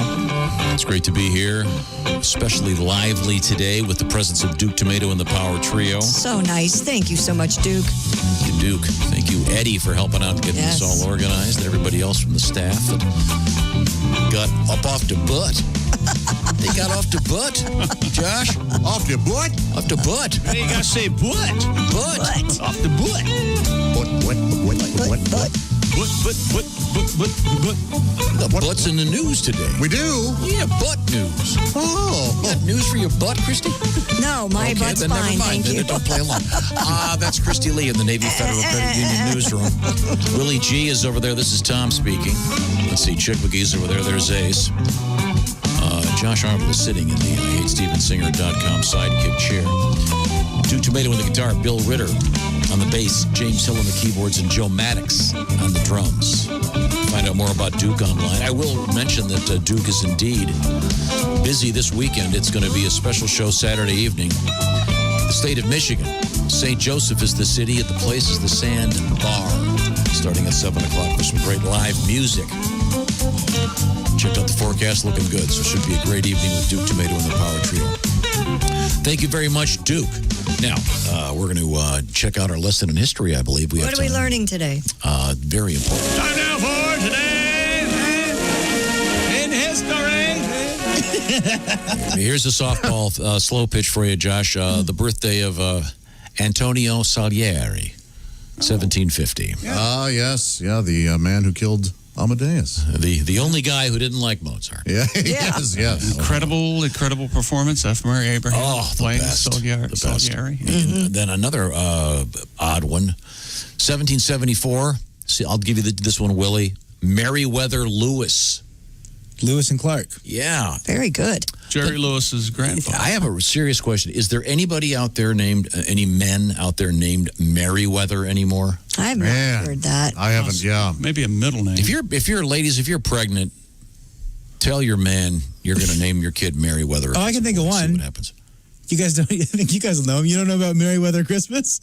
It's great to be here, especially lively today with the presence of Duke Tomato and the Power Trio. So nice. Thank you so much, Duke. Thank you, Duke. Thank you, Eddie, for helping out getting this all organized, and everybody else from the staff that got up off the butt. They got off the butt, Josh. Off the butt? Off the butt. Hey, you got to say butt. Butt. Off the butt. Butt. The butts in the news today. We do? Yeah, butt news. Oh. You got news for your butt, Christy? No, my butt's then fine. Never mind. Thank you. Then don't play along. That's Christy Lee in the Navy Federal Credit Union newsroom. Willie G is over there. This is Tom speaking. Let's see. Chick McGee's over there. There's Ace. Josh Arnold is sitting in the HateStevenSinger.com sidekick chair. Duke Tomato on the guitar, Bill Ritter on the bass, James Hill on the keyboards, and Joe Maddox on the drums. Find out more about Duke online. I will mention that Duke is indeed busy this weekend. It's going to be a special show Saturday evening. The state of Michigan. St. Joseph is the city. At the place is the Sand Bar. Starting at 7 o'clock for some great live music. Checked out the forecast, looking good. So it should be a great evening with Duke Tomato and the Power Trio. Thank you very much, Duke. Now, we're going to check out our lesson in history, I believe. What are we learning today? Very important. Time now for Today in History. Here's a softball slow pitch for you, Josh. The birthday of Antonio Salieri, 1750. Yes. Yeah, the man who killed Amadeus. The only guy who didn't like Mozart. Yeah, yes. Incredible performance. F. Murray Abraham playing Salieri. And then another odd one, 1774. See, I'll give you this one, Willie. Meriwether Lewis. Lewis and Clark. Yeah. Very good. Jerry Lewis's grandfather. I have a serious question. Is there anybody out there named, any men out there named Meriwether anymore? I have not heard that. I haven't, Maybe a middle name. If you're ladies, if you're pregnant, tell your man you're going to name your kid Meriwether. Oh, I can think of one. See what happens. You guys don't. I think you guys will know him. You don't know about Merryweather Christmas?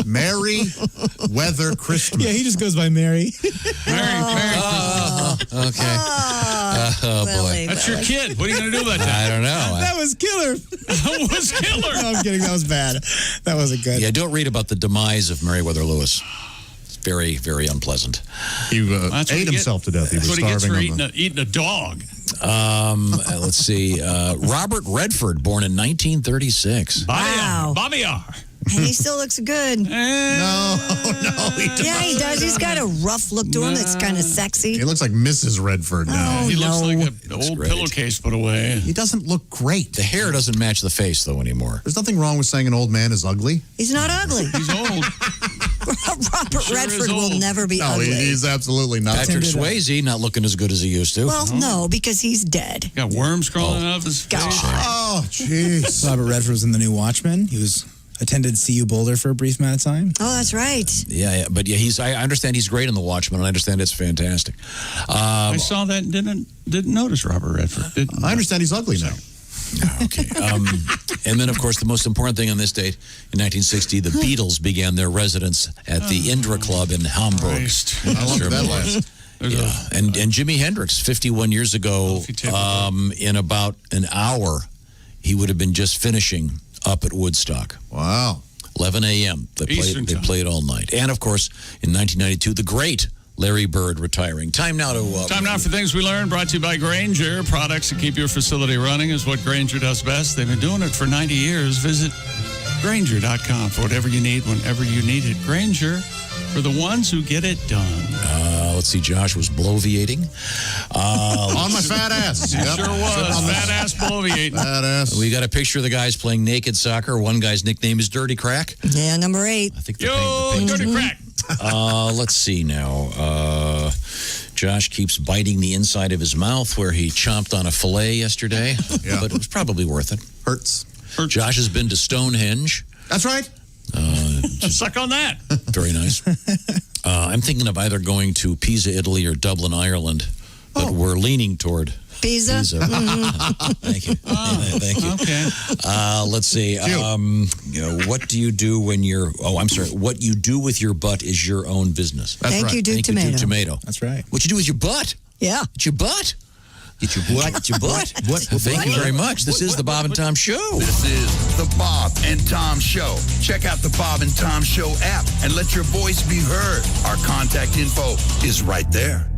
Merryweather Christmas. Yeah, he just goes by Mary. Okay. Boy. That's your kid. What are you going to do about that? I don't know. That was killer. That was killer. No, I'm kidding. That was bad. That wasn't good. Yeah, don't read about the demise of Meriwether Lewis. It's very, very unpleasant. He ate himself to death. He was that's what he gets starving for eating a dog. Let's see. Robert Redford, born in 1936. Wow. Bobby R. And he still looks good. No, he doesn't. Yeah, he does. He's got a rough look to him that's kind of sexy. He looks like Mrs. Redford now. Oh, He looks like an Looks old great. pillowcase put away. He doesn't look great. The hair doesn't match the face, though, anymore. There's nothing wrong with saying an old man is ugly. He's not ugly. He's old. Robert Sure is Redford will old. never be No, ugly. he's absolutely not. Patrick Swayze not looking as good as he used to. Well, no, because he's dead. Got worms crawling out of his face. Oh, jeez. Robert Redford was in The New Watchmen. He was attended CU Boulder for a brief amount of time. Oh, that's right. Yeah, but I understand he's great in The Watchmen, and I understand it's fantastic. I saw that and didn't notice Robert Redford. I understand he's ugly now. Okay. And then, of course, the most important thing on this date, in 1960, the Beatles began their residence at the Indra Club in Hamburg. How long did that last? Yeah, and Jimi Hendrix, 51 years ago, in about an hour, he would have been just finishing up at Woodstock. Wow. 11 a.m. They played all night. And, of course, in 1992, the great Larry Bird retiring. Time now to... Time now for Things We Learned, brought to you by Grainger. Products that keep your facility running is what Grainger does best. They've been doing it for 90 years. Visit Grainger.com for whatever you need, whenever you need it. Grainger, for the ones who get it done. Let's see, Josh was bloviating. On my fat ass. It sure was. Fat ass bloviating. Fat ass. We got a picture of the guys playing naked soccer. One guy's nickname is Dirty Crack. Yeah, number 8. I think Dirty Crack. Let's see now. Josh keeps biting the inside of his mouth where he chomped on a fillet yesterday. Yeah. But it was probably worth it. Hurts. Josh has been to Stonehenge. That's right. Suck on that. Very nice. I'm thinking of either going to Pisa, Italy, or Dublin, Ireland, but we're leaning toward Pisa. Thank you. Thank you. Okay. Let's see. What do you do when you're? Oh, I'm sorry. What you do with your butt is your own business. That's Thank right. you, Duke Thank Tomato. you, Duke Tomato. That's right. What you do with your butt? Yeah. It's your butt. Get your butt. Get your butt. Well, thank you very much. This is the Bob and Tom Show. This is the Bob and Tom Show. Check out the Bob and Tom Show app and let your voice be heard. Our contact info is right there.